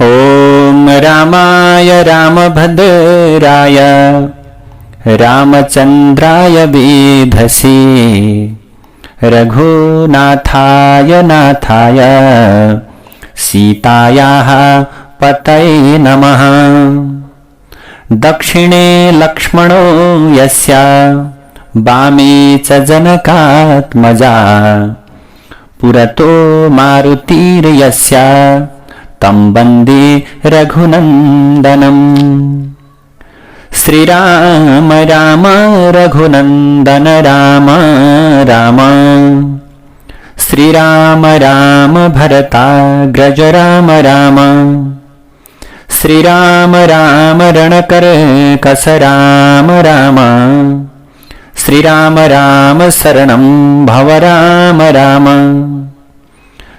ॐ रामाय रामभद्राय रामचन्द्राय वेधसे रघुनाथाय नाथाय सीतायाः पतये नमः। दक्षिणे लक्ष्मणो यस्य वामे च जनकात्मजा पुरतो मारुतिर्यस्य तं वन्दे रघुनन्दनम्। श्रीराम राम रघुनन्दन राम राम श्रीराम राम भरताग्रज राम राम श्रीराम राम रणकर्कश राम राम श्रीराम राम शरणं भव राम राम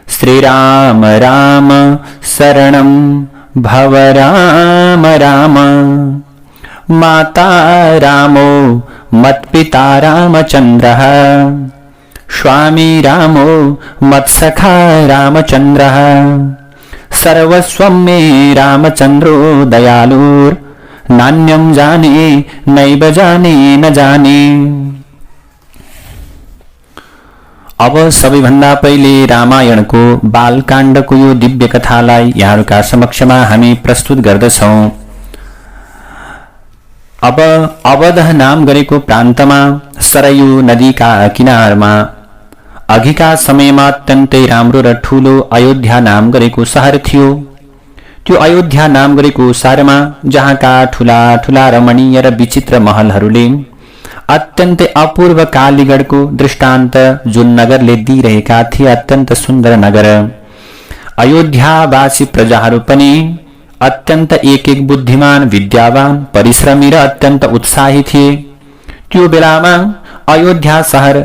श्रीराम राम शरणं भव राम राम। माता रामो मत्पिता रामचन्द्रः स्वामी रामो मत्सखा रामचन्द्रः सर्वस्वं मे रामचन्द्रो दयालुर् नान्यं जाने नैव जाने न जाने। अब सबैभन्दा पहिले रामायणको बालकाण्डको यो दिव्य कथालाई यहाँहरूका समक्षमा हामी प्रस्तुत गर्दछौं। अब अवध नाम गरेको प्रान्तमा सरयू नदीका किनारमा अघिका समयमा अत्यन्तै राम्रो र ठूलो अयोध्या नाम गरेको शहर थियो। त्यो अयोध्या नाम गरेको शहरमा जहाँका ठूला ठूला रमणीय र विचित्र महलहरूले अत्यन्तै अपूर्व कालीगढको दृष्टान्त जुन नगरले दिइरहेका थिए, अत्यन्त सुन्दर नगर। अयोध्यावासी प्रजाहरू पनि अत्यन्त एक बुद्धिमान, विद्यावान, परिश्रमी र अत्यन्त उत्साही थिए। त्यो बेलामा अयोध्या शहर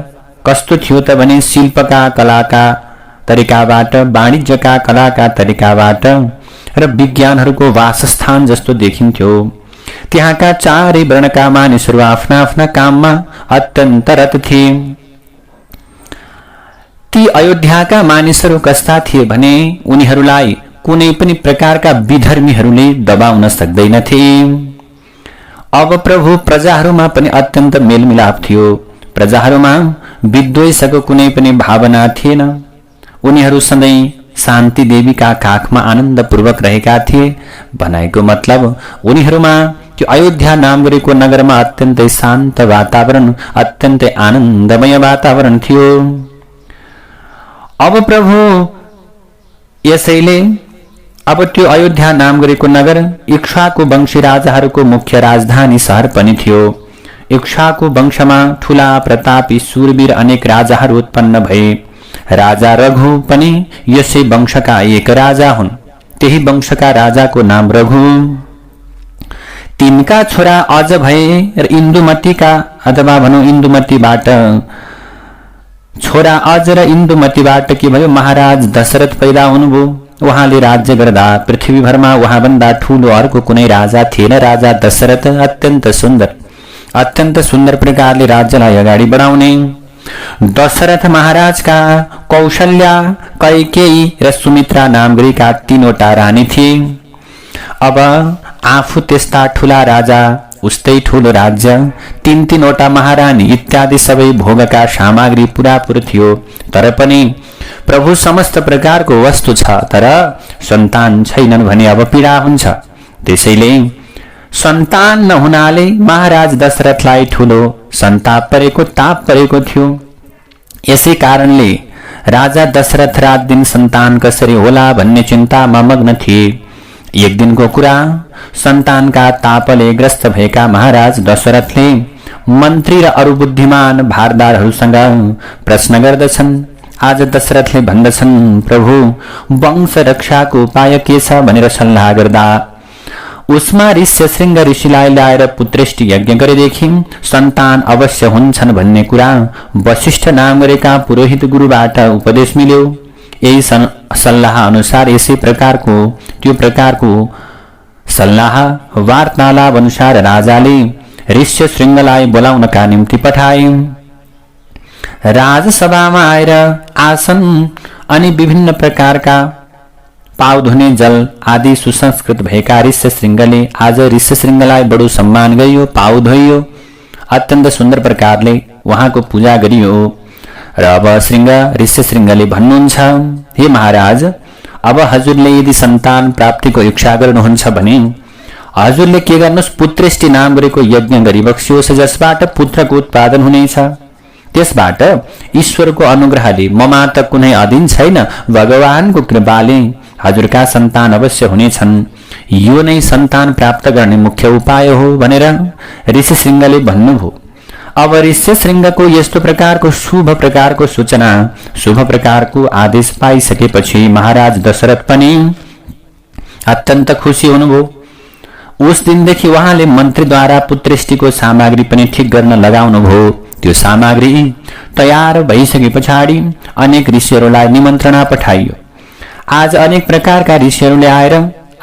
कस्तो थियो त भने शिल्पका कलाका तरिकाबाट, वाणिज्यका कलाका तरिकाबाट र विज्ञानहरूको वासस्थान जस्तो देखिन्थ्यो। त्यहाँका चारै वर्णका मानिसहरू आफ्ना आफ्ना काममा अत्यन्त रत थिए। ती अयोध्याका मानिसहरू कस्ता थिए भने उनीहरूलाई कुनै पनि प्रकारका विधर्मीहरूले दबाउन सक्दैनथे। अब प्रभु प्रजाहरूमा पनि अत्यन्त मेलमिलाप थियो। प्रजाहरूमा विद्वेषको कुनै पनि भावना थिएन। उनीहरू सधैँ शान्ति देवीका काखमा आनन्दपूर्वक रहेका थिए। भनाइको मतलब उनीहरूमा त्यो अयोध्या नाम गरेको नगरमा अत्यन्तै शान्त वातावरण, अत्यन्तै आनन्दमय वातावरण थियो। अब प्रभु यसैले अब त्यो अयोध्या नाम गरेको नगर इक्ष्वाकु वंशी राजाहरूको मुख्य राजधानी शहर पनि थियो। इक्ष्वाकु वंशमा ठूला प्रतापी शूरवीर अनेक राजाहरू उत्पन्न भए। राजा रघु पनि यसै वंशका एक राजा हुन्। त्यही वंशका राजाको नाम रघु। तिनका छोरा अज भए र इन्दुमतीका अथवा भनौं इन्दुमतीबाट छोरा अज र इन्दुमतीबाट के भयो, महाराज दशरथ पैदा हुनुभयो। उहाँले राज्य गर्दा पृथ्वीभरमा उहाँभन्दा ठूलो अर्को कुनै राजा थिएन। राजा दशरथ अत्यन्त सुन्दर प्रकारले राज्यलाई अगाडि बढाउने। दशरथ महाराजका कौशल्या, कैकेयी र सुमित्रा नाम गरेका तीनवटा रानी थिए। अब आफू त्यस्ता ठूला राजा, उस्तै ठूलो राज्य, तीनवटा महारानी इत्यादि सबै भोगका सामग्री पुरापुर थियो। तर पनि प्रभु समस्त प्रकारको वस्तु छ, तर सन्तान छैनन् भने अब पीडा हुन्छ। त्यसैले सन्तान नहुनाले महाराज दशरथलाई ठूलो सन्ताप परेको, ताप परेको थियो। यसै कारणले राजा दशरथ रात दिन सन्तान कसरी होला भन्ने चिन्तामा मग्न थिए। एक दिनको कुरा, सन्तानका तापले ग्रस्त भएका महाराज दशरथले मन्त्री र अरू बुद्धिमान भारदारहरूसँग प्रश्न गर्दछन्। आज दशरथले भन्दछन्, प्रभु वंश रक्षाको उपाय के छ भनेर सल्लाह गर्दा उसमा ऋष्य श्रृंग ऋषिलाई ल्याएर पुत्रेष्टि यज्ञ गरेदेखि सन्तान अवश्य हुन्छन् भन्ने कुरा वशिष्ठ नाम गरेका पुरोहित गुरुबाट उपदेश मिल्यो। यही सल्लाह अनुसार यसै प्रकारको त्यो प्रकारको सल्लाह वार्तालाप अनुसार राजाले ऋष्य श्रृंगलाई बोलाउनका निम्ति पठाए। राजसभामा आएर आसन अनि विभिन्न प्रकारका पाउ धुने जल आदि सुसंस्कृत भएका ऋष्यशृङ्गले आज ऋष्यशृङ्गलाई बडो सम्मान गरियो, पाउ धोइयो, अत्यन्त सुन्दर प्रकारले उहाँको पूजा गरियो। र अब ऋष्यशृङ्गले भन्नुहुन्छ, हे महाराज, अब हजुरले यदि सन्तान प्राप्तिको इच्छा गर्नुहुन्छ भने हजुरले के गर्नुहोस्, पुत्रेष्टि नाम गरेको यज्ञ गरिबक्सियोस्, जसबाट पुत्रको उत्पादन हुनेछ। त्यसबाट ईश्वरको अनुग्रहले ममा त कुनै अधीन छैन, भगवानको कृपाले हजुरका सन्तान अवश्य हुनेछन्। यो नै सन्तान प्राप्त गर्ने मुख्य उपाय हो भनेर ऋषिशृङ्गले भन्नुभयो। अब ऋष्यशृङ्गको यस्तो प्रकारको शुभ प्रकारको सूचना, शुभ प्रकारको आदेश पाइसकेपछि महाराज दशरथ पनि अत्यन्त खुसी हुनुभयो। उस दिनदेखि उहाँले मन्त्रीद्वारा पुत्रेष्टिको सामग्री पनि ठिक गर्न लगाउनुभयो। त्यो सामग्री तयार भइसके पछाडि अनेक ऋषिहरूलाई निमन्त्रणा पठाइयो। आज अनेक प्रकारका ऋषिहरूले आएर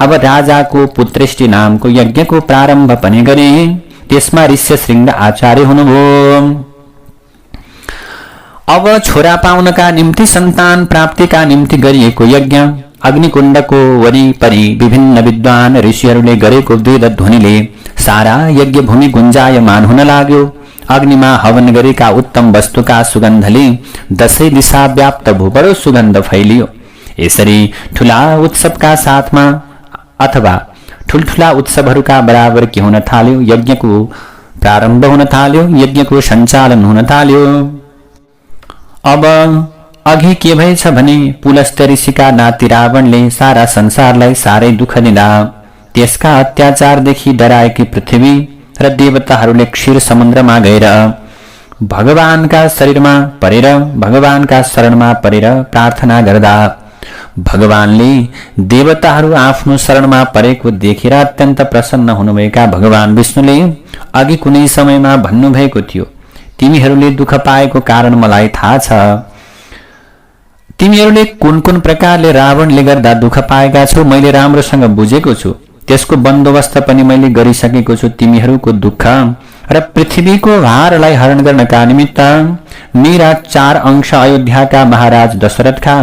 अब राजाको पुत्रेष्टि नामको यज्ञको प्रारम्भ पनि गरे। त्यसमा ऋष्यशृङ्ग आचार्य हुनुभयो। अब छोरा पाउनका निम्ति, सन्तान प्राप्तिका निम्ति गरिएको यज्ञ अग्निकुण्डको वरिपरि विभिन्न विद्वान ऋषिहरूले गरेको वेद ध्वनिले सारा यज्ञ भूमि गुन्जायमान हुन लाग्यो। अग्निमा हवन गरेका उत्तम वस्तुका सुगन्धले दशै दिशा व्याप्त भो, बडो सुगन्ध फैलियो। यसरी ठूला उत्सवका साथमा अथवा ठुल्ठुला उत्सवहरूका बराबर के हुन थाल्यो, यज्ञको प्रारम्भ हुन थाल्यो, यज्ञको सञ्चालन हुन थाल्यो। अब अघि के भएछ भने पुलस्त्य ऋषिका नाति रावणले सारा संसारलाई साह्रै दुःख दिँदा त्यसका अत्याचारदेखि डराएकी पृथ्वी र देवताहरूले क्षीर समुद्रमा गएर भगवानका शरणमा परेर प्रार्थना गर्दा भगवानले देवताहरू आफ्नो शरणमा परेको देखेर अत्यन्त प्रसन्न हुनुभएका भगवान विष्णुले अघि कुनै समयमा भन्नुभएको थियो, तिमीहरूले दुःख पाएको कारण मलाई थाहा छ। तिमीहरूले कुन कुन प्रकारले रावणले गर्दा दुःख पाएका छौ मैले राम्रोसँग बुझेको छु। त्यसको बन्दोबस्त पनि मैले गरिसकेको छु। तिमीहरूको दुःख र पृथ्वीको भारलाई हरण गर्नका निमित्त मेरा 4 अंश अयोध्याका महाराज दशरथका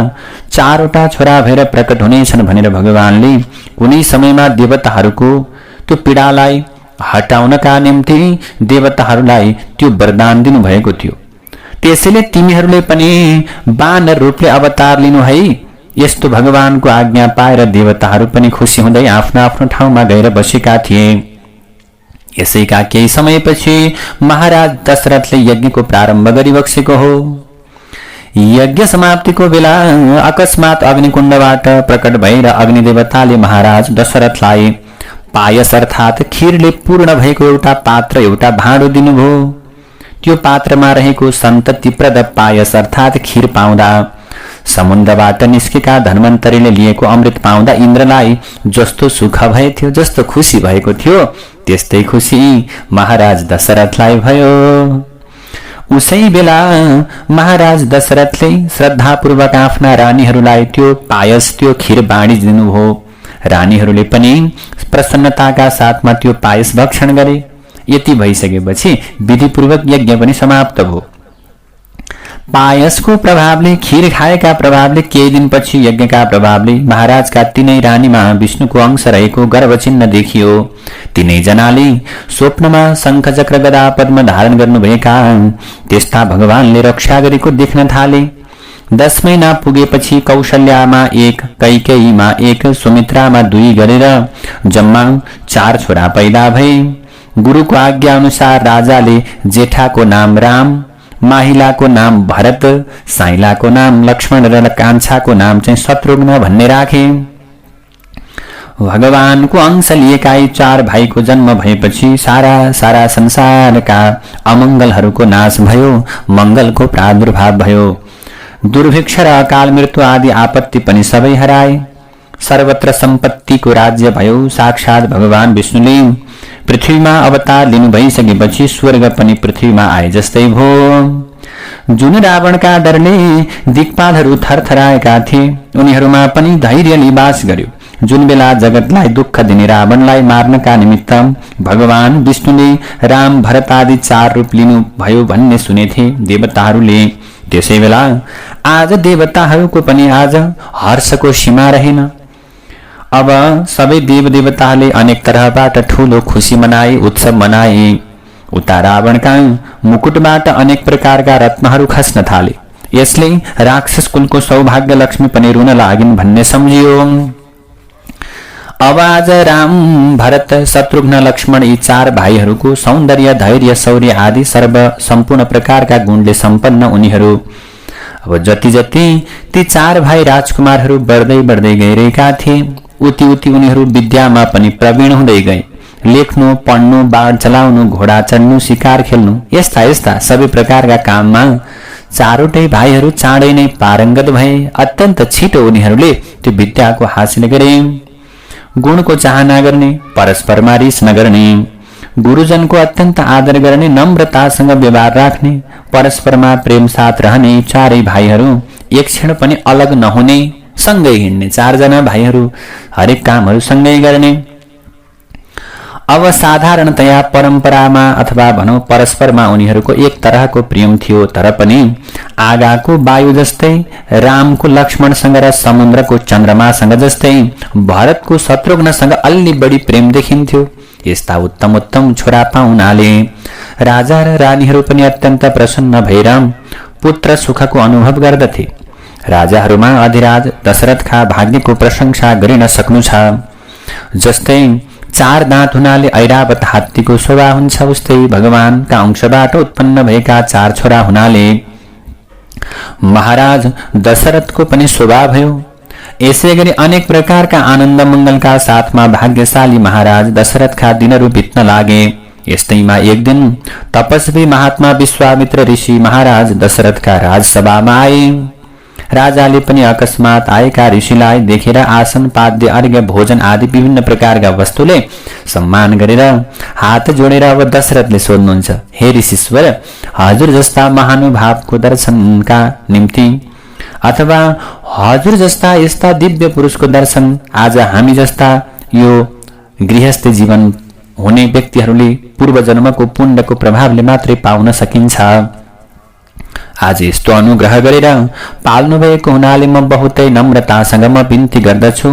4वटा छोरा भएर प्रकट हुनेछन् भनेर भगवानले कुनै समयमा देवताहरूको त्यो पीडालाई हटाउनका निम्ति देवताहरूलाई त्यो वरदान दिनुभएको थियो। त्यसैले तिमीहरूले पनि वानर रूपले अवतार लिनु है। यस्तो भगवानको आज्ञा पाएर देवताहरू पनि खुसी हुँदै आफ्नो आफ्नो ठाउँमा गएर बसेका थिए। यसैका केही समयपछि महाराज दशरथले यज्ञको प्रारम्भ गरिबक्सेको हो। यज्ञ समाप्तिको बेला अकस्मात अग्निकुण्डबाट प्रकट भएर अग्निदेवताले महाराज दशरथलाई पायस अर्थात खीरले पूर्ण भएको एउटा पात्र, एउटा भाँडो दिनुभयो। त्यो पात्रमा रहेको सन्ततिप्रद पायस अर्थात खीर पाउँदा समुद्रबाट निस्केका धन्वन्तरीले लिएको अमृत पाउँदा इन्द्रलाई जस्तो सुख भएथ्यो, जस्तो खुसी भएको थियो, त्यस्तै खुसी महाराज दशरथलाई भयो। उसै बेला महाराज दशरथले श्रद्धापूर्वक आफ्ना रानीहरूलाई त्यो पायस, त्यो खीर बाँडिदिनुभयो। रानीहरूले पनि प्रसन्नताका साथमा त्यो पायस भक्षण गरे। यति भइसकेपछि विधिपूर्वक यज्ञ पनि समाप्त भयो। पायसको प्रभावले, खीर खाएका प्रभावले केही दिनपछि यज्ञका प्रभावले महाराजका 3 रानीमा विष्णुको अंश रहेको गर्भचिन्ह देखियो। 3 जनाले स्वप्नमा शंख चक्र गदा पद्म धारण गर्नुभएका त्यस्ता भगवानले रक्षा गरेको देख्न थाले। 10 महिना पुगेपछि कौशल्यामा 1, कैकेयीमा 1, सुमित्रामा 2 गरेर जम्मा 4 छोरा पैदा भए। गुरुको आज्ञा अनुसार राजाले जेठाको नाम राम, माहिलाको नाम भरत, साइलाको नाम लक्ष्मण र कान्छाको नाम चाहिँ शत्रुघ्न भन्ने राखे। भगवानको अंश लिएका 4 भाइको जन्म भएपछि सारा संसारका अमंगलहरूको नाश भयो, मंगलको प्रादुर्भाव भयो। दुर्भिक्ष र अकाल मृत्यु आदि आपत्ति पनि सबै हराए। सर्वत्र सम्पत्तिको राज्य भयो। साक्षात भगवान विष्णुले पृथ्वीमा अवतार लिनु भइसकेपछि स्वर्ग पनि पृथ्वीमा आए जस्तै भयो। जुन रावणका डरले दिक्पालहरू थरथराएका थिए, उनीहरूमा पनि धैर्यले वास गर्यो। जुन बेला जगतलाई दुःख दिने रावणलाई मार्नका निमित्त भगवान विष्णुले राम, भरत आदि 4 रूप लिनु भयो भन्ने सुनेथे देवताहरूले। त्यसै बेला आज देवताहरूको पनि आज हर्षको सीमा रहेन। अब सबै देवदेवताले अनेक तरहबाट ठूलो खुसी मनाए, उत्सव मनाए। उता रावणका मुकुटबाट अनेक प्रकारका रत्नहरू खस्न थाले। यसले राक्षस कुलको सौभाग्य लक्ष्मी पनि रुन लागिन् भन्ने सम्झियो। अब आज राम, भरत, शत्रुघ्न, लक्ष्मण यी 4 भाइहरूको सौन्दर्य, धैर्य, शौर्य आदि सर्व सम्पूर्ण प्रकारका गुणले सम्पन्न उनीहरू। अब जति जति ती 4 भाइ राजकुमारहरू बढ्दै बढ्दै गइरहेका थिए, उति उति उनीहरू विद्यामा पनि प्रवीण हुँदै गए। लेख्नु, पढ्नु, बाण चलाउनु, घोडा चढ्नु, शिकार खेल्नु, यस्ता यस्ता सबै प्रकारका काममा 4वटै भाइहरू चाँडै नै पारङ्गत भए। अत्यन्त छिटो उनीहरूले त्यो विद्याको हासिल गरे। गुणको चाहना गर्ने, परस्परमा रिस नगर्ने, गुरुजनको अत्यन्त आदर गर्ने, नम्रतासँग व्यवहार राख्ने, परस्परमा प्रेम साथ रहने 4 भाइहरू एक क्षण पनि अलग नहुने, सँगै हिँड्ने 4 जना भाइहरू हरेक कामहरू सँगै गर्ने। अब साधारणतया परम्परामा अथवा भनौं परस्परमा उनीहरूको एक तरहको प्रेम थियो, तर पनि आगाको वायु जस्तै रामको लक्ष्मणसँग र समुद्रको चन्द्रमासँग जस्तै भरतको शत्रुघ्नसँग अलि बढी प्रेम देखिन्थ्यो। यस्ता उत्तम उत्तम छोरा पाउनाले राजा र रानीहरू पनि अत्यन्त प्रसन्न भएर पुत्र सुखको अनुभव गर्दथे। राजाहरूमा अधिराज दशरथका भाग्यको प्रशंसा गरिन सक्नु छ। जस्तै 4 दाँत हुनाले ऐरावत हात्तीको शोभा हुन्छ, उस्तै भगवानका अंशबाट उत्पन्न भएका 4 छोरा हुनाले महाराज दशरथको पनि शोभा भयो। यसै गरी अनेक प्रकारका आनन्द मङ्गलका साथमा भाग्यशाली महाराज दशरथका दिनहरू बित्न लागे। यस्तैमा एक दिन तपस्वी महात्मा विश्वामित्र ऋषि महाराज दशरथका राजसभामा आए। राजाले पनि अकस्मात आएका ऋषिलाई देखेर आसन, पाद्य, अर्घ्य, भोजन आदि विभिन्न प्रकारका वस्तुले सम्मान गरेर हात जोडेर अब दशरथले सोध्नुहुन्छ, हे ऋषीश्वर, हजुर जस्ता महानुभावको दर्शनका निम्ति अथवा हजुर जस्ता यस्ता दिव्य पुरुषको दर्शन आज हामी जस्ता यो गृहस्थ जीवन हुने व्यक्तिहरूले पूर्व जन्मको पुण्यको प्रभावले मात्रै पाउन सकिन्छ। आज यस्तो अनुग्रह गरेर पाल्नु भएको हुनाले म बहुतै नम्रतासँग म बिन्ती गर्दछु,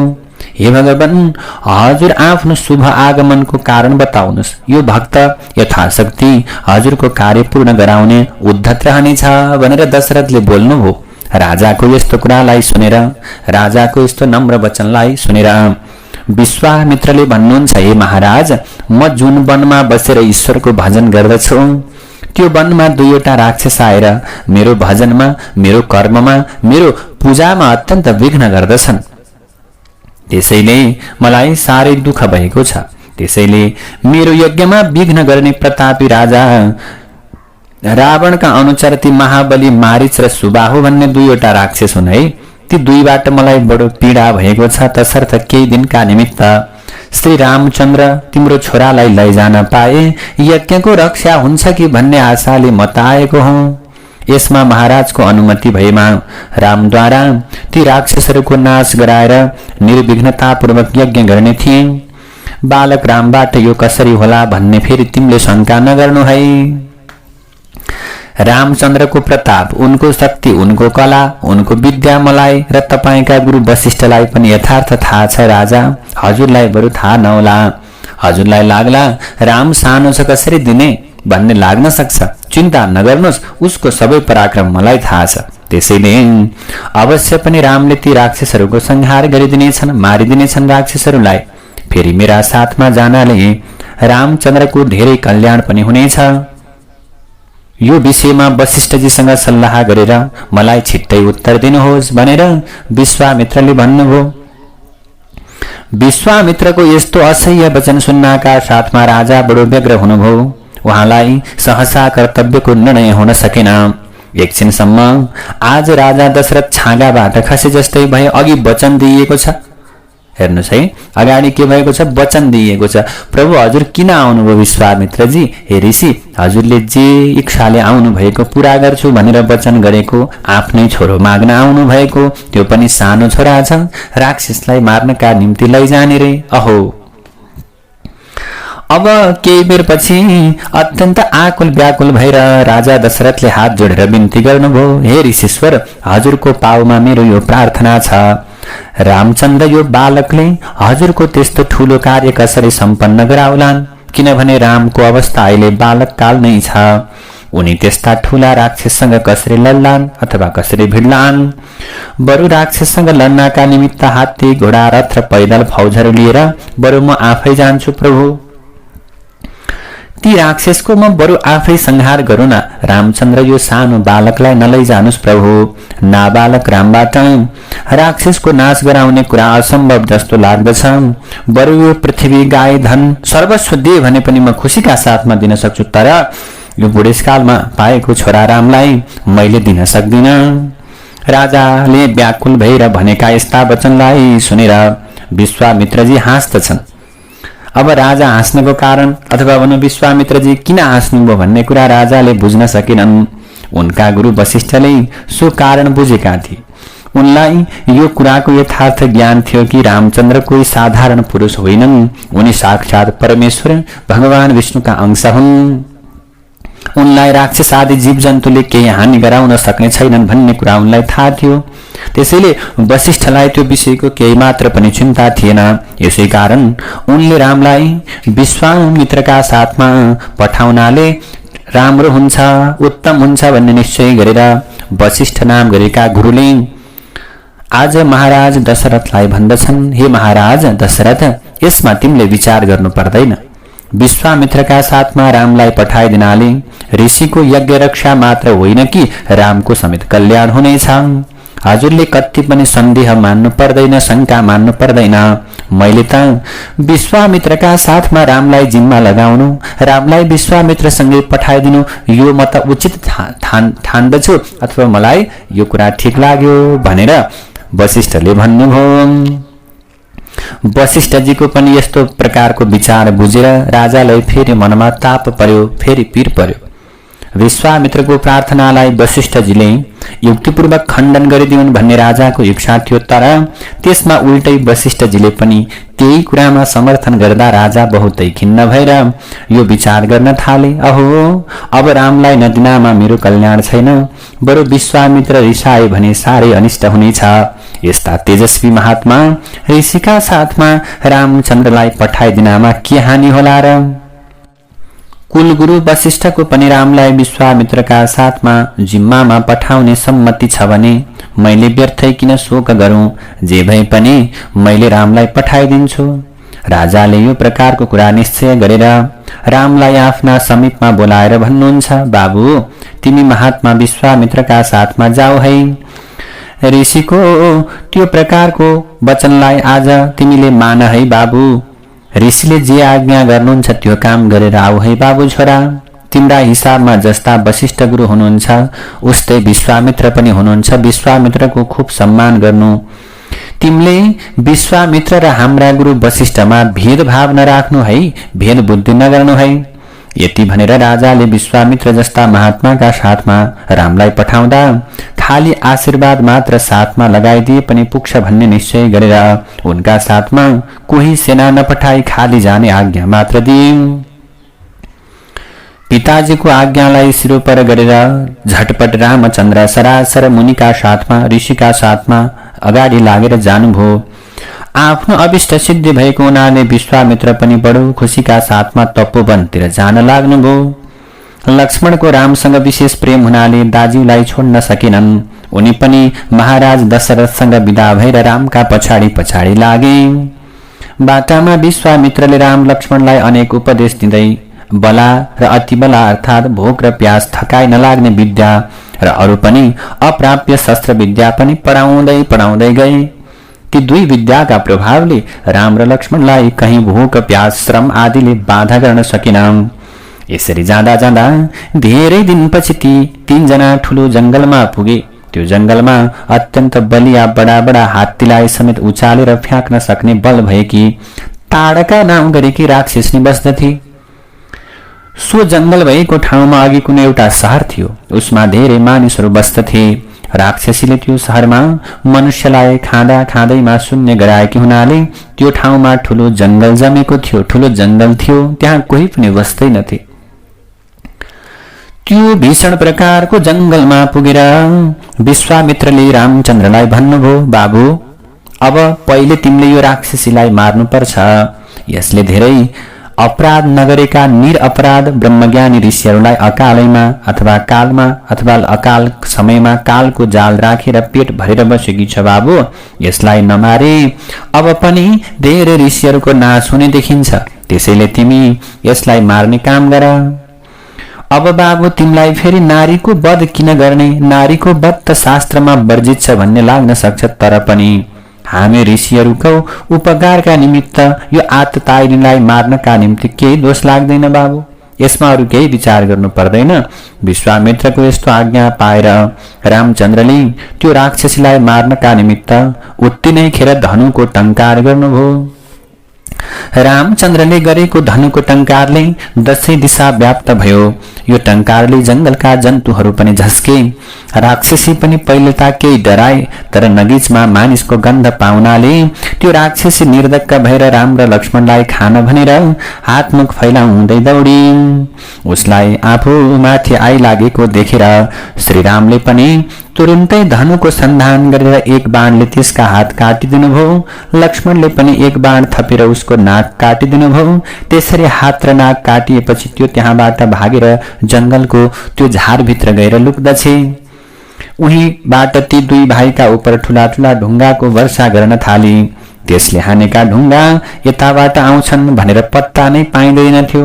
हे भगवान, हजुर आफ्नो शुभ आगमनको कारण बताउनुहोस्। यो भक्त यथाशक्ति हजुरको कार्य पूर्ण गराउने उद्धत रहनेछ भनेर दशरथले बोल्नुभयो। राजाको यस्तो कुरालाई सुनेर, राजाको यस्तो नम्र वचनलाई सुनेर विश्वामित्रले भन्नुहुन्छ, हे महाराज, म जुन वनमा बसेर ईश्वरको भजन गर्दछु त्यो वनमा 2वटा राक्षस आएर मेरो भजनमा, मेरो कर्ममा, मेरो पूजामा अत्यन्त विघ्न गर्दछन्। त्यसैले मलाई साह्रै दुःख भएको छ। त्यसैले मेरो यज्ञमा विघ्न गर्ने प्रतापी राजा रावणका अनुचर ती महाबली मारीच र सुबाहु भन्ने 2वटा राक्षस हुन् है। ती 2बाट मलाई बडो पीडा भएको छ। तसर्थ केही दिनका निमित्त श्री रामचन्द्र तिम्रो छोरालाई लैजान पाए यज्ञको रक्षा हुन्छ कि भन्ने आशाले म त आएको हुँ। यसमा महाराजको अनुमति भएमा रामद्वारा ती राक्षसहरूको नाश गराएर निर्विघ्नतापूर्वक यज्ञ गर्ने थिए। बालक रामबाट यो कसरी होला भन्ने फेरि तिमीले शंका नगर्नु है। रामचन्द्रको प्रताप, उनको शक्ति, उनको कला, उनको विद्या मलाई र तपाईका गुरु वशिष्ठलाई पनि यथार्थ थाहा छ राजा। हजुरलाई बरु थाहा नहोला। हजुरलाई लाग्ला राम सानो छ कसरी दिने भन्ने लाग्न सक्छ। चिन्ता नगर्नुहोस्, उसको सबै पराक्रम मलाई थाहा छ। त्यसैले अवश्य पनि रामले ती राक्षसहरूको संहार गरिदिनेछन्, मारिदिनेछन् राक्षसहरूलाई। फेरि मेरा साथमा जानाले रामचन्द्रको धेरै कल्याण पनि हुनेछ। यो विषयमा वशिष्ठजीसँग सल्लाह गरेर मलाई छिट्टै उत्तर दिनुहोस् भनेर विश्वामित्रले भन्नुभयो। विश्वामित्रको यस्तो असह्य वचन सुन्नका साथमा राजा बडो व्यग्र हुनुभयो। उहाँलाई सहसा कर्तव्यको निर्णय हुन सकेन। एकछिनसम्म आज राजा दशरथ छाँगाबाट खसे जस्तै भए। अघि वचन दिइएको छ, हेर्नुहोस् है, अगाडि के भएको छ, वचन दिइएको छ। प्रभु हजुर किन आउनुभयो विश्वामित्रजी? हे ऋषि, हजुरले जे इच्छाले आउनु भएको पूरा गर्छु भनेर वचन गरेको, आफ्नै छोरो माग्न आउनु भएको, त्यो पनि सानो छोरा छ, राक्षसलाई मार्नका निम्ति लैजाने रे। अहो, अब केही बेर पछि अत्यन्त आकुल व्याकुल भएर राजा दशरथले हात जोडेर बिन्ती गर्नुभयो, हे ऋषीश्वर, हजुरको पाउमा मेरो यो प्रार्थना छ, रामचन्द्र यो बालकले हजुरको त्यस्तो ठूलो कार्य कसरी सम्पन्न गराउलान्, किनभने रामको अवस्था अहिले बालक काल नै छ। उनी त्यस्ता ठूला राक्षससँग कसरी लड्लान् अथवा कसरी भिड्लान्। बरु राक्षससँग लड्नका निमित्त हात्ती, घोडा, रथ र पैदल फौजहरू लिएर बरु म आफै जान्छु प्रभु। ती राक्षसको म बरु आफै संहार गरौँ न। रामचन्द्र यो सानो बालकलाई नलैजानुस् प्रभु। नाबालक रामबाट राक्षसको नाश गराउने कुरा असम्भव जस्तो लाग्दछ। बरु यो पृथ्वी, गाई, धन सर्वस्व दिए भने पनि म खुसीका साथमा दिन सक्छु, तर यो बुढेसकालमा पाएको छोरा रामलाई मैले दिन सक्दिन। राजाले व्याकुल भएर भनेका यस्ता वचनलाई सुनेर विश्वामित्रजी हाँस्दछन्। अब राजा हाँस्नको कारण अथवा भनौं विश्वामित्रजी किन हाँस्नुभयो भन्ने कुरा राजाले बुझ्न सकेनन्। उनका गुरु वशिष्ठले सो कारण बुझेका थिए। उनलाई यो कुराको यथार्थ ज्ञान थियो कि रामचन्द्र कोही साधारण पुरुष होइनन्, उनी साक्षात परमेश्वर भगवान विष्णुका अंश हुन्। उनलाई राक्षस आदि जीव जन्तुले केही हानि गराउन सक्ने छैनन् भन्ने कुरा उनलाई थाहा थियो। त्यसैले वशिष्ठलाई त्यो विषयको केही मात्र पनि चिन्ता थिएन। यसै कारण उनले रामलाई विश्वामित्रका साथमा पठाउनाले राम्रो हुन्छ, उत्तम हुन्छ भन्ने निश्चय गरेर वशिष्ठ नाम गरेका गुरुले आज महाराज दशरथलाई भन्दछन्, हे महाराज दशरथ, यसमा तिमीले विचार गर्नु पर्दैन। विश्वामित्रका साथमा रामलाई पठाइदिनाले ऋषिको यज्ञ रक्षा मात्र होइन कि रामको समेत कल्याण हुनेछ। हजुरले कति पनि सन्देह मान्नु पर्दैन, शंका मान्नु पर्दैन। मैले त विश्वामित्रका साथमा रामलाई जिम्मा लगाउनु, रामलाई विश्वामित्रसँगै पठाइदिनु यो म त उचित ठान्दछु, अथवा मलाई यो कुरा ठिक लाग्यो भनेर वशिष्ठले भन्नुभयो। वशिष्ठजीको पनि यस्तो प्रकारको विचार बुझेर राजालाई फेरि मनमा ताप पर्यो, फेरि पीर पर्यो। विश्वामित्रको प्रार्थनालाई वशिष्ठजीले युक्तिपूर्वक खण्डन गरिदिउन् भन्ने राजाको इच्छा थियो, तर त्यसमा उल्टै वशिष्ठजीले पनि त्यही कुरामा समर्थन गर्दा राजा बहुतै खिन्न भएर यो विचार गर्न थाले, अहो अब रामलाई नदिनामा मेरो कल्याण छैन, बरु विश्वामित्र रिसाए भने साह्रै अनिष्ट हुनेछ। यस्ता तेजस्वी महात्मा ऋषिका साथमा रामचन्द्रलाई पठाइदिनामा के हानि होला र। कुलगुरु वशिष्ठको पनि रामलाई विश्वामित्रका साथमा जिम्मामा पठाउने सम्मति छ भने मैले व्यर्थै किन शोक गरौं, जे भए पनि मैले रामलाई पठाइदिन्छु। राजाले यो प्रकारको कुरा निश्चय गरेर रामलाई आफ्ना समीपमा बोलाएर भन्नुहुन्छ, बाबु तिमी महात्मा विश्वामित्रका साथमा जाऊ है। ऋषिको त्यो प्रकारको वचनलाई आज तिमीले मान है बाबु। ऋषिले जे आज्ञा गर्नुहुन्छ त्यो काम गरेर आऊ है बाबु छोरा। तिम्रा हिसाबमा जस्ता वशिष्ठ गुरु हुनुहुन्छ उस्तै विश्वामित्र पनि हुनुहुन्छ। विश्वामित्रको खूब सम्मान गर्नु। तिमीले विश्वामित्र र हाम्रा गुरु वशिष्ठमा भेदभाव नराख्नु है, भेद बुद्धि नगर्नु है। यति भनेर राजाले विश्वामित्र जस्ता महात्माका साथमा रामलाई पठाउँदा खाली आशीर्वाद मात्र साथमा लगाइदिए पनि पुग्छ भन्ने निश्चय गरेर उनका साथमा कोही सेना नपठाई खाली जाने आज्ञा मात्र दिए। पिताजीको आज्ञालाई सिरोपर गरेर झटपट रामचन्द्र सरासर मुनिका साथमा ऋषिका साथमा अगाडि लागेर जानुभयो। आफ्नो अभिष्ट सिद्धि भएको हुनाले विश्वामित्र पनि बडो खुशीका साथमा तपोवनतिर जान लाग्नुभयो। लक्ष्मणको रामसँग विशेष प्रेम हुनाले दाज्यूलाई छोड्न सकेनन्। उनी पनि महाराज दशरथसँग विदा भएर रामका पछाडि पछाडि लागे। बाटामा विश्वामित्रले राम लक्ष्मणलाई अनेक उपदेश दिँदै बला र अतिबला अर्थात भोक र प्यास थकाइ नलाग्ने विद्या र अरू पनि अप्राप्य शस्त्र विद्या पनि पढाउँदै गए। ती दुई विद्याका प्रभावले राम र लक्ष्मणलाई कहीं भोक प्यास श्रम आदिले बाधा गर्न सकेनन्। यसरी जाँदा जाँदा धेरै दिनपछि ती तीनजना ठूलो जंगलमा पुगे। त्यो जंगलमा अत्यन्त बलिया बडा बडा हात्तीलाई समेत उचालेर फ्याँक्न सक्ने बल भएकी ताडका नाम गरेकी राक्षसनी बस्दथे। सो जंगल भएको ठाउँमा अघि कुनै एउटा शहर थियो। उसमा धेरै मानिसहरू बस्दथे। राक्षसीले त्यो शहरमा मनुष्यलाई खाँदा खाँदैमा शून्य गराएकी हुनाले त्यो ठाउँमा ठूलो जंगल जमेको थियो। ठूलो जंगल थियो, त्यहाँ कोही पनि बस्दैनथे। त्यो भीषण प्रकारको जंगलमा पुगेर विश्वामित्रले रामचन्द्रलाई भन्नुभयो, बाबु अब पहिले तिमीले यो राक्षसीलाई मार्नुपर्छ। यसले धेरै अपराध नगरेका निरअपराध ब्रह्मज्ञानी ऋषिहरूलाई अकालैमा अथवा कालमा अथवा अकाल समयमा कालको जाल राखेर पेट भरेर बसेकी छ बाबु। यसलाई नमारे अब पनि धेरै ऋषिहरूको नाश हुने देखिन्छ। त्यसैले तिमी यसलाई मार्ने काम गर। अब बाबु तिमीलाई फेरि नारीको वध किन गर्ने? नारीको वध त शास्त्रमा वर्जित छ भन्ने लाग्न सक्छ, तर पनि हामी ऋषिहरूको उपकारका निमित्त यो आततायीलाई मार्नका निम्ति केही दोष लाग्दैन बाबु। यसमा अरू केही विचार गर्नु पर्दैन। विश्वामित्रको यस्तो आज्ञा पाएर रामचन्द्रले त्यो राक्षसीलाई मार्नका निमित्त उत्ति नै खेर धनुको टंकार गर्नुभयो। रामचन्द्रले गरेको धनुको टंकारले 10 दिशा व्याप्त भयो। यो टंकारले जंगलका जन्तुहरू पनि झस्के। राक्षसी पनि पहिले त केही डराए, तर नगीचमा मानिसको गन्ध पाउनाले त्यो राक्षसी निर्धक्क भएर राम र लक्ष्मणलाई खान भनेर हातमुख फैलाउँदै दौडी। उसलाई आफू माथि आइलागेको देखेर श्रीरामले पनि तुरुन्तै धनुको सन्धान गरेर एक बाणले त्यसका हात काटिदिनुभयो। लक्ष्मणले पनि एक बाण थपेर उसको नाक काटिदिनुभयो। त्यसरी हात र नाक काटिएपछि त्यो त्यहाँबाट भागेर जंगलको त्यो झारभित्र गएर लुक्दछे। उहीबाट ती दुई भाइका उपर ठूला ठूला ढुङ्गाको वर्षा गर्न थाले। त्यसले हानेका ढुङ्गा यताबाट आउँछन् भनेर पत्ता नै पाइँदैनथ्यो।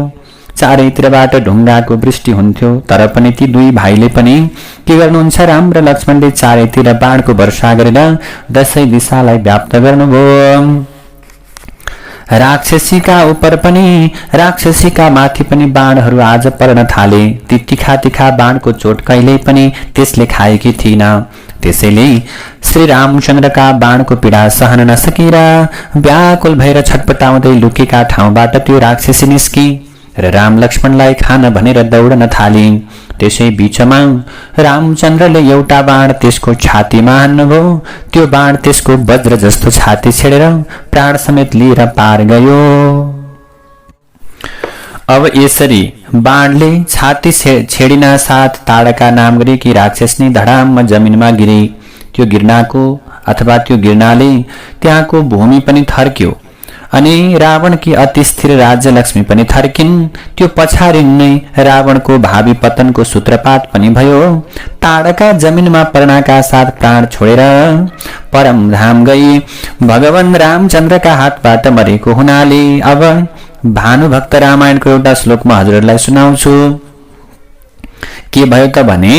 चारैतिरबाट ढुङ्गाको वृष्टि हुन्थ्यो, तर पनि ती दुई भाइले पनि के गर्नुहुन्छ? राम र लक्ष्मणले चारैतिर बाणको वर्षा गरेर 10 दिशालाई व्याप्त गर्नुभयो। राक्षसीका उपर पनि राक्षसीका माथि पनि बाणहरू आज पर्न थाले। ती तिखा तिखा बाणको चोट कहिल्यै पनि त्यसले खाएकी थिइन। त्यसैले श्री रामचन्द्रका बाणको पीडा सहन नसकेर व्याकुल भएर छटपटाउँदै लुकेका ठाउँबाट त्यो राक्षसी निस्की र राम लक्ष्मणलाई खान भनेर दौडन थाली। त्यसै बीचमा रामचन्द्रले एउटा बाण त्यसको छातीमा हान्नुभयो। त्यो बाण त्यसको वज्र जस्तो छाती छेडेर प्राण समेत लिएर पार गयो। अब यसरी बाणले छाती छेडिना साथ ताडका नाम गरेकी राक्षसनी धडाममा जमिनमा गिरे। त्यो गिर्नाको अथवा त्यो गिर्नाले त्यहाँको भूमि पनि थर्क्यो अनि रावणकी अति स्थिर राज्य लक्ष्मी पनि थर्किन्। त्यो पछाडि नै रावणको भावी पतनको सूत्रपात पनि भयो। ताडका जमिनमा पर्नाका साथ प्राण छोडेर परम धाम गई। भगवान रामचन्द्रका हातबाट मरेको हुनाले अब भानुभक्त रामायणको एउटा श्लोक म हजुरहरूलाई सुनाउँछु। के भयो त भने,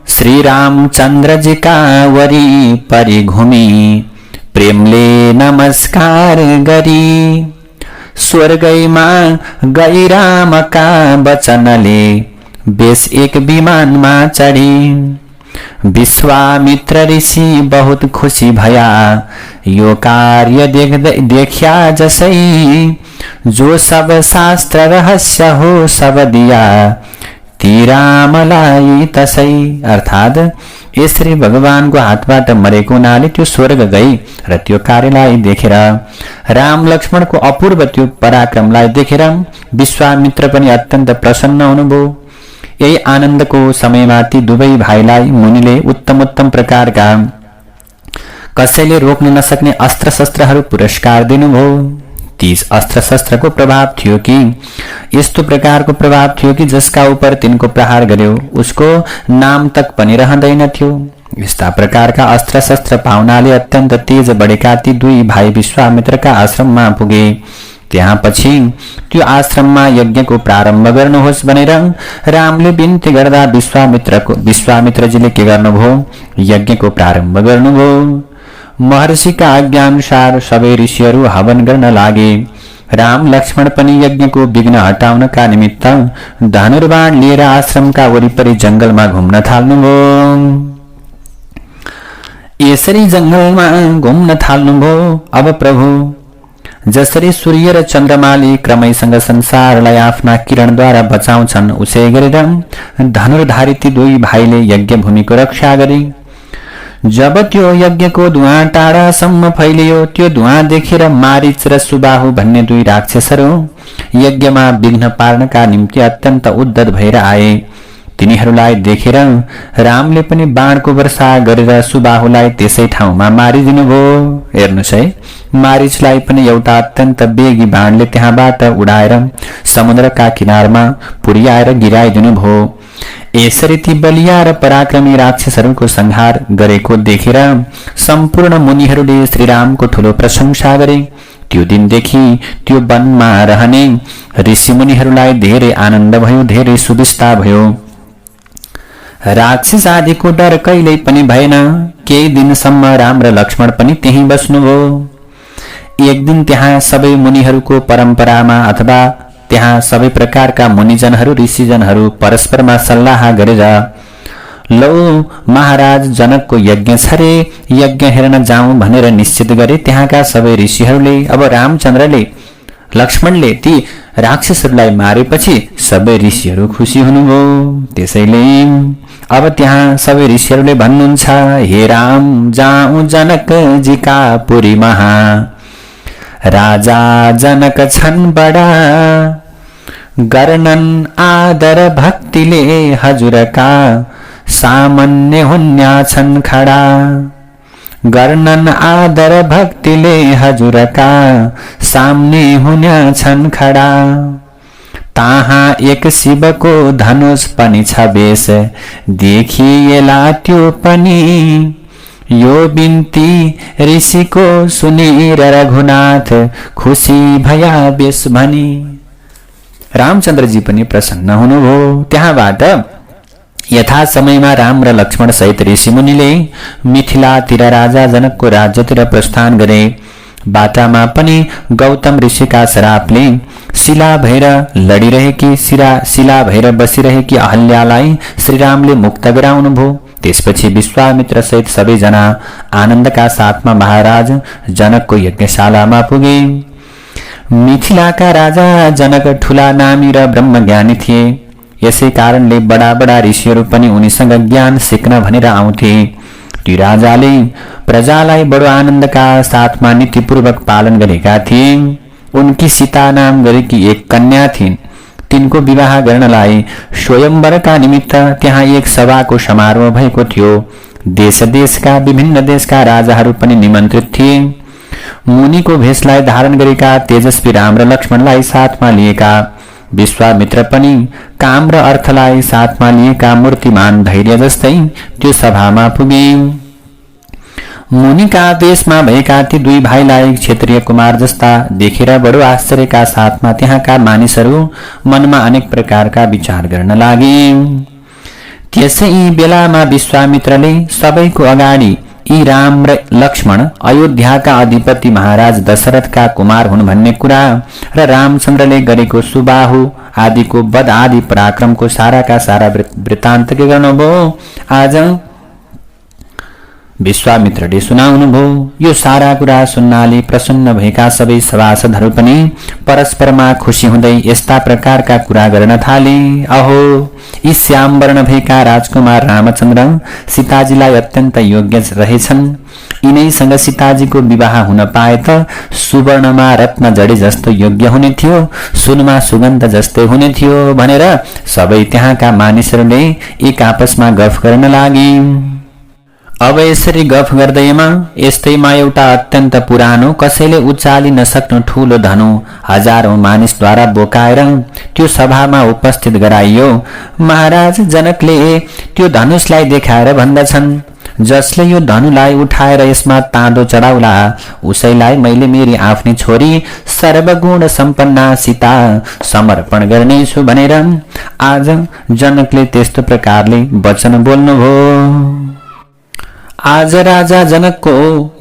श्री रामचन्द्रजीका वरिपरि घुमी प्रेमले नमस्कार गरी स्वर्गैमा गई रामका वचनले बेस एक विमानमा चढी। विश्वामित्र ऋषि बहुत खुशी भया यो कार्य देखिया जसै। जो सब शास्त्र रहस्य हो सब दिया ती रामलाई तसै। अर्थात यसरी भगवानको हातबाट मरेको हुनाले त्यो स्वर्ग गई र त्यो कार्यलाई देखेर राम लक्ष्मणको अपूर्व त्यो पराक्रमलाई देखेर विश्वामित्र पनि अत्यन्त प्रसन्न हुनुभयो। यही आनन्दको समयमा ती दुवै भाइलाई मुनिले उत्तम उत्तम प्रकारका कसैले रोक्न नसक्ने अस्त्र शस्त्रहरू पुरस्कार दिनुभयो। ती अस्त्र शस्त्रको प्रभाव थियो कि यस्तो प्रकारको प्रभाव थियो कि जसका उपर तिनको प्रहार गर्यो उसको नाम तक पनि रहँदैनथ्यो। यस्ता प्रकारका अस्त्र शस्त्र पाउनाले अत्यन्त तेज बढेका ती दुई भाइ विश्वामित्रका आश्रममा पुगे। त्यहाँ पछि त्यो आश्रममा यज्ञको प्रारम्भ गर्नुहोस् भनेर रामले बिन्ती गर्दा विश्वामित्रजीले के गर्नुभयो? यज्ञको प्रारम्भ गर्नुभयो। महर्षिका आज्ञा अनुसार सबै ऋषिहरू हवन गर्न लागे। राम लक्ष्मण पनि यज्ञको विघ्न हटाउनका निमित्त धनुर्बाण लिएर आश्रमका वरिपरि जंगलमा घुम्न थाल्नुभयो। यसरी जंगलमा घुम्न थाल्नुभयो। अब प्रभु जसरी सूर्य र चन्द्रमाले क्रमैसँग संसारलाई आफ्ना किरणद्वारा बचाउँछन् उसै गरेर धनुर्धारी ती दुई भाइले यज्ञ भूमिको रक्षा गरे। जब त्यो यज्ञको धुवाँ टाढासम्म फैलियो त्यो धुवाँ देखेर मारिच र सुबाहु भन्ने दुई राक्षसहरू यज्ञमा विघ्न पार्नका निम्ति अत्यन्त उद्धत भएर आए। तिनीहरूलाई देखेर रामले पनि बाणको वर्षा गरेर सुबाहुलाई त्यसै ठाउँमा मारिदिनुभयो। हेर्नुहोस् है, मारिचलाई पनि एउटा अत्यन्त बेगी बाणले त्यहाँबाट उडाएर समुद्रका किनारमा पुर्याएर गिराइदिनुभयो। यसरी ती बलिया र पराक्रमी राक्षसहरूको संहार गरेको देखेर सम्पूर्ण मुनिहरूले श्रीरामको ठूलो प्रशंसा गरे। त्यो दिनदेखि त्यो वनमा रहने ऋषि मुनिहरूलाई धेरै आनन्द भयो, धेरै सुविस्ता भयो। राक्षस आदिको डर कहिल्यै पनि भएन। केही दिनसम्म राम र लक्ष्मण पनि त्यही बस्नुभयो। एक दिन त्यहाँ सबै मुनिहरूको परम्परामा अथवा त्यहाँ सबै प्रकारका मुनिजनहरू ऋषिजनहरू परस्परमा सल्लाह गरेर लौ महाराज जनकको यज्ञ छ रे, यज्ञ हेर्न जाउँ भनेर निश्चित गरे। त्यहाँका सबै ऋषिहरूले अब रामचन्द्रले लक्ष्मणले ती राक्षसहरूलाई मारेपछि सबै ऋषिहरू खुसी हुनुभयो। त्यसैले अब त्यहाँ सबै ऋषिहरूले भन्नुहुन्छ, हे राम जाउँ जनक जीका पुरी महा, राजा जनक छन् बडा, गर्नन् आदर भक्तिले हजुरका, सामान्य हुन्या छन् खडा। गर्नन् आदर भक्तिले हजुरका, सामने हुन्या छन् खडा। ताहाँ एक शिवको धनुष पनि छ बेस, देखिएला त्यो पनि, यो बिन्ती ऋषिको सुनेर रघुनाथ, खुसी भया बेस भनी। रामचन्द्रजी पनि प्रसन्न हुनुभयो। त्यहाँबाट यथा समयमा राम र लक्ष्मण सहित ऋषिमुनिले मिथिलातिर राजा जनकको राज्यतिर प्रस्थान गरे। बाटामा पनि गौतम ऋषिका श्रापले शिला भएर लडिरहेकी शिला भएर बसिरहेकी अहल्यालाई श्रीरामले मुक्त गराउनुभयो। त्यसपछि विश्वामित्र सहित सबैजना आनन्दका साथमा महाराज जनकको यज्ञशालामा पुगे। मिथिलाका राजा जनक ठूला नामी र ब्रह्मज्ञानी थिए। यसै कारणले बडा बडा ऋषिहरू पनि उनीसँग ज्ञान सिक्न भनेर आउँथे। ती राजाले प्रजालाई बडो आनन्दका साथमा नीतिपूर्वक पालन गरेका थिए। उनकी सीता नाम गरेकी एक कन्या थिइन्। तिनको विवाह गर्नलाई स्वयंवरका निमित्त त्यहाँ एक सभाको समारोह भएको थियो। देश देशका विभिन्न देशका राजाहरू पनि निमन्त्रित थिए। मुनिको भेषलाई धारण गरेका तेजस्वी राम र लक्ष्मणलाई साथमा लिएका विश्वामित्र पनि काम र अर्थलाई साथमा लिएका मूर्तिमान धैर्य जस्तै त्यो सभामा पुगे। मुनिका देशमा भएका ती दुई भाइलाई क्षेत्रीय कुमार जस्ता देखेर बडो आश्चर्यका साथमा त्यहाँका मानिसहरू मनमा अनेक प्रकारका विचार गर्न लागे। त्यसै बेलामा विश्वामित्रले सबैको अगाडि यी राम र लक्ष्मण अयोध्याका अधिपति महाराज दशरथका कुमार हुन् भन्ने कुरा र रामचन्द्रले गरेको सुबाहु आदिको वध आदि पराक्रमको साराका सारा वृत्तान्त के गर्नुभयो। आज विश्वामित्रले सुनाउनुभयो। यो सारा कुरा सुन्नाले प्रसन्न भएका सबै सभासदहरू पनि परस्परमा खुसी हुँदै यस्ता प्रकारका कुरा गर्न थाले। अहो, यी श्याम वर्ण भएका राजकुमार रामचन्द्र सीताजीलाई अत्यन्त योग्य रहेछन्। यिनैसँग सीताजीको विवाह हुन पाए त सुवर्णमा रत्न जडे जस्तो योग्य हुने थियो, सुनमा सुगन्ध जस्तै हुने थियो भनेर सबै त्यहाँका मानिसहरूले एक आपसमा गफ गर्न लागे। अब यसरी गफ गर्दैमा यस्तैमा एउटा अत्यन्त पुरानो कसैले उचाली नसक्नु ठूलो धनु हजारौं मानिसद्वारा बोकाएर त्यो सभामा उपस्थित गराइयो। महाराज जनकले त्यो धनुषलाई देखाएर भन्दछन्, जसले यो धनुलाई उठाएर यसमा ताँदो चढाउला उसैलाई मैले मेरी आफ्नी छोरी सर्वगुण सम्पन्ना सीता समर्पण गर्नेछु भनेर आज जनकले त्यस्तो प्रकारले वचन बोल्नुभयो। आज राजा जनकको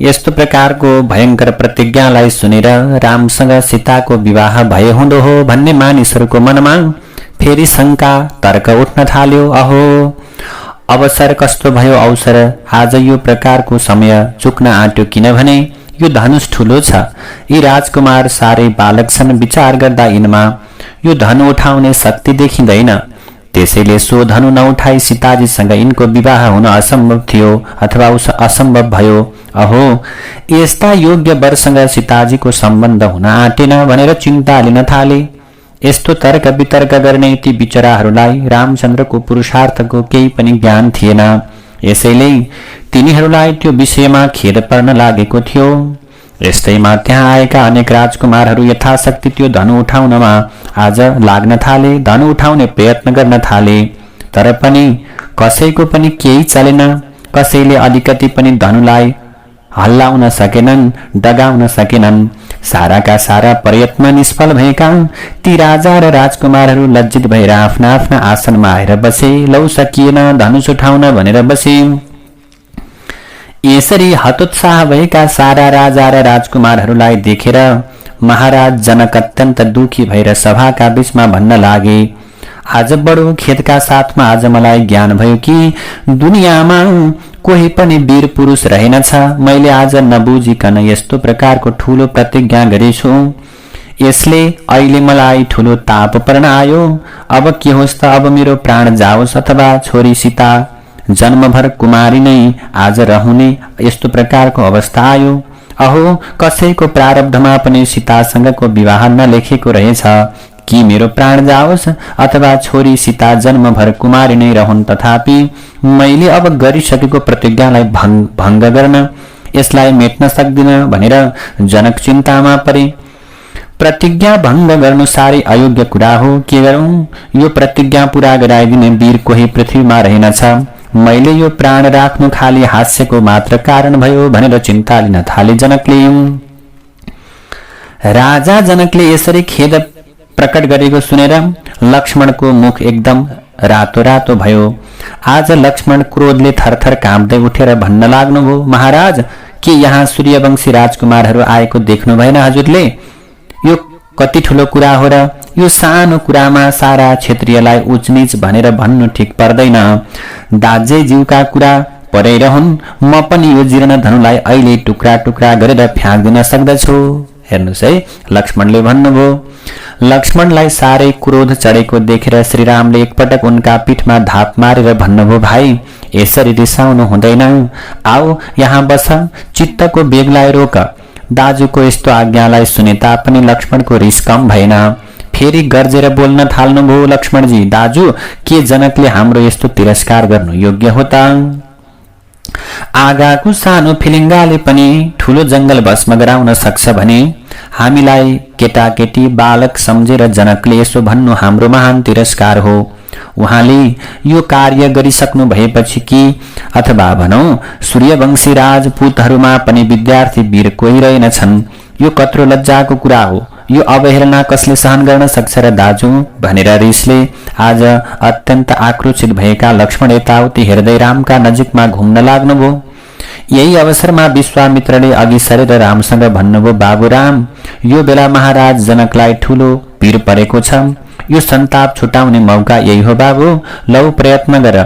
यस्तो प्रकारको भयंकर प्रतिज्ञालाई सुनेर रामसँग सीताको विवाह भए हुँदो हो भन्ने मानिसहरूको मनमा फेरि शंका तर्क उठ्न थाल्यो। अहो, अवसर कस्तो भयो अवसर, आज यो प्रकारको समय चुक्न आट्यो किनभने यो धनुष ठूलो छ। यी राजकुमार सारै बालक छन्। विचार गर्दा यिनमा यो धनु उठाउने शक्ति देखिँदैन। त्यसैले सो धनु नउठाई सीताजीसँग यिनको विवाह हुन असम्भव थियो अथवा असम्भव भयो। अहो, यस्ता योग्य वरसँग सीताजीको सम्बन्ध हुन आँटेन भनेर चिन्ता लिन थाले। यस्तो तर्क वितर्क गर्ने ती बिचराहरूलाई रामचन्द्रको पुरुषार्थको केही पनि ज्ञान थिएन। यसैले तिनीहरूलाई त्यो विषयमा खेद पर्न लागेको थियो। यस्तैमा त्यहाँ आएका अनेक राजकुमारहरू यथाशक्ति त्यो धनु उठाउनमा आज लाग्न थाले, धनु उठाउने प्रयत्न गर्न थाले। तर पनि कसैको पनि केही चलेन। कसैले अलिकति पनि धनुलाई हल्लाउन सकेनन्, डगाउन सकेनन्। साराका सारा प्रयत्न निष्फल भएका ती राजा र राजकुमारहरू लज्जित भएर आफ्ना आफ्ना आसनमा आएर बसे। लौ सकिएन, धनुष उठाउन भनेर बसे। यसरी हतोत्साह भएका सारा राजा र राजकुमारहरूलाई देखेर महाराज जनक अत्यन्त दुखी भएर सभाका बीचमा भन्न लागे, आज बडो खेदका साथमा आज मलाई ज्ञान भयो कि दुनियाँमा कोही पनि वीर पुरुष रहेनछ। मैले आज नबुझिकन यस्तो प्रकारको ठूलो प्रतिज्ञा गरेछु। यसले अहिले मलाई ठूलो ताप पर्न आयो। अब के होस् त, अब मेरो प्राण जाओस् अथवा छोरी सीता जन्मभर कुमारी नै आज रहने यस्तो प्रकारको अवस्था आयो। अहो, कसैको प्रारब्धमा पनि सीतासँगको विवाह नलेखेको रहेछ कि मेरो प्राण जाओस् अथवा छोरी सीता जन्मभर कुमारी नै रहन्। तथापि मैले अब गरिसकेको प्रतिज्ञालाई भङ्ग गर्न, यसलाई मेट्न सक्दिन भनेर जनक चिन्तामा परे। प्रतिज्ञा भङ्ग गर्नु साह्रै अयोग्य कुरा हो। के गरौं? यो प्रतिज्ञा पूरा गराइदिने वीर कोही पृथ्वीमा रहेनछ। मैले यो प्राण राख्नु खाली हास्यको मात्र कारण भयो भनेर चिन्ता लिन थाले जनकले। राजा जनकले यसरी खेद प्रकट गरेको सुनेर लक्ष्मणको मुख एकदम रातो रातो भयो। आज लक्ष्मण क्रोधले थरथर काँप्दै उठेर भन्न लाग्नुभयो, महाराज, के यहाँ सूर्यवंशी राजकुमारहरू आएको देख्नु भएन हजुरले? यो कति ठूलो कुरा हो र यो सानो कुरामा सारा क्षेत्रीयलाई उचनीच भनेर भन्नु ठिक पर्दैन। दाजेज्यूका कुरा परेरहन्, म पनि यो जीर्ण धनुलाई अहिले टुक्रा टुक्रा गरेर फ्याँक्दिन सक्दछु। हेर्नुस् है, लक्ष्मणले भन्नुभयो। लक्ष्मणलाई साह्रै क्रोध चढेको देखेर श्रीरामले एकपटक उनका पीठमा धाप मारेर भन्नुभयो, भाइ, यसरी रिसाउनु हुँदैन। आऊ यहाँ बस, चित्तको बेगलाई रोक। दाजुको यस्तो आज्ञालाई सुने तापनि लक्ष्मणको रिस कम भएन। फेरि गर्जेर बोल्न थाल्नुभयो लक्ष्मणजी, दाजु, के जनकले हाम्रो यस्तो तिरस्कार गर्नु योग्य हो त? आगाको सानो फिलिङ्गाले पनि ठूलो जंगल भस्म गराउन सक्छ भने हामीलाई केटाकेटी बालक सम्झेर जनकले यसो भन्नु हाम्रो महान तिरस्कार हो। उहाँले यो कार्य गरिसक्नु भएपछि कि अथवा भनौं सूर्यवंशी राजपूतहरूमा पनि विद्यार्थी वीर कोही रहेनछन्। यो कत्रो लज्जाको कुरा हो। यो अवहेलना कसले सहन गर्न सक्छ र दाजु भनेर रिसले आज अत्यन्त आक्रोशित भएका लक्ष्मण यताउति हेर्दै रामका नजिकमा घुम्न लाग्नुभयो। यही अवसरमा विश्वामित्रले अघि सरेर रामसँग भन्नुभयो, बाबुराम, यो बेला महाराज जनकलाई ठूलो पीर परेको छ। यो सन्ताप छुटाउने मौका यही हो बाबु। लौ प्रयत्न गर।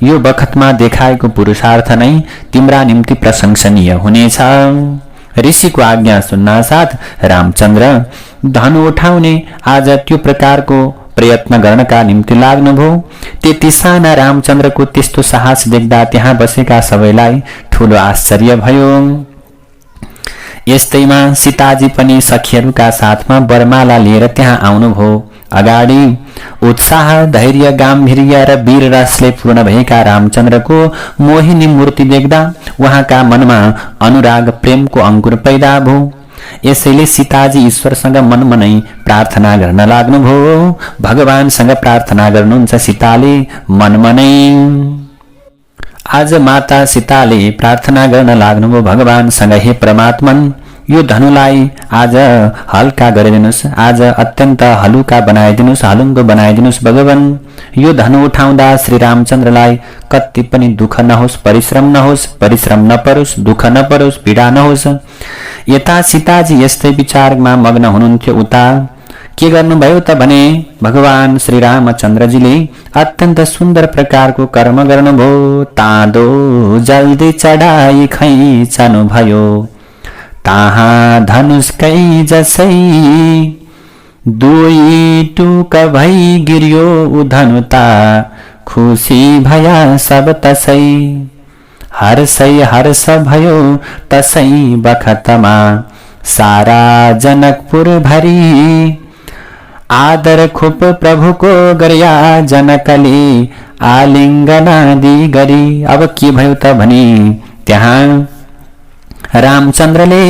यो बखतमा देखाएको पुरुषार्थ नै तिम्रा निम्ति प्रशंसनीय हुनेछ। ऋषिको आज्ञा सुन्न साथ रामचन्द्र धनु उठाउने आज त्यो प्रकारको प्रयत्न गर्नका निम्ति लाग्नुभयो। त्यति साना रामचन्द्रको त्यस्तो साहस देख्दा त्यहाँ बसेका सबैलाई ठूलो आश्चर्य भयो। यस्तैमा सीताजी पनि सखीहरूका साथमा वरमाला लिएर त्यहाँ आउनुभयो। अगाडि उत्साह, धैर्य, गाम्भीर्य र वीर रसले पूर्ण भएका रामचन्द्रको मोहिनी मूर्ति देख्दा उहाँका मनमा अनुराग प्रेमको अंकुर पैदा भयो। यसैले सीताजी ईश्वरसँग मनमनै प्रार्थना गर्न लाग्नुभयो। भगवानसँग प्रार्थना गर्नुहुन्छ सीताले मनमनै। आज माता सीताले प्रार्थना गर्न लाग्नुभयो भगवानसँग, हे परमात्मन, यो धनुलाई आज हल्का गरिदिनुस्, आज अत्यन्त हलुका बनाइदिनुस्, हलुङ्गो बनाइदिनुस् भगवान। यो धनु उठाउँदा श्री रामचन्द्रलाई कति पनि दुःख नहोस्, परिश्रम नहोस्, परिश्रम नपरोस्, दुःख नपरोस्, पीडा नहोस्। यता सीताजी यस्तै विचारमा मग्न हुनुहुन्थ्यो। उता के गर्नुभयो त भने भगवान श्री रामचन्द्रजीले अत्यन्त सुन्दर प्रकारको कर्म गर्नुभयो। तादो जल्दी चढाई खैचनु भयो, ताहाँ धनुषकै जसै दुई टुक भई गिर्यो धनुता, खुसी भया सब तसै, हर्षै हर्ष भयो तसै बखतमा, सारा जनकपुर भरी आदर खुप प्रभुको गर्या जनकले आलिङ्गनादि गरी। अब के भयो त भने त्यहाँ रामचन्द्रले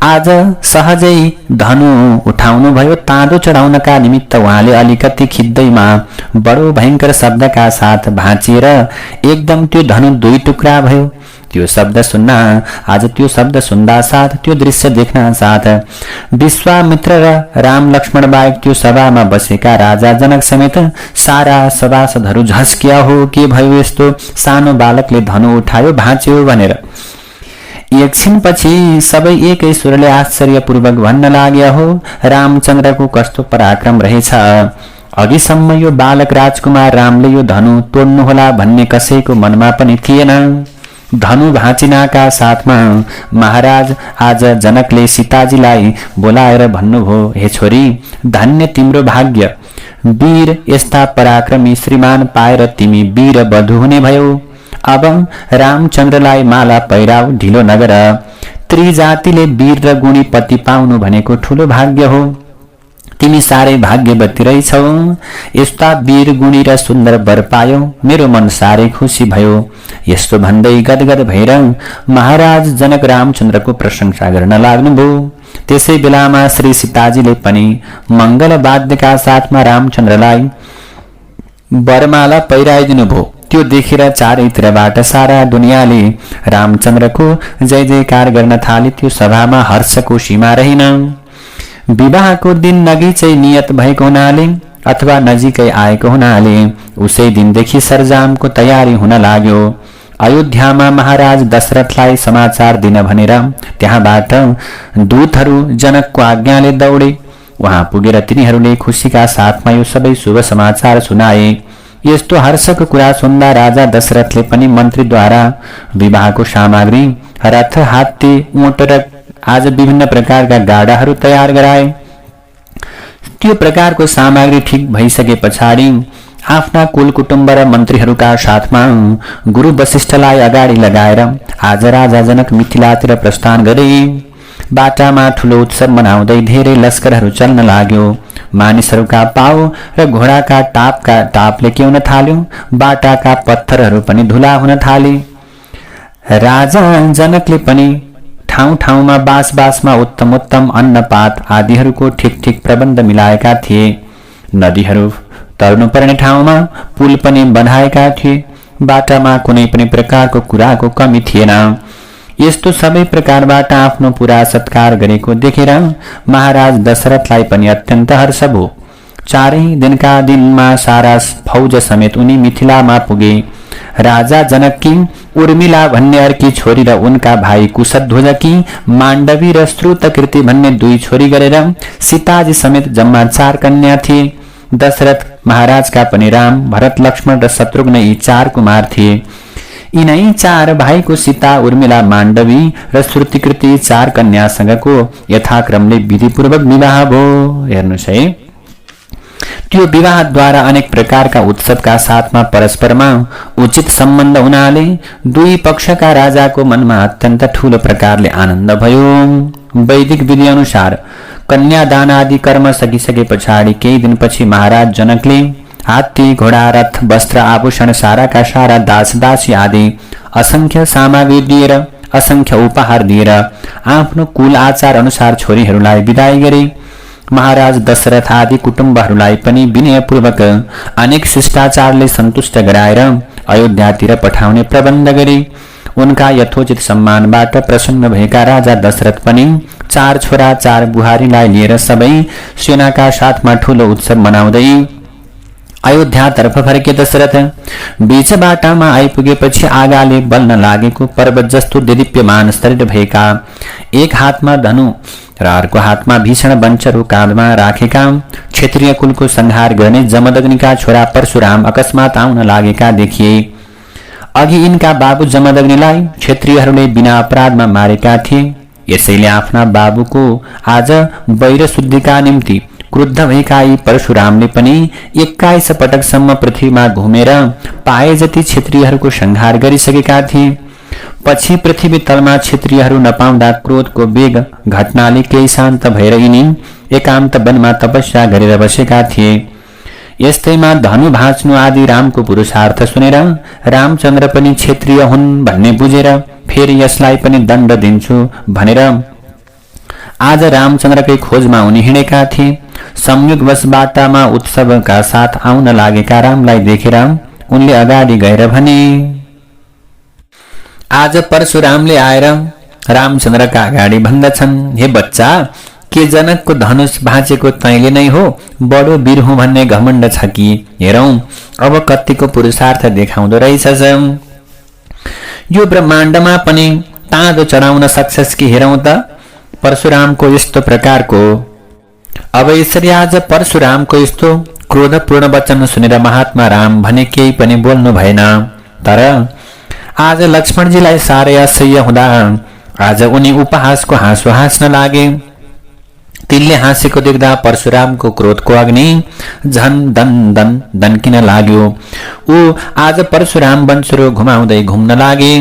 आज सहजै धनु उठाउनु भयो। ताँदो चढाउनका निमित्त उहाँले अलिकति खिच्दैमा बडो भयंकर शब्दका साथ भाँचिएर एकदम त्यो धनु दुई टुक्रा भयो। त्यो शब्द सुन्न आज त्यो शब्द सुन्दा साथ त्यो दृश्य देख्न साथ विश्वामित्र र राम लक्ष्मण बाहेक त्यो सभामा बसेका राजा जनक समेत सारा सभासदहरू झस्किया हो। के भयो यस्तो, सानो बालकले धनु उठायो भाँच्यो भनेर। एकछिनपछि सबै एकै स्वरले आश्चर्यपूर्वक भन्न लाग्या हो, रामचन्द्रको कस्तो पराक्रम रहेछ। अघिसम्म यो बालक राजकुमार रामले यो धनु तोड्नुहोला भन्ने कसैको मनमा पनि थिएन। धनु भाँचिनाका साथमा महाराज आज जनकले सीताजीलाई बोलाएर भन्नुभयो, हे छोरी, धन्य तिम्रो भाग्य, वीर यस्ता पराक्रमी श्रीमान पाएर तिमी वीर बधु हुने भयो। अब रामचन्द्रलाई माला पहिराउ, ढिलो नगर। त्रिजातिले वीर र गुणी पति पाउनु भनेको ठूलो भाग्य हो। तिमी साह्रै भाग्यवती रहेछौ। यस्ता वीर गुणी र सुन्दर वर पायो, मेरो मन साह्रै खुसी भयो। यस्तो भन्दै गदगद भएर महाराज जनक रामचन्द्रको प्रशंसा गर्न लाग्नुभयो। त्यसै बेलामा श्री सीताजीले पनि मंगल वाद्यका साथमा रामचन्द्रलाई वरमाला पहिराइदिनु भयो। त्यो देखेर चारैतिरबाट सारा दुनियाँले रामचन्द्रको जय जयकार गर्न थाले। त्यो सभामा हर्षको सीमा रहेन। विवाहको दिन नगीचै नियत भएको हुनाले अथवा नजिकै आएको हुनाले उसै दिनदेखि सरजामको तयारी हुन लाग्यो। अयोध्यामा महाराज दशरथलाई समाचार दिन भनेर त्यहाँबाट दूतहरू जनकको आज्ञाले दौडे। वहाँ पुगेर तिनीहरूले खुसीका साथमा यो सबै शुभ समाचार सुनाए। यस्तो हर्षको कुरा सुन्दा राजा दशरथले पनि मन्त्रीद्वारा विवाहको सामग्री रथ, हात्ती, ऊँट र आज विभिन्न प्रकारका गाडाहरू तयार गराए। त्यो प्रकारको सामग्री ठिक भइसके पछाडि आफ्ना कुल कुटुम्ब र मन्त्रीहरूका साथमा गुरु वशिष्ठलाई अगाडि लगाएर आज राजा जनक मिथिलातिर प्रस्थान गरे। बाटामा ठूलो उत्सव मनाउँदै धेरै लस्करहरू चल्न लाग्यो। मानिसहरूका पाउ र घोडाका टापले केउन थाल्यो। बाटाका पत्थरहरू पनि धुला हुन थाले। राजा जनकले पनि ठाउँ ठाउँमा बासमा उत्तम उत्तम अन्नपात आदिहरूको ठिक ठिक प्रबन्ध मिलाएका थिए। नदीहरू तर्नुपर्ने ठाउँमा पुल पनि बनाएका थिए। बाटामा कुनै पनि प्रकारको कुराको कमी थिएन। यस्तो सबै प्रकारबाट आफ्नो पूरा सत्कार गरेको देखेर महाराज दशरथलाई पनि अत्यन्त हर्ष भयो। चारै दिनका दिनमा सारा फौज समेत उनी मिथिलामा पुगे। राजा जनककी उर्मिला भन्ने अर्की छोरी र उनका भाइ कुशध्वजकी माण्डवी र श्रुतकीर्ति भन्ने दुई छोरी गरेर सीताजी समेत जम्मा 4 कन्या थिए। दशरथ महाराजका पनि राम, भरत, लक्ष्मण र शत्रुघ्न यी 4 कुमार थिए। यिनै 4 भाइको सीता, उर्मिला, माण्डवी र श्रुतिकृति 4 कन्यासँगको यथाक्रमले विधिपूर्वक विवाह भयो। हेर्नुस् है, त्यो विवाहद्वारा अनेक प्रकारका उत्सवका साथमा परस्परमा उचित सम्बन्ध हुनाले दुई पक्षका राजाको मनमा अत्यन्त ठूलो प्रकारले आनन्द भयो। वैदिक विधि अनुसार कन्यादान आदि कर्म सकिसके पछाडि केही दिनपछि महाराज जनकले हात्ती, घोडा, रथ, वस्त्र, आभूषण, साराका सारा दास दासी आदि असंख्य सामग्री दिएर, असंख्य उपहार दिएर आफ्नो कुल आचार अनुसार छोरीहरूलाई विदाई गरे। महाराज दशरथ आदि कुटुम्बहरूलाई पनि विनयपूर्वक अनेक शिष्टाचारले सन्तुष्ट गराएर अयोध्यातिर पठाउने प्रबन्ध गरे। उनका यथोचित सम्मानबाट प्रसन्न भएका राजा दशरथ पनि 4 छोरा 4 बुहारीलाई लिएर सबै सेनाका साथमा ठूलो उत्सव मनाउँदै अयोध्यातर्फ फर्के। दशरथ बीच बाटामा आइपुगेपछि आगाले बल्न लागेको पर्वत जस्तो दिदीप्यमान शरीर भएका, एक हातमा धनु र अर्को हातमा भीषण वंशहरू काँधमा राखेका क्षेत्रीय कुलको संहार गर्ने जमदग्निका छोरा परशुराम अकस्मात आउन लागेका देखिए। अघि यिनका बाबु जमदग्निलाई क्षेत्रीयहरूले बिना अपराधमा मारेका थिए। यसैले आफ्ना बाबुको आज वैर शुद्धिका निम्ति क्रुद्ध भएका यी परशुरामले पनि 21 पटकसम्म पृथ्वीमा घुमेर पाए जति क्षेत्रीयहरूको संहार गरिसकेका थिए। पछि पृथ्वी तलमा क्षत्रियहरू नपाउँदा क्रोधको वेग घटनाले केही शान्त भएर यिनी एकान्त वनमा तपस्या गरेर बसेका थिए। यस्तैमा धनु भाँच्नु आदि रामको पुरुषार्थ सुनेर रामचन्द्र पनि क्षत्रिय हुन् भन्ने बुझेर फेरि यसलाई पनि दण्ड दिन्छु भनेर आज रामचन्द्रकै खोजमा उनी हिँडेका थिए। संयोगवश बाटामा उत्सवका साथ आउन लागेका रामलाई देखेर उनले अगाडि गएर भने, आज परशुरामले आएर रामचन्द्रका अगाडि भन्दछन्, हे बच्चा, के जनकको धनुष भाँचेको तैँले नै हो? बडो वीर हुँ भन्ने घमण्ड छ कि? हेरौं अब कतिको पुरुषार्थ देखाउँदो रहेछस्। यो ब्रह्माण्डमा पनि ताँदो चढाउन सक्छस् कि? हेरौं त परशुरामको यस्तो प्रकारको। अब यसरी आज परशुरामको यस्तो क्रोधपूर्ण वचन सुनेर महात्मा राम भने केही पनि बोल्नु भएन। तर आज लक्ष्मणजीलाई साह्रै असह्य हुँदा आज उनी उपहासको हाँसो हाँस्न लागे। तिनले हाँसेको देख्दा परशुरामको क्रोधको अग्नि झन दन दन दन्किन लाग्यो। ऊ आज परशुराम वंशरो घुमाउँदै घुम्न लागे।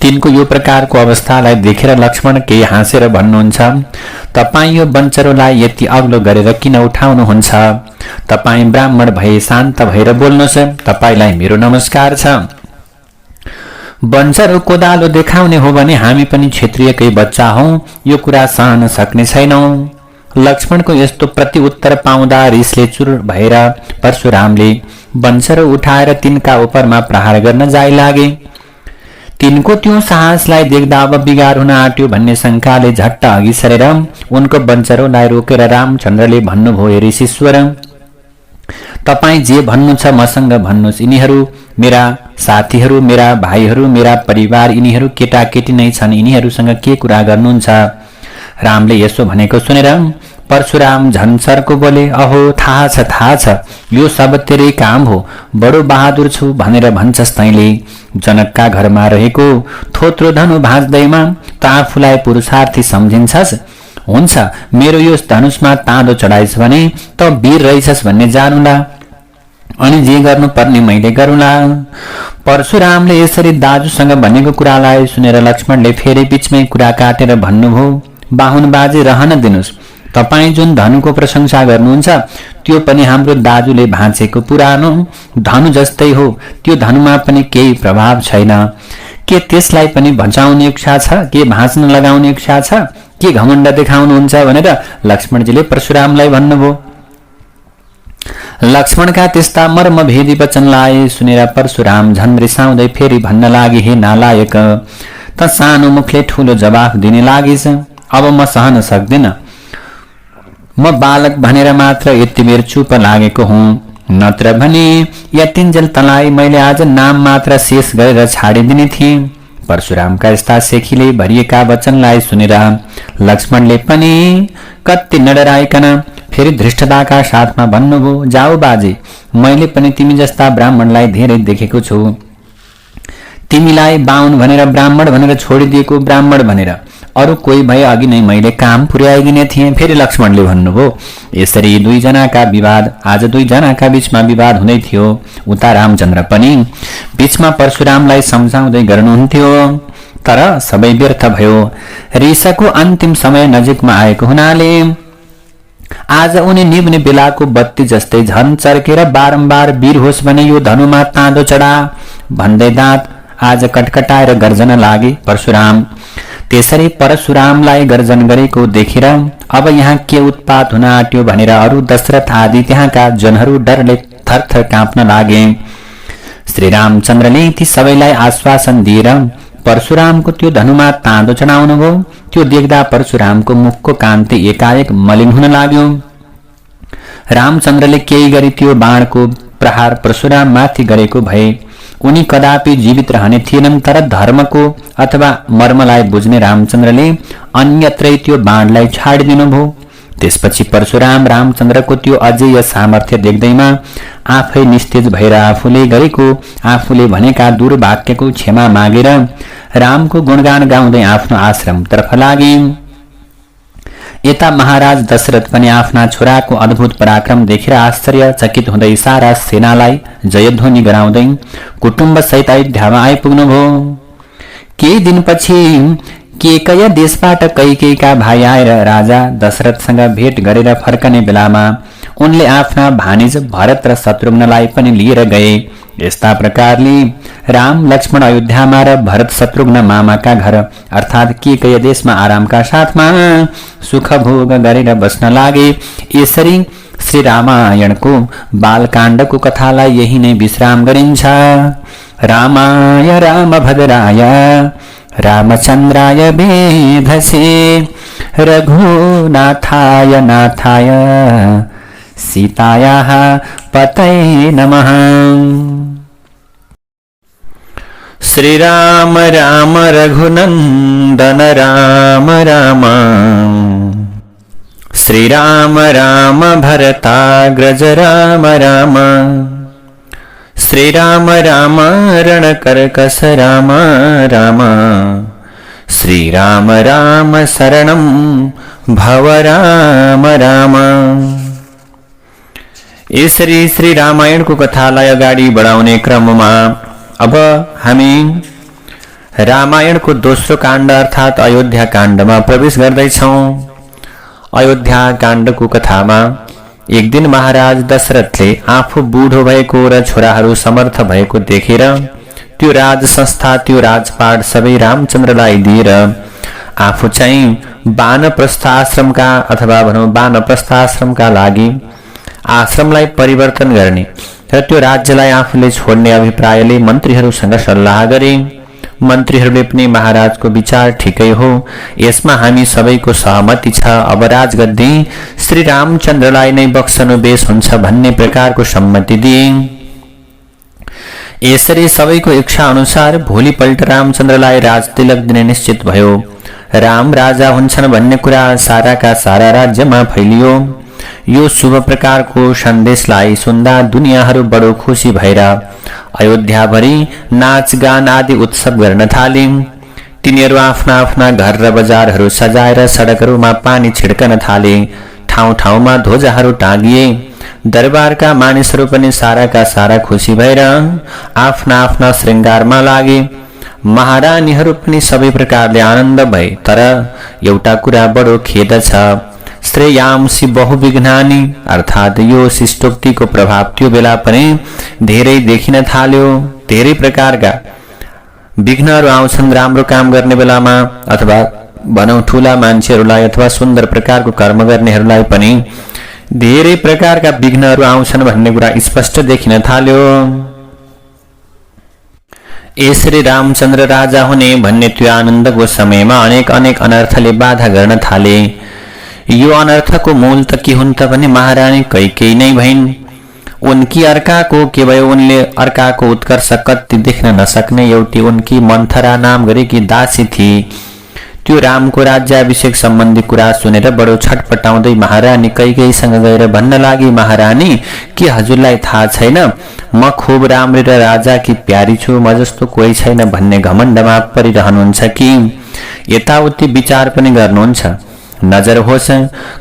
तिनको यो प्रकारको अवस्थालाई देखेर लक्ष्मण केही हाँसेर भन्नुहुन्छ, तपाईं यो वंशरोलाई यति अग्लो गरेर किन उठाउनुहुन्छ? तपाईं ब्राह्मण भए शान्त भएर बोल्नुहोस्। तपाईलाई मेरो नमस्कार छ। वंशरो कोदालो देखाउने हो भने हामी पनि क्षत्रियकै बच्चा हौं, यो कुरा सहन सक्ने छैनौं। लक्ष्मणको यस्तो प्रत्युत्तर पाउँदा रिसले चुर भएर परशुरामले वंशरो उठाएर तिनका उपरमा प्रहार गर्न जाइ लागे। तिनको त्यो साहसलाई देख्दा अब बिगार हुन आट्यो भन्ने शंकाले झट्ट अघि सरेर उनको वंशरोलाई रोकेर रामचन्द्रले भन्नुभयो, हे ऋषीश्वर, तपाईं जे भन्नु छ मसँग भन्नुहोस्। यिनीहरू मेरा साथीहरू, मेरा भाइहरू, मेरा परिवार, यिनीहरू केटाकेटी नै छन्। यिनीहरूसँग के कुरा गर्नुहुन्छ? रामले यसो भनेको सुनेर परशुराम झन्सरको बोले, अहो थाहा छ यो सब तेरै काम हो, बडो बहादुर छु भनेर भन्छस् तैँले। जनकका घरमा रहेको थोत्रो धनु भाँच्दैमा त आफूलाई पुरुषार्थी सम्झिन्छस्? हुन्छ, मेरो यो धनुषमा ताँदो चढाइस् भने त वीर रहेछस् भन्ने जानुला, अनि जे गर्नुपर्ने मैले गरूला। परशुरामले यसरी दाजुसँग भनेको कुरालाई सुनेर लक्ष्मणले फेरि बीचमै कुरा काटेर भन्नुभयो, बाहुन बाजे रहन दिनुस्। तपाईं जुन धनुको प्रशंसा गर्नुहुन्छ त्यो पनि हाम्रो दाजुले भाँचेको पुरानो धनु जस्तै हो। त्यो धनुमा पनि केही प्रभाव छैन। के त्यसलाई पनि भचाउने इच्छा छ? के भाँच्न लगाउने इच्छा छ? के घमण्ड देखाउनुहुन्छ? भनेर लक्ष्मणजीले परशुरामलाई भन्नुभयो। लक्ष्मणका त्यस्ता मर्मभेदी वचनलाई सुनेर परशुराम झन् रिसाउँदै फेरि भन्न लागे, हे नालायक, त सानो मुखले ठूलो जवाफ दिने लागिस्। अब म सहन सक्दिन। म बालक भनेर मात्र यति बेर चुप लागेको हुँ, नत्र भने यतिन्जेल तलाई मैले आज नाम मात्र शेष गरेर छाडिदिने थिएँ। परशुरामका यस्ता सेखीले भरिएका वचनलाई सुनेर लक्ष्मणले पनि कति नडराइकन फेरि धृष्टताका साथमा भन्नुभयो, जाऊ बाजे, मैले पनि तिमी जस्ता ब्राह्मणलाई धेरै देखेको छु। तिमीलाई बाहुन भनेर ब्राह्मण भनेर छोडिदिएको ब्राह्मण भनेर अरू कोही भए अघि नै मैले काम पुर्याइदिने थिएँ। फेरि लक्ष्मणले भन्नुभयो, यसरी दुईजनाका विवाद, आज दुईजनाका बीचमा विवाद हुँदै थियो। उता रामचन्द्र पनि बीचमा परशुरामलाई सम्झाउँदै गर्नुहुन्थ्यो, तर सबै व्यर्थ भयो। रिसको अन्तिम समय नजिकमा आएको हुनाले आज उनी निब्ने बेलाको बत्ती जस्तै झन चर्केर बारम्बार वीर होस् भने यो धनुमा ताँदो चढा भन्दै दाँत आज कटकटाएर गर्जन लागे। परशुराम त्यसरी परशुरामलाई गर्जन गरेको देखेर अब यहाँ के उत्पात हुन आट्यो भनेर अरू दशरथ आदि त्यहाँका जनहरू डरले थरथर काँप्न लागे। श्रीरामचन्द्रले ती सबैलाई आश्वासन दिएर परशुरामको त्यो धनुमा ताँदो चढाउनु भयो। त्यो देख्दा परशुरामको मुखको कान्ति एकाएक मलिन हुन लाग्यो। रामचन्द्रले केही गरी त्यो बाणको प्रहार परशुराम माथि गरेको भए उनी कदापि जीवित रहने थिएनन्। तर धर्मको अथवा मर्मलाई बुझ्ने रामचन्द्रले अन्यत्रै त्यो बाणलाई छाडिदिनुभयो। त्यसपछि परशुराम रामचन्द्रको त्यो अजेय सामर्थ्य देख्दैमा आफै निस्तेज भएर आफूले गरेको, आफूले भनेका दुर्वाक्यको क्षमा मागेर रामको गुणगान गाउँदै आफ्नो आश्रमतर्फ लागे। यता महाराज दशरथ पनि आफ्ना छोराको अद्भुत पराक्रम देखेर आश्चर्यचकित हुँदै सारा सेनालाई जयध्वनि गराउँदै कुटुम्ब सहित अयोध्यामा आइपुग्नुभयो। केही दिनपछि केकय देशबाट कैकेयीका भाइ आएर राजा दशरथसँग भेट गरेर फर्कने बेलामा उनले आफ्ना भानिज भरत र शत्रुघ्नलाई पनि लिएर गए। यस्ता प्रकारले राम लक्ष्मण अयोध्यामा र भरत शत्रुघ्न मामाका घर अर्थात् केकय देशमा आरामका साथमा सुख भोग गरेर बस्न लागे। यसरी श्री रामायणको बालकाण्डको कथालाई यही नै विश्राम गरिन्छ। रामाय रामभद्राय रामचन्द्राय वेधसे रघुनाथाय नाथाय सीतायाः पतये नमः। श्रीराम राम रघुनन्दन राम राम श्रीराम राम भरताग्रज राम राम श्रीराम राम रणकर्कश राम राम श्रीराम राम शरणं भव राम राम। यसरी श्री रामायणको कथालाई अगाडि बढाउने क्रममा अब हामी रामायणको दोस्रो काण्ड अर्थात् अयोध्या काण्डमा प्रवेश गर्दैछौँ। अयोध्या काण्डको कथामा एक दिन महाराज दशरथले आफू बुढो भएको र छोराहरू समर्थ भएको देखेर त्यो राज संस्था त्यो राजपाट सबै रामचन्द्रलाई दिएर आफू चाहिँ वानप्रस्थ आश्रमका अथवा भनौँ वानप्रस्थ आश्रमका लागि आश्रमलाई परिवर्तन गर्ने र त्यो राज्यलाई आफूले छोड्ने अभिप्रायले मन्त्रीहरूसँग सल्लाह गरे। मन्त्रीहरूले पनि महाराजको विचार ठिकै हो, यसमा हामी सबैको सहमति छ, अब राजगद्दी श्री रामचन्द्रलाई नै बक्सनु बेस हुन्छ भन्ने प्रकारको सम्मति दिए। यसरी सबैको इच्छा अनुसार भोलिपल्ट रामचन्द्रलाई राजतिलक दिने निश्चित भयो। राम राजा हुन्छन् भन्ने कुरा साराका सारा राज्यमा फैलियो। यो शुभ प्रकारको सन्देशलाई सुन्दा दुनियाँहरू बडो खुसी भएर अयोध्याभरि नाचगान आदि उत्सव गर्न थाले। तिनीहरू आफ्ना आफ्ना घर र बजारहरू सजाएर सडकहरूमा पानी छिड्कन थाले। ठाउँ ठाउँमा ध्वजाहरू टाँगिए। दरबारका मानिसहरू पनि साराका सारा खुसी भएर आफ्ना आफ्ना श्रृङ्गारमा लागे। महारानीहरू पनि सबै प्रकारले आनन्द भए। तर एउटा कुरा बडो खेद छ, श्रेयांसी बहुविघ्नानि अर्थात् यो शिष्टोक्तिको प्रभाव त्यो बेला पनि धेरै देखिन थाल्यो। धेरै प्रकारका विघ्नहरू आउँछन् राम्रो काम गर्ने बेलामा, अथवा भनौँ ठुला मान्छेहरूलाई अथवा सुन्दर प्रकारको कर्म गर्नेहरूलाई पनि धेरै प्रकारका विघ्नहरू आउँछन् भन्ने कुरा स्पष्ट देखिन थाल्यो। यसरी रामचन्द्र राजा हुने भन्ने त्यो आनन्दको समयमा अनेक अनेक अनर्थले बाधा गर्न थाले। यो अनर्थको मूल त के हुन् त भने महारानी कैकेयी नै भइन्। उनकी अर्काको के भयो, उनले अर्काको उत्कर्ष कति देख्न नसक्ने एउटी उनकी मन्थरा नाम गरेकी दासी थिए। त्यो रामको राज्याभिषेक सम्बन्धी कुरा सुनेर बडो छटपटाउँदै महारानी कैकेयीसँग गएर भन्न लागी, महारानी के हजुरलाई थाहा छैन म खुब राम्री र राजाकी प्यारी छु, म जस्तो कोही छैन भन्ने घमण्डमा परिरहनुहुन्छ कि यताउति विचार पनि गर्नुहुन्छ? नजर होस्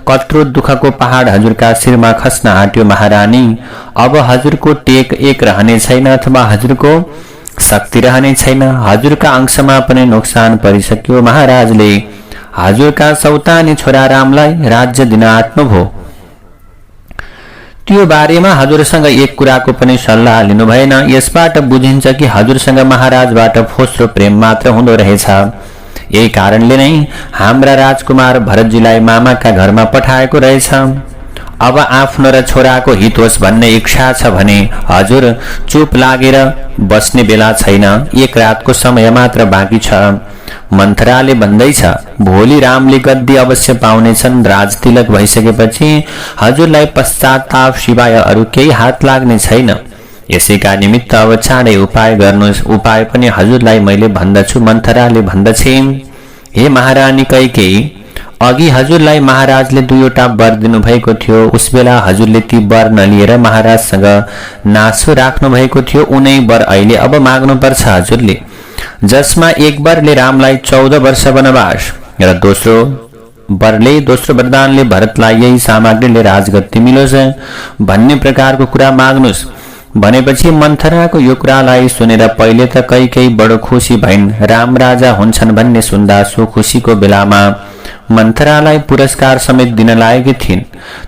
कत्रो दुःखको पहाड हजुरका शिरमा खस्न आँट्यो महारानी। अब हजुरको टेक एक रहने छैन अथवा हजुरको शक्ति रहने छैन। हजुरका अंशमा पनि नोक्सान परिसक्यो। महाराजले हजुरका सौतानी छोरा रामलाई राज्य दिन आँट्नुभयो। त्यो बारेमा हजुरसँग एक कुराको पनि सल्लाह लिनु भएन। यसबाट बुझिन्छ कि हजुरसँग महाराजबाट फोस्रो प्रेम मात्र हुँदो रहेछ। यही कारणले नै हाम्रा राजकुमार भरतजीलाई मामाका घरमा पठाएको रहेछ। अब आफ्नो र छोराको हित होस् भन्ने इच्छा छ भने हजुर चुप लागेर बस्ने बेला छैन। एक रातको समय मात्र बाँकी छ। मन्थराले भन्दैछ भोलि रामले गद्दी अवश्य पाउनेछन्। राजतिलक भइसकेपछि हजुरलाई पश्चाताप सिवाय अरू केही हात लाग्ने छैन। यसैका निमित्त अब चाँडै उपाय गर्नुहोस्। उपाय पनि हजुरलाई मैले भन्दछु। मन्थराले भन्दछिन्, हे महारानी कैकेयी, अघि हजुरलाई महाराजले दुईवटा वर दिनुभएको थियो। उस बेला हजुरले ती वर नलिएर महाराजसँग नासो राख्नु भएको थियो। उनै वर अहिले अब माग्नुपर्छ हजुरले, जसमा एक वरले रामलाई 14 वर्ष वनवास र दोस्रो वरदानले भरतलाई यही सामग्रीले राजगद्दी मिलोस् भन्ने प्रकारको कुरा माग्नुहोस्। भनेपछि मन्थराको यो कुरालाई सुनेर पहिले त कैकेयी बडो खुसी भइन्। राम राजा हुन्छन् भन्ने सुन्दा सो खुसीको बेलामा मन्थरालाई पुरस्कार समेत दिन लागेकी थिइन्।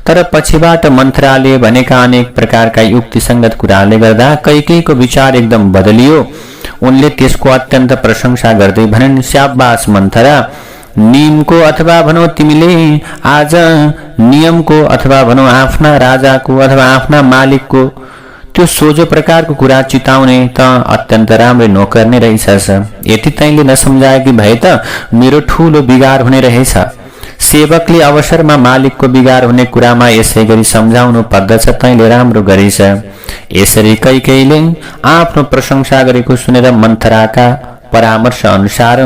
तर पछिबाट मन्थराले भनेका अनेक प्रकारका युक्तिसङ्गत कुराले गर्दा कैकेयीको विचार एकदम बदलियो। उनले त्यसको अत्यन्त प्रशंसा गर्दै भनिन्, स्याबास मन्थरा, नियमको अथवा भनौँ तिमीले आज नियमको अथवा भनौँ आफ्ना राजाको अथवा आफ्ना मालिकको त्यो सोझो प्रकारको कुरा चिताउने त अत्यन्त राम्रो नोकर नै रहेछस्। यति तैँले नसम्झाएकी भए त मेरो ठूलो बिगार हुने रहेछ। सेवकले अवसरमा मालिकको बिगार हुने कुरामा यसै गरी सम्झाउनु पर्दछ, तैँले राम्रो गरिस्। यसरी कैकेयीले आफ्नो प्रशंसा गरेको सुनेर मन्थराका परामर्श अनुसार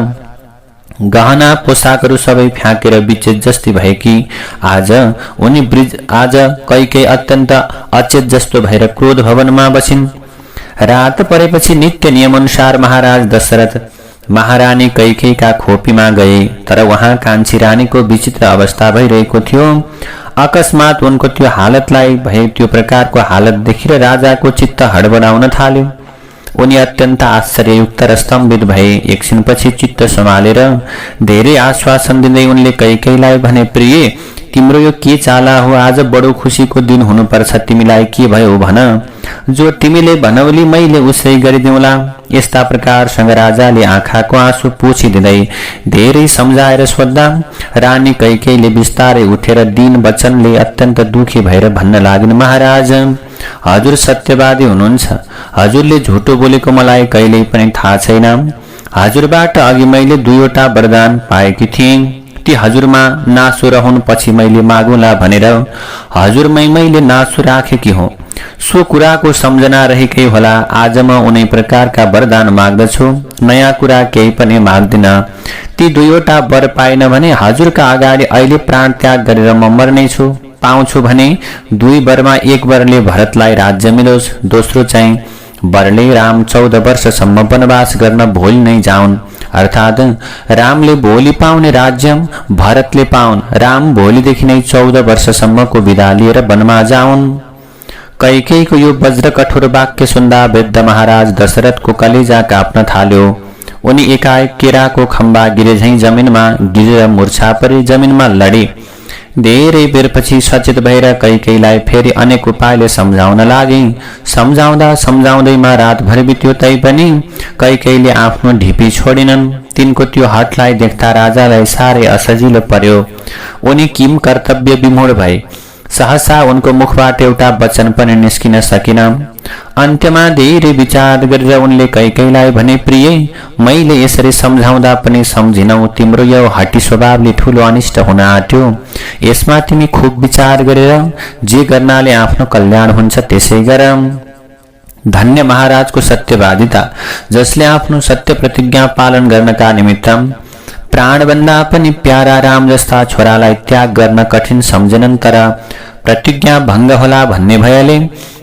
गहना पोसाकहरू सबै फ्याँकेर बिचेत जस्ती भएकी आज कैकेयी अत्यन्त अचेत जस्तो भएर क्रोध भवनमा बसिन्। रात परेपछि नित्य नियमअनुसार महाराज दशरथ महारानी कैकेयीका खोपीमा गए। तर वहाँ कान्छी रानीको विचित्र अवस्था भइरहेको थियो। अकस्मात उनको त्यो हालतलाई भए त्यो प्रकारको हालत देखेर राजाको चित्त हडबडाउन थाल्यो। उनी अत्यन्त आश्चर्ययुक्त र स्तम्भित भए। एकछिनपछि चित्त सम्हालेर धेरै आश्वासन दिँदै उनले कैकेयीलाई भने, प्रिय, तिम्रो यो के चाला हो? आज बडो खुसीको दिन हुनुपर्छ। तिमीलाई के भयो भन, जो तिमीले भनौली मैले उसै गरिदेऊला। यस्ता प्रकारसँग राजाले आँखाको आँसु पोछिदिँदै धेरै सम्झाएर सोद्धा रानी कैकेयीले बिस्तारै उठेर दीन वचनले अत्यन्त दुखी भएर भन्न लागिन्, महाराज, हजुर सत्यवादी हुनुहुन्छ। हजुरले झुटो बोलेको मलाई कहिल्यै पनि थाहा छैन। हजुरबाट अघि मैले 2वटा वरदान पाएकी थिएँ। ती हजुरमा नासो रहन्, पछि मैले मागुला भनेर हजुरमै मैले नासो राखेकी हुँ। सो कुराको सम्झना रहेकै होला। आज म उनै प्रकारका वरदान माग्दछु, नयाँ कुरा केही पनि माग्दिन। ती 2वटा वर पाइन भने हजुरका अगाडि अहिले प्राण त्याग गरेर म मर्नेछु। पाउँछु भने 2 वरमा 1 वरले भरतलाई राज्य मिलोस्, दोस्रो चाहिँ वरले राम 14 वर्षसम्म वनवास गर्न भोलि नै जाउन्। अर्थात् रामले भोलि पाउने राज्य भरतले पाउन्। राम भोलिदेखि नै 14 वर्षसम्मको विदा लिएर वनमा जाउन्। कैकेयीको यो वज्र कठोर वाक्य सुन्दा वृद्ध महाराज दशरथको कलेजा काप्न थाल्यो। उनी एकाएक केराको खम्बा गिरे झैं जमिनमा गिरेर मूर्छा परे जमिनमा लडे। धेरै बेरपछि सचेत भएर कैकेयीलाई फेरि अनेक उपायले सम्झाउन लागे। सम्झाउँदा सम्झाउँदैमा रातभर बित्यो तैपनि कैकेयीले आफ्नो ढिपी छोडिनन्। तिनको त्यो हठलाई देख्दा राजालाई साह्रै असजिलो पर्यो। उनी किम कर्तव्य विमूढ भए। सहसा उनको मुखबाट एउटा वचन पनि निस्किन सकिन। अन्त्यमा धेरै विचार गरेर उनले कैकेयीलाई भने, प्रिय, मैले यसरी सम्झाउँदा पनि सम्झिनौ। तिम्रो यो हठी स्वभावले ठूलो अनिष्ट हुन आँट्यो। यसमा तिमी खुब विचार गरेर जे गर्नाले आफ्नो कल्याण हुन्छ त्यसै गर। धन्य महाराजको सत्यवादिता, जसले आफ्नो सत्य प्रतिज्ञा पालन गर्नका निमित्त प्राणभन्दा पनि प्यारा राम जस्ता छोरालाई त्याग गर्न कठिन सम्झनन्। तर प्रतिज्ञा भङ्ग होला भन्ने भयले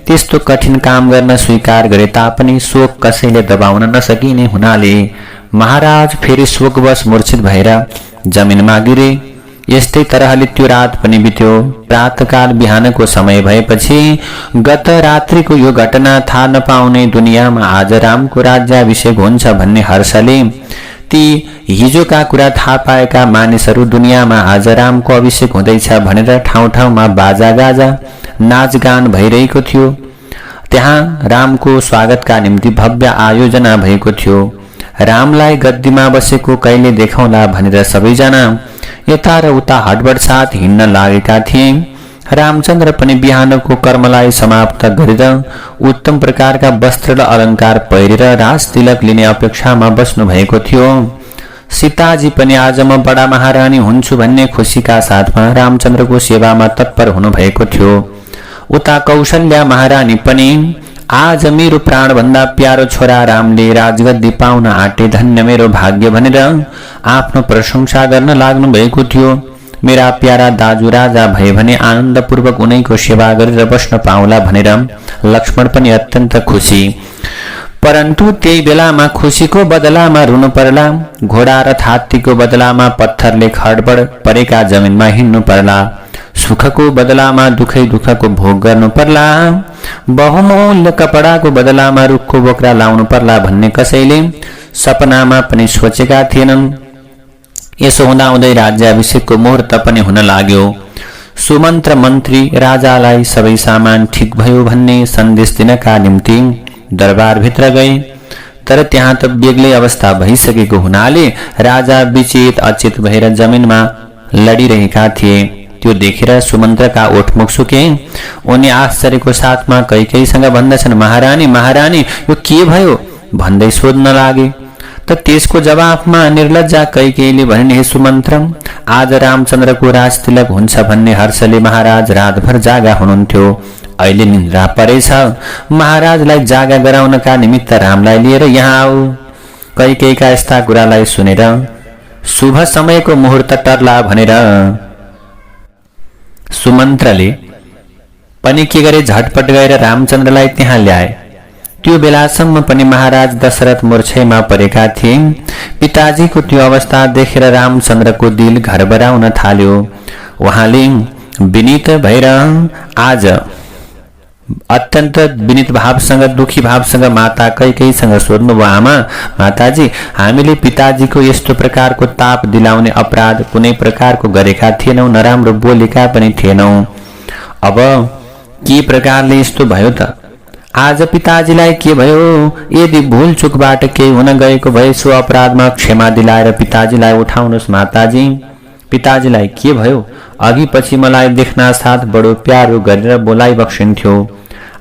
त्यस्तो कठिन काम गर्न स्वीकार गरे तापनि शोक कसैले दबाउन नसकिने हुनाले महाराज फेरि शोकवश मूर्छित भएर जमिनमा गिरे। यस्तै तरहले त्यो रात पनि बित्यो। प्रातःकाल बिहानको समय भएपछि गत रात्रिको यो घटना थाहा नपाउने दुनियाँमा आज रामको राज्याभिषेक हुन्छ भन्ने हर्षले ती हिजोका कुरा थाहा पाएका मानिसहरू दुनियाँमा आज रामको अभिषेक हुँदैछ भनेर ठाउँ ठाउँमा बाजागाजा नाचगान भइरहेको थियो। त्यहाँ रामको स्वागतका निम्ति भव्य आयोजना भएको थियो। रामलाई गद्दीमा बसेको कहिले देखाउला भनेर सबैजना यता र उता हडबड साथ हिँड्न लागेका थिए। रामचन्द्र पनि बिहानको कर्मलाई समाप्त गरेर उत्तम प्रकारका वस्त्र र अलङ्कार पहिरेर राज तिलक लिने अपेक्षामा बस्नु भएको थियो। सीताजी पनि आज म बडा महारानी हुन्छु भन्ने खुसीका साथमा रामचन्द्रको सेवामा तत्पर हुनु भएको थियो। उता कौशल्या महारानी पनि आज मेरो प्राणभन्दा प्यारो छोरा रामले राजगद्दी पाउन आँटे, धन्य मेरो भाग्य भनेर आफ्नो प्रशंसा गर्न लाग्नु भएको थियो। मेरा प्यारा दाजु राजा भए भने आनन्दपूर्वक उनैको सेवा गरेर बस्न पाउला भनेर लक्ष्मण पनि अत्यन्त खुसी। परन्तु त्यही बेलामा खुसीको बदलामा रुनु पर्ला। घोडा र हात्तीको बदलामा पत्थरले खडबड परेका जमिनमा हिँड्नु पर्ला। सुखको बदलामा दुखै दुखको भोग गर्नु पर्ला, बहुमूल्य कपडाको बदलामा रुखको बोक्रा लाउनु पर्ला भन्ने कसैले सपनामा पनि सोचेका थिएनन्। यसो हुँदाहुँदै राज्याभिषेकको मुहुर्त पनि हुन लाग्यो। सुमन्त्र मन्त्री राजालाई सबै सामान ठिक भयो भन्ने सन्देश दिनका निम्ति दरबारभित्र गए। तर त्यहाँ त बेग्लै अवस्था भइसकेको हुनाले राजा विचेत अचेत भएर जमिनमा लडिरहेका थिए। त्यो देखेर सुमन्त्रका ओठमुख सुके। उनी आश्चर्यको साथमा कैकेयीसँग भन्दछन्, महारानी महारानी यो के भयो भन्दै सोध्न लागे। त त्यसको जवाफमा निर्लज्जा कैकेयीले भनिन्, हे सुमन्त्र, आज रामचन्द्रको राजतिलक हुन्छ भन्ने हर्षले महाराज रातभर जागा हुनुहुन्थ्यो। अहिले निन्द्रा परेछ। महाराजलाई जागा गराउनका निमित्त रामलाई लिएर यहाँ आऊ। कैकेयीका यस्ता कुरालाई सुनेर शुभ समयको मुहुर्त टर्ला भनेर सुमन्त्रले पनि के गरे, झटपट गएर रामचन्द्रलाई त्यहाँ ल्याए। त्यो बेलासम्म पनि महाराज दशरथ मूर्छेमा परेका थिए। पिताजीको त्यो अवस्था देखेर रामचन्द्रको दिल घरबराउन थाल्यो। उहाँले विनीत भएर आज अत्यन्त विनीत भावसँग दुखी भावसँग माता कैकेयीसँग सोध्नुभयो, आमा माताजी, हामीले पिताजीको यस्तो प्रकारको ताप दिलाउने अपराध कुनै प्रकारको गरेका थिएनौं, नराम्रो बोलेका पनि थिएनौं। अब के प्रकारले यस्तो भयो त? आज पिताजीलाई के भयो? यदि भूल चुकबाट केही हुन गएको भए सो अपराधमा क्षमा दिलाएर पिताजीलाई उठाउनुहोस् माताजी। पिताजीलाई के भयो? अघि पछि मलाई देख्न साथ बडो प्यारो गरेर बोलाइ बक्सिन्थ्यो।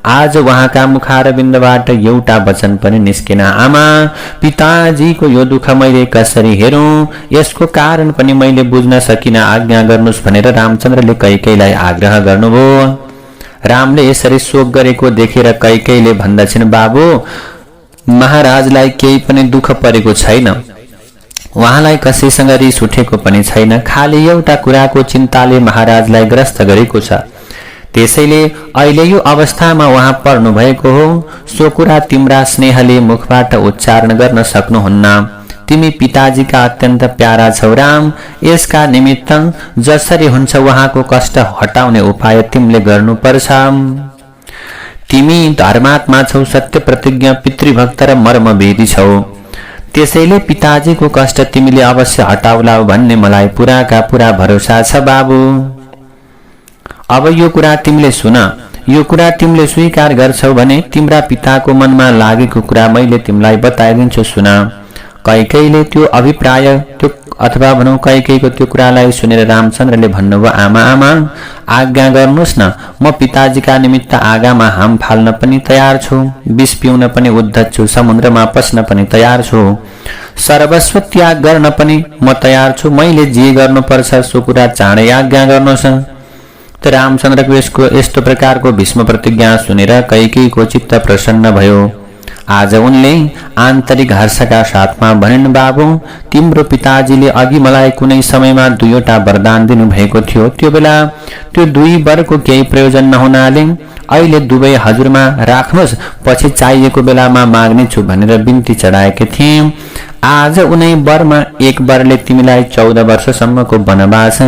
आज उहाँका मुखारविन्दबाट एउटा वचन पनि निस्केन। आमा, पिताजीको यो दुःख मैले कसरी हेरौं, यसको कारण पनि मैले बुझ्न सकिन, आज्ञा गर्नुहोस् भनेर रामचन्द्रले कैकेयीलाई आग्रह गर्नुभयो। रामले यसरी शोक गरेको देखेर कैकेयीले भन्दछन्, बाबु, महाराजलाई केही पनि दुःख परेको छैन, उहाँलाई कसैसँग रिस उठेको पनि छैन, खाली एउटा कुराको चिन्ताले महाराजलाई ग्रस्त गरेको छ। त्यसैले अहिले यो अवस्थामा उहाँ पर्नु भएको हो। सो कुरा तिम्रा स्नेहले मुखबाट उच्चारण गर्न सक्नुहुन्न। तिमी पिताजीका अत्यन्त प्यारा छौ राम। यसका निमित्त जसरी हुन्छ उहाँको कष्ट हटाउने उपाय तिमीले गर्नुपर्छ। तिमी धर्मात्मा छौ, सत्य प्रतिज्ञा, पितृभक्त र मर्मवेदी छौ। त्यसैले पिताजीको कष्ट तिमीले अवश्य हटाउला भन्ने मलाई पुराका पुरा भरोसा छ बाबु। अब यो कुरा तिमीले सुन। यो कुरा तिमीले स्वीकार गर्छौ भने तिम्रा पिताको मनमा लागेको कुरा मैले तिमीलाई बताइदिन्छु, सुन। कैकेयीले त्यो अभिप्राय त्यो अथवा भनौं कैकेयीको त्यो कुरालाई सुनेर रामचन्द्रले भन्नुभयो, आमा आमा, आज्ञा गर्नुहोस् न, म पिताजीका निमित्त आगामा हाम फाल्न पनि तयार छु, विष पिउन पनि उद्धत छु, समुद्रमा पस्न पनि तयार छु, सर्वस्व त्याग गर्न पनि म तयार छु। मैले जे गर्नुपर्छ सो कुरा चाँडै आज्ञा गर्नुहोस्। त रामचन्द्रको यस्तो प्रकारको भीष्म प्रतिज्ञा सुनेर कैकेयीको चित्त प्रसन्न भयो। आज उनले आन्तरिक हर्षका साथमा भनिन्, बाबु, तिम्रो पिताजीले अघि मलाई कुनै समयमा दुईवटा वरदान दिनुभएको थियो। त्यो बेला त्यो दुई वरको केही प्रयोजन नहुनाले अहिले दुवै हजुरमा राख्नुहोस्, पछि चाहिएको बेलामा माग्नेछु भनेर बिन्ती चढाएकी थिए। आज उनै वरमा एक वरले तिमीलाई 14 वर्षसम्मको वनवास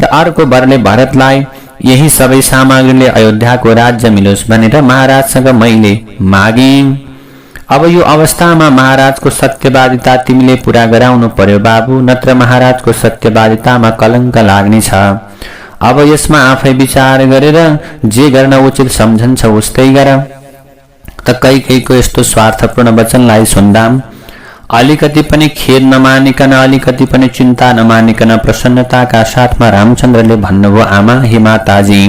र अर्को वरले भरतलाई यही सबै सामग्रीले अयोध्याको राज्य मिलोस् भनेर महाराजसँग मैले मागे। अब यो अवस्थामा महाराजको सत्यवादिता तिमीले पूरा गराउनु पर्यो बाबु, नत्र महाराजको सत्यवादितामा कलंक लाग्नेछ। अब यसमा आफै विचार गरेर जे गर्न उचित सम्झन्छ उस्तै गर। त कैकेयीको यस्तो स्वार्थपूर्ण वचनलाई सुन्दा अलिकति पनि खेद नमानिकन, अलिकति पनि चिन्ता नमानिकन प्रसन्नताका साथमा रामचन्द्रले भन्नुभयो, आमा, हे माताजी,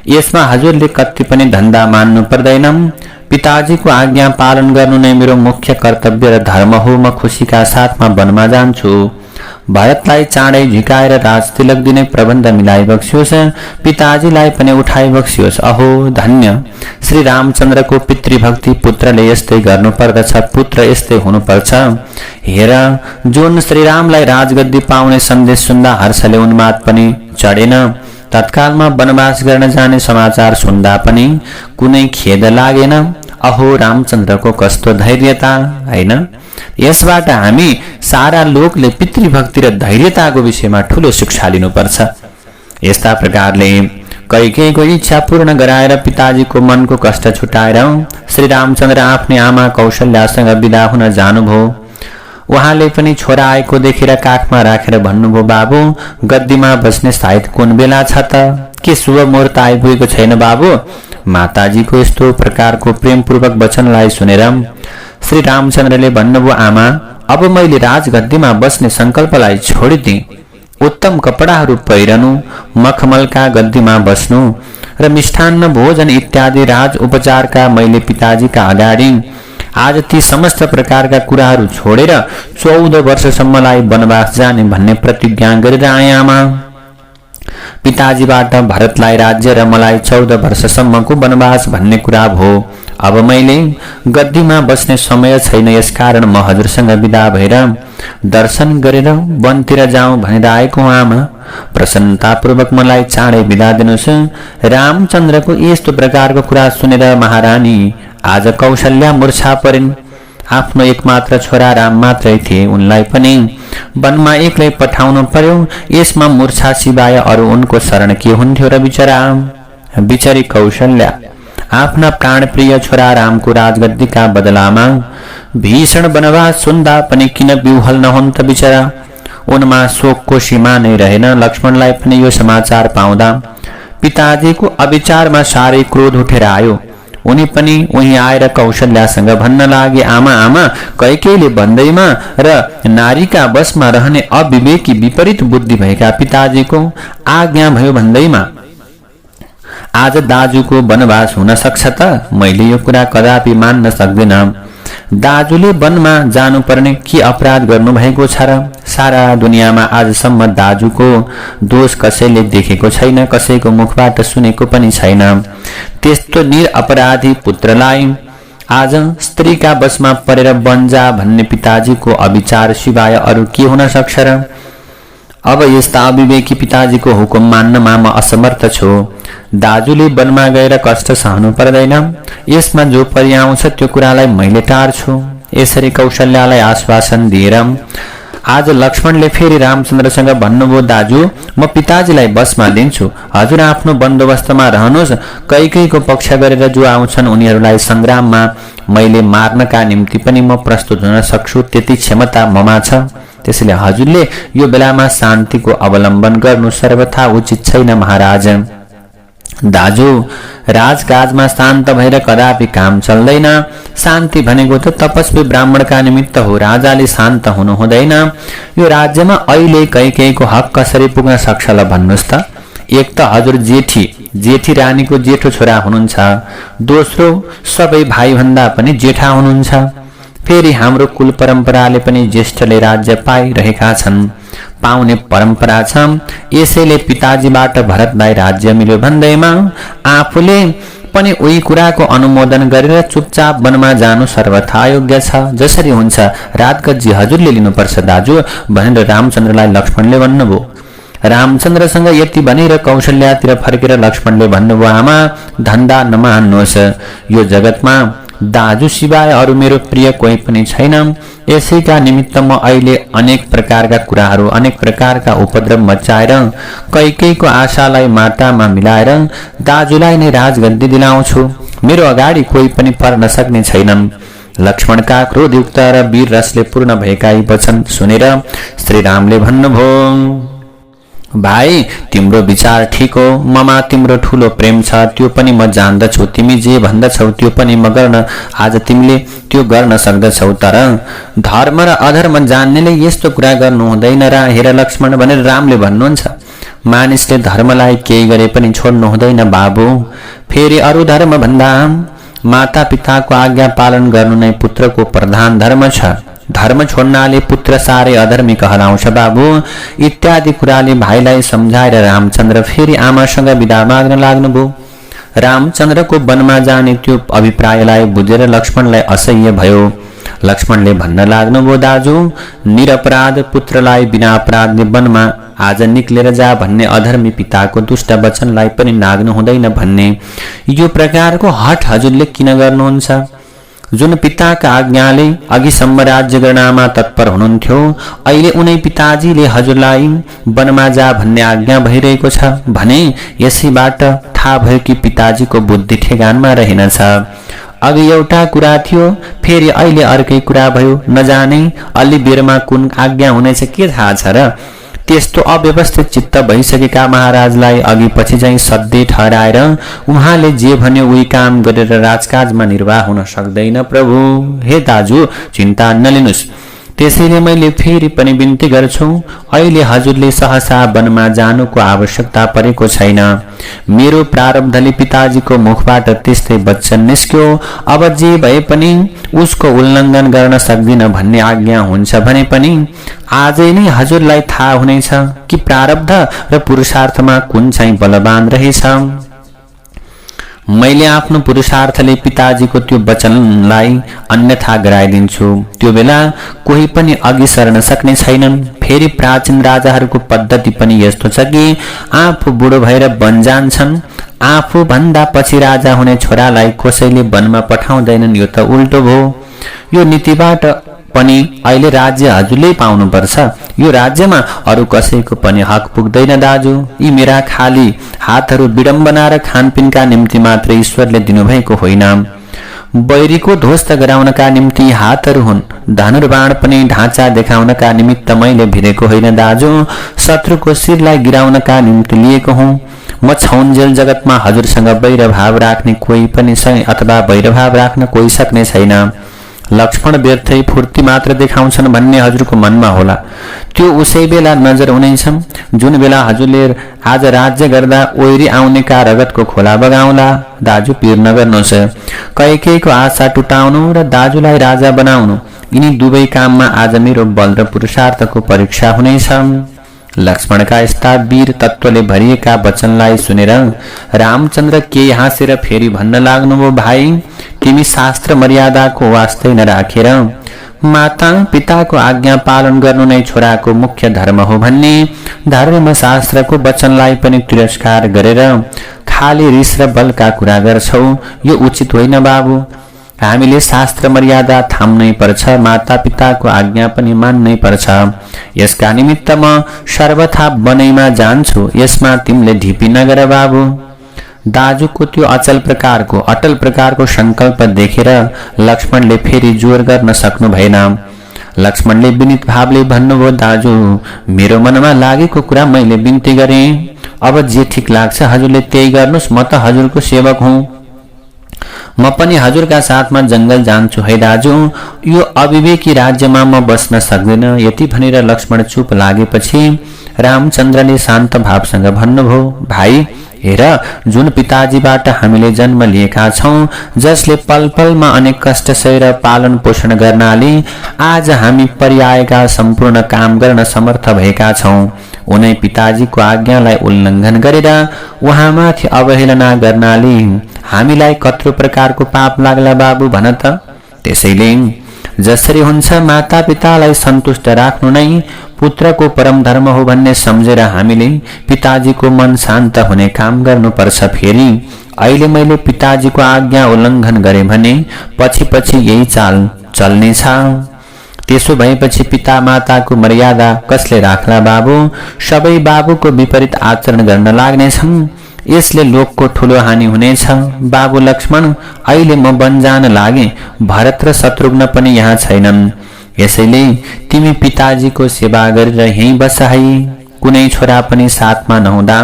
यसमा हजुरले कति पनि धन्दा मान्नु पर्दैन। पिताजीको आज्ञा पालन गर्नु नै मेरो मुख्य कर्तव्य र धर्म हो। म खुसीका साथमा वनमा जान्छु। भरतलाई चाँडै झिकाएर राजतिलक दिने प्रबन्ध मिलाई बक्सियोस्, पिताजीलाई पनि उठाइ बक्सियोस्। अहो धन्य श्री रामचन्द्रको पितृभक्ति पुत्रले यस्तै गर्नुपर्दछ, पुत्र यस्तै हुनुपर्छ। हेर, जुन श्रीरामलाई राजगद्दी पाउने सन्देश सुन्दा हर्षले उन्माद पनि चढेन, तत्कालमा वनवास गर्न जाने समाचार सुन्दा पनि कुनै खेद लागेन। अहो रामचन्द्रको कस्तो धैर्यता, हैन? यसबाट हामी सारा लोकले पितृभक्ति र धैर्यताको विषयमा ठूलो शिक्षा लिनुपर्छ। यस्ता प्रकारले कैकेयीको इच्छा पूर्ण गराएर पिताजीको मनको कष्ट छुटाएर श्री रामचन्द्र आफ्नै आमा कौशल्यासँग बिदा हुन जानुभयो। उहाँले पनि छोरा आएको देखेर काखमा राखेर भन्नुभयो, बाबु गद्दीमा बस्ने सायद कुन बेला छ त? के शुभ मुहूर्त आइपुगेको छैन बाबु? माताजीको यस्तो प्रकारको प्रेमपूर्वक वचनलाई सुनेर श्री रामचन्द्रले भन्नुभयो, आमा अब मैले राजगद्दीमा बस्ने संकल्पलाई छोडिदिएँ। उत्तम कपडाहरू पहिरनु, मखमलका गद्दीमा बस्नु र मिष्ठान्न भोजन इत्यादि राज उपचारका मैले पिताजीका अगाडि आज ती समस्त प्रकारका कुराहरू छोडेर 14 वर्षसम्मलाई वनवास जाने भन्ने प्रतिज्ञा गरेर आएँ आमा। पिताजीबाट भरतलाई राज्य र मलाई 14 वर्षसम्मको वनवास भन्ने कुरा भयो। अब मैले गद्दीमा बस्ने समय छैन, यसकारण म हजुरसँग विदा भएर दर्शन गरेर वनतिर जाउँ भनेर आएको आमा। प्रसन्नतापूर्वक मलाई चाँडै विदा दिनुहोस्। रामचन्द्रको यस्तो प्रकारको कुरा सुनेर महारानी आज कौशल्या मूर्छा परिन्। आफ्नो एकमात्र छोरा राम मात्रै थिए, उनलाई पनि वनमा एक्लै पठाउनु पर्यो। यसमा मूर्छा सिवाय अरू उनको शरण के हुन्थ्यो र बिचरी कौशल्या आफ्ना प्राणप्रिय छोरा रामको राजगद्दीका बदलामा भीषण वनवास सुन्दा पनि किन विह्वल नहुन् त बिचरा। उनमा शोकको सीमा नै रहेन। लक्ष्मणलाई पनि यो समाचार पाउँदा पिताजीको अविचारमा साह्रै क्रोध उठेर आयो। उनी पनि उही आएर कौशल्यासँग भन्न लागे, आमा आमा कैकेयीले भन्दैमा र नारीका बसमा रहने अविवेकी विपरीत बुद्धि भएका पिताजीको आज्ञा भयो भन्दैमा आज दाजुको वनवास हुन सक्छ त? मैले यो कुरा कदापि मान्न सक्दिन। दाजुले वनमा जानुपर्ने के अपराध गर्नु भएको छ र? सारा दुनियाँमा आजसम्म दाजुको दोष कसैले देखेको छैन, कसैको मुखबाट सुनेको पनि छैन। त्यस्तो निरपराधी पुत्रलाई आज स्त्रीका बसमा परेर बन्जा भन्ने पिताजीको अविचार सिवाय अरू के हुन सक्छ र? अब यस्ता अविवेकी पिताजीको हुकुम मान्नमा म असमर्थ छु। दाजुले वनमा गएर कष्ट सहनु पर्दैन, यसमा जो परिआउँछ त्यो कुरालाई मैले टार्छु। यसरी कौशल्यालाई आश्वासन दिएर आज लक्ष्मणले फेरि रामचन्द्रसँग भन्नुभयो, दाजु म पिताजीलाई बसमा दिन्छु, हजुर आफ्नो बन्दोबस्तमा रहनुहोस्। कैकेयीको पक्ष गरेर जो आउँछन् उनीहरूलाई संग्राममा मैले मार्नका निम्ति पनि म प्रस्तुत हुन सक्छु, त्यति क्षमता ममा छ। त्यसैले हजुरले यो बेलामा शान्तिको अवलम्बन गर्नु सर्वथा उचित छैन महाराज। दाजु राजकाजमा शान्त भएर कदापि काम चल्दैन। शान्ति भनेको त तपस्वी ब्राह्मणका निमित्त हो, राजाले शान्त हुनु हुँदैन। यो राज्यमा अहिले कैकेयीको हक कसरी पुग्न सक्छ ल भन्नुहोस् त? एक त हजुर जेठी रानीको जेठो छोरा हुनुहुन्छ, दोस्रो सबै भाइभन्दा पनि जेठा हुनुहुन्छ। फेरि हाम्रो कुल परम्पराले पनि ज्येष्ठले राज्य पाइरहेका छन्, पाउने परम्परा छ। यसैले पिताजीबाट भरतलाई राज्य मिल्यो भन्दैमा आफूले पनि उही कुराको अनुमोदन गरेर चुपचाप वनमा जानु सर्वथा योग्य छ। जसरी हुन्छ राजगद्दी हजुरले लिनुपर्छ दाजु भनेर रामचन्द्रलाई लक्ष्मणले भन्नुभयो। रामचन्द्रसँग यति भनेर कौशल्यातिर फर्केर लक्ष्मणले भन्नुभयो, आमा धन्दा नमान्नुहोस्, यो जगतमा दाजु सिवाय अरू मेरो प्रिय कोही पनि छैन। यसैका निमित्त म अहिले अनेक प्रकारका कुराहरू, अनेक प्रकारका उपद्रव मचाएर कैकेयीको आशालाई माटामा मिलाएर दाजुलाई नै राजगद्दी दिलाउँछु। मेरो अगाडि कोही पनि पर्न सक्ने छैनन्। लक्ष्मणका क्रोधयुक्त र वीर रसले पूर्ण भएका यी वचन सुनेर श्रीरामले भन्नुभयो, भाइ तिम्रो विचार ठीक हो, ममा तिम्रो ठुलो प्रेम छ, त्यो पनि म जान्दछु। तिमी जे भन्दछौ त्यो पनि म गर्न, आज तिमीले त्यो गर्न सक्दछौ। तर धर्म र अधर्म जान्नेले यस्तो कुरा गर्नु हुँदैन र हेर लक्ष्मण भनेर रामले भन्नुहुन्छ। मानिसले धर्मलाई केही गरे पनि छोड्नु हुँदैन बाबु। फेरि अरू धर्म भन्दा माता पिताको आज्ञा पालन गर्नु नै पुत्रको प्रधान धर्म छ। धर्म छोड्नाले पुत्र साह्रै अधर्मी कहलाउँछ बाबु। इत्यादि कुराले भाइलाई सम्झाएर रामचन्द्र फेरि आमासँग बिदा माग्न लाग्नुभयो। रामचन्द्रको वनमा जाने त्यो अभिप्रायलाई बुझेर लक्ष्मणलाई असह्य भयो। लक्ष्मणले भन्न लाग्नुभयो, दाजु निरपराध पुत्रलाई बिना अपराधले वनमा आज निक्लेर जा भन्ने अधर्मी पिताको दुष्ट वचनलाई पनि नाग्नु हुँदैन भन्ने यो प्रकारको हठ हजुरले किन गर्नुहुन्छ? जुन पिताका आज्ञाले अघिसम्म राज्य गर्नमा तत्पर हुनुहुन्थ्यो, अहिले उनै पिताजीले हजुरलाई वनमा जा भन्ने आज्ञा भइरहेको छ भने यसैबाट थाहा भयो कि पिताजीको बुद्धि ठेगानमा रहेनछ। अघि एउटा कुरा थियो, फेरि अहिले अर्कै कुरा भयो। नजाने अलि बेरमा कुन आज्ञा हुनेछ के थाहा छ र। त्यस्तो अव्यवस्थित चित्त भइसकेका महाराजलाई अघि पछि चाहिँ सधैँ ठहराएर उहाँले जे भन्यो उही काम गरेर राजकाजमा निर्वाह हुन सक्दैन प्रभु। हे दाजु, चिन्ता नलिनुस्। त्यसैले मैले फेरि पनि बिन्ती गर्छु, अहिले हजुरले सहसा वनमा जानुको आवश्यकता परेको छैन। मेरो प्रारब्धले पिताजीको मुखबाट त्यस्तै वचन निस्क्यो। अब जे भए पनि उसको उल्लङ्घन गर्न सक्दिन भन्ने आज्ञा हुन्छ भने पनि आजै नै हजुरलाई थाहा हुनेछ कि प्रारब्ध र पुरुषार्थमा कुन चाहिँ बलवान रहेछ। मैले आफ्नो पुरुषार्थले पिताजीको त्यो वचनलाई अन्यथा गराइदिन्छु। त्यो बेला कोही पनि अघि सर्न सक्ने छैनन्। फेरि प्राचीन राजाहरूको पद्धति पनि यस्तो छ कि आफू बुढो भएर वन जान्छन्, आफू भन्दा पछि राजा हुने छोरालाई कसैले वनमा पठाउँदैनन्। यो त उल्टो भयो। यो नीतिबाट पनि अहिले राज्य हजुरले पाउनुपर्छ। यो राज्यमा अरू कसैको पनि हक पुग्दैन दाजु। यी मेरा खाली हातहरू विडम्बना र खानपिनका निम्ति मात्र ईश्वरले दिनुभएको होइन। बैरीको ध्वस्त गराउनका निम्ति हातहरू हुन्। धनुर्बाण पनि ढाँचा देखाउनका निमित्त मैले भिरेको होइन दाजु, शत्रुको शिरलाई गिराउनका निम्ति लिएको हुँ। म छौन्जेल जगतमा हजुरसँग वैरभाव राख्ने कोही पनि छैन अथवा वैरभाव राख्न कोही सक्ने छैन। लक्ष्मण व्यर्थै फूर्ति मात्र देखाउँछन् भन्ने हजुरको मनमा होला। त्यो उसै बेला नजर हुनेछ जुन बेला हजुरले आज राज्य गर्दा ओइरी आउनेका रगतको खोला बगाउला। दाजु, पीर नगर्नुहोस्। कैकेयीको आशा टुटाउनु र दाजुलाई राजा बनाउनु, यिनी दुवै काममा आज मेरो बल र पुरुषार्थको परीक्षा हुनेछ। लक्ष्मणका यस्ता वीर तत्वले भरिएका वचनलाई सुनेर रामचन्द्र केही हाँसेर फेरि भन्न लाग्नुभयो, भाइ, तिमी शास्त्र मर्यादाको वास्तै नराखेर माता पिताको आज्ञा पालन गर्नु नै छोराको मुख्य धर्म हो भन्ने धर्मशास्त्रको वचनलाई पनि तिरस्कार गरेर खाली रिस र बलका कुरा गर्छौ। यो उचित होइन बाबु। हामीले शास्त्र मर्यादा थाम्नै पर्छ, माता पिताको आज्ञा पनि मान्नै पर्छ। यसका निमित्त म सर्वथा बनैमा जान्छु। यसमा तिमीले ढिपी नगर बाबु। दाजुको त्यो अटल प्रकारको संकल्प देखेर लक्ष्मणले फेरि जोर गर्न सक्नु भएन। लक्ष्मणले विनित भावले भन्नुभयो, दाजु, मेरो मनमा लागेको कुरा मैले बिन्ती गरेँ। अब जे ठिक लाग्छ हजुरले त्यही गर्नुहोस्। म त हजुरको सेवक हुँ। म पनि हजुरका साथमा जंगल जान्छु है दाजु। यो अविवेकी राज्यमा म बस्न सक्दिन। यति भनेर लक्ष्मण चुप लागेपछि रामचन्द्रले शान्त भावसँग भन्नुभयो, भाइ, हेर, जुन पिताजीबाट हामीले जन्म लिएका छौं, जसले पल पलमा अनेक कष्ट सहेर पालन पोषण गर्नाले आज हामी पर्यायका सम्पूर्ण काम गर्न समर्थ भएका छौं, उनै पिताजीको आज्ञालाई उल्लङ्घन गरेर उहाँमाथि अवहेलना गर्नाले हामीलाई कत्रो प्रकारको पाप लाग्ला बाबु भन त। त्यसैले जसरी हुन्छ माता पितालाई सन्तुष्ट राख्नु नै पुत्रको परम धर्म हो भन्ने सम्झेर हामीले पिताजीको मन शान्त हुने काम गर्नुपर्छ। फेरि अहिले मैले पिताजीको आज्ञा उल्लङ्घन गरे भने पछि पछि यही चाल चल्नेछ। त्यसो भएपछि पिता माताको मर्यादा कसले राख्ला बाबु? सबै बाबुको विपरीत आचरण गर्न लाग्नेछन्। यसले लोकको ठूलो हानि हुनेछ। बाबु लक्ष्मण, अहिले म वन जान लागे। भरत र शत्रुघ्न पनि यहाँ छैनन्। यसैले तिमी पिताजीको सेवा गरेर यहीँ बस है। कुनै छोरा पनि साथमा नहुँदा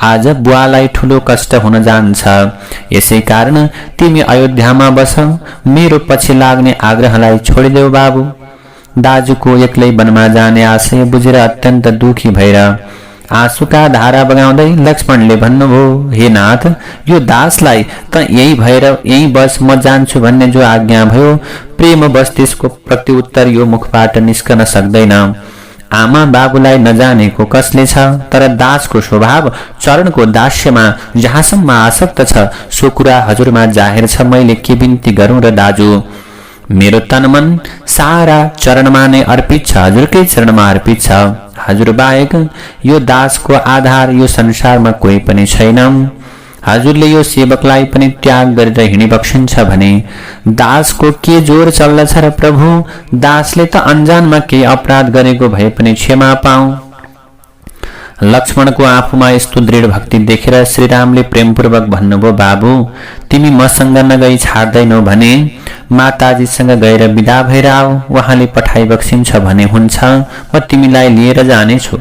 आज बुवालाई ठूलो कष्ट हुन जान्छ। यसै कारण तिमी अयोध्यामा बस। मेरो पछि लाग्ने आग्रहलाई छोडिदेऊ बाबु। दाजुको एक्लै वनमा जाने आशय बुझेर अत्यन्त दुखी भएर आँसुका धारा बगाउँदै लक्ष्मणले भन्नुभयो, हे नाथ, यो दासलाई त यही भएर यही बस, म जान्छु भन्ने जो आज्ञा भयो, प्रेम बस त्यसको प्रत्युत्तर यो मुखबाट निस्कन सक्दैन। आमा बाबुलाई नजानेको कसले छ? तर दासको स्वभाव चरणको दास्यमा जहाँसम्म आसक्त छ सो कुरा हजुरमा जाहेर छ। मैले के बिन्ती गरौँ र दाजु? मेरो तनमन सारा चरणमा नै अर्पित छ, हजुरकै चरणमा अर्पित छ। हजुर बाहेक यो दासको आधार यो संसारमा कोही पनि छैन। हजुरले यो सेवकलाई पनि त्याग गरेर हिँडी बक्सिन्छ भने दासको के जोर चल्दछ र प्रभु? दासले त अन्जानमा केही अपराध गरेको भए पनि क्षमा पाऊ। लक्ष्मणको आफूमा यस्तो दृढ भक्ति देखेर श्रीरामले प्रेमपूर्वक भन्नुभयो, बाबु तिमी मसँग नगई छाड्दैनौ भने माताजीसँग गएर बिदा भएर आऊ। उहाँले पठाइ बक्सिन्छ भने हुन्छ, म तिमीलाई लिएर जानेछु।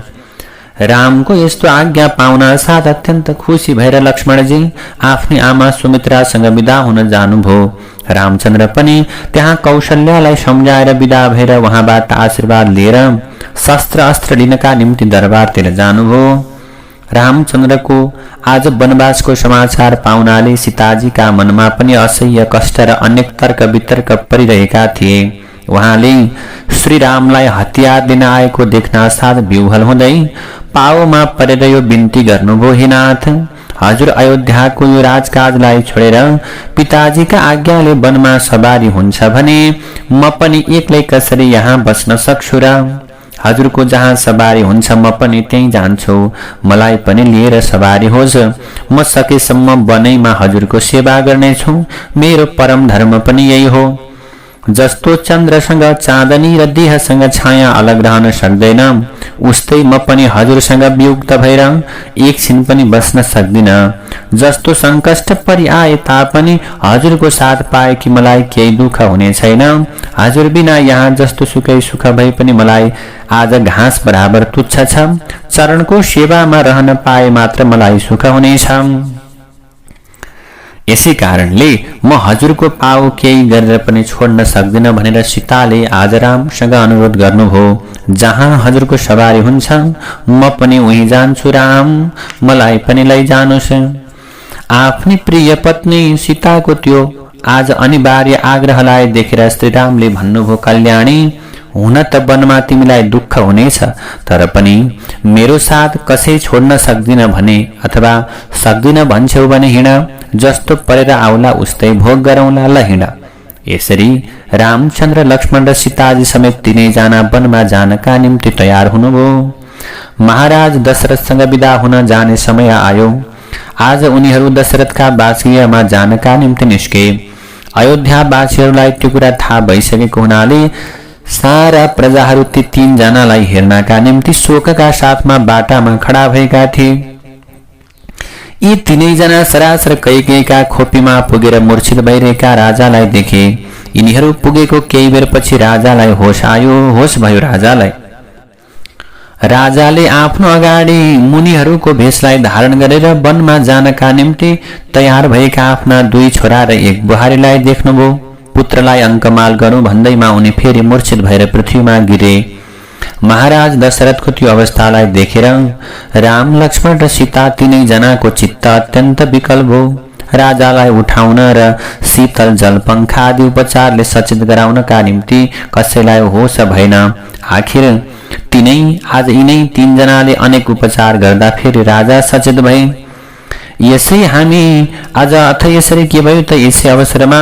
रामको यस्तो आज्ञा पाउन साथ अत्यन्त खुसी भएर लक्ष्मणजी आफ्नी आमा सुमित्रासँग बिदा हुन जानुभयो। रामचन्द्र पनि त्यहाँ कौशल्यालाई सम्झाएर बिदा भएर उहाँबाट आशीर्वाद लिएर शस्त्र अस्त्र लिनका निम्ति दरबारतिर जानुभयो। रामचन्द्रको आज वनवासको समाचार पाउनाले सीताजीका मनमा पनि असह्य कष्ट र अनेक तर्क वितर्क परिरहेका थिए। उहाँले श्रीरामलाई हतियार लिन आएको देख्न साथ विह्वल हुँदै पाउमा परेर यो बिन्ती गर्नुभयो, हे नाथ, हजुर अयोध्याको यो राजकाजलाई छोडेर पिताजीका आज्ञाले वनमा सवारी हुन्छ भने म पनि एक्लै कसरी यहाँ बस्न सक्छु र? हजुरको जहाँ सवारी हुन्छ म पनि त्यही जान्छु। मलाई पनि लिएर सवारी होस्। म सकेसम्म वनैमा हजुरको सेवा गर्नेछु। मेरो परम धर्म पनि यही हो। जस्तो चन्द्रसँग चाँदनी र देहसँग छाया अलग रहन सक्दैन, उस्तै म पनि हजुरसँग वियुक्त भएर एकछिन पनि बस्न सक्दिन। जस्तो संकष्ट परि आए तापनि हजुरको साथ पाए कि मलाई केही दुःख हुने छैन। हजुर बिना यहाँ जस्तो सुकै सुख भए पनि मलाई आज घाँस बराबर तुच्छ छ। चरणको सेवामा रहन पाए मात्र मलाई सुख हुनेछ। यसै कारणले म हजुरको पाउ केही गरेर पनि छोड्न सक्दिन भनेर सीताले आज रामसँग अनुरोध गर्नुभयो। जहाँ हजुरको सवारी हुन्छ म पनि उही जान्छु राम, मलाई पनि लैजानुस्। आफ्नी प्रिय पत्नी सीताको त्यो आज अनिवार्य आग्रहलाई देखेर श्रीरामले भन्नुभयो, कल्याणी, हुन त वनमा तिमीलाई दुःख हुनेछ, तर पनि मेरो साथ कसै छोड्न सक्दिन भने अथवा सक्दिन भन्छौ भने हिँड, जस्तो परेर आउला उस्तै भोग गरौँला, ल हिँड। यसरी रामचन्द्र लक्ष्मण र सीताजी समेत तीनैजना वनमा जानका निम्ति तयार हुनुभयो। महाराज दशरथसँग बिदा हुन जाने समय आयो। आज उनीहरू दशरथका वासगृहमा जानका निम्ति निस्के। अयोध्यावासीहरूलाई त्यो कुरा थाहा भइसकेको हुनाले सारा प्रजाहरू ती तीनजनालाई हेर्नका निम्ति शोकका साथमा बाटामा खडा भएका थिए। यी तीनैजना सरासर कैकेयीका खोपीमा पुगेर मूर्छित भइरहेका राजालाई देखे। यिनीहरू पुगेको केही बेरपछि राजालाई होस आयो। होस भयो राजालाई। राजाले आफ्नो अगाडि मुनिहरूको भेषलाई धारण गरेर वनमा जानका निम्ति तयार भएका आफ्ना दुई छोरा र एक बुहारीलाई देख्नुभयो। पुत्रलाई अङ्कमाल गरौँ भन्दैमा उनी फेरि मूर्छित भएर पृथ्वीमा गिरे। महाराज दशरथको त्यो अवस्थालाई देखेर राम, लक्ष्मण र सीता तीनैजनाको चित्त अत्यन्त विकल भयो। राजालाई उठाउन र शीतल जल पंखा आदि उपचारले सचेत गराउनका निम्ति कसैलाई होस भएन। आखिर आज यिनै तीनजनाले अनेक उपचार गर्दा फेरि राजा सचेत भए। यसै हामी आज अथ यसरी के भयो त यसै अवसरमा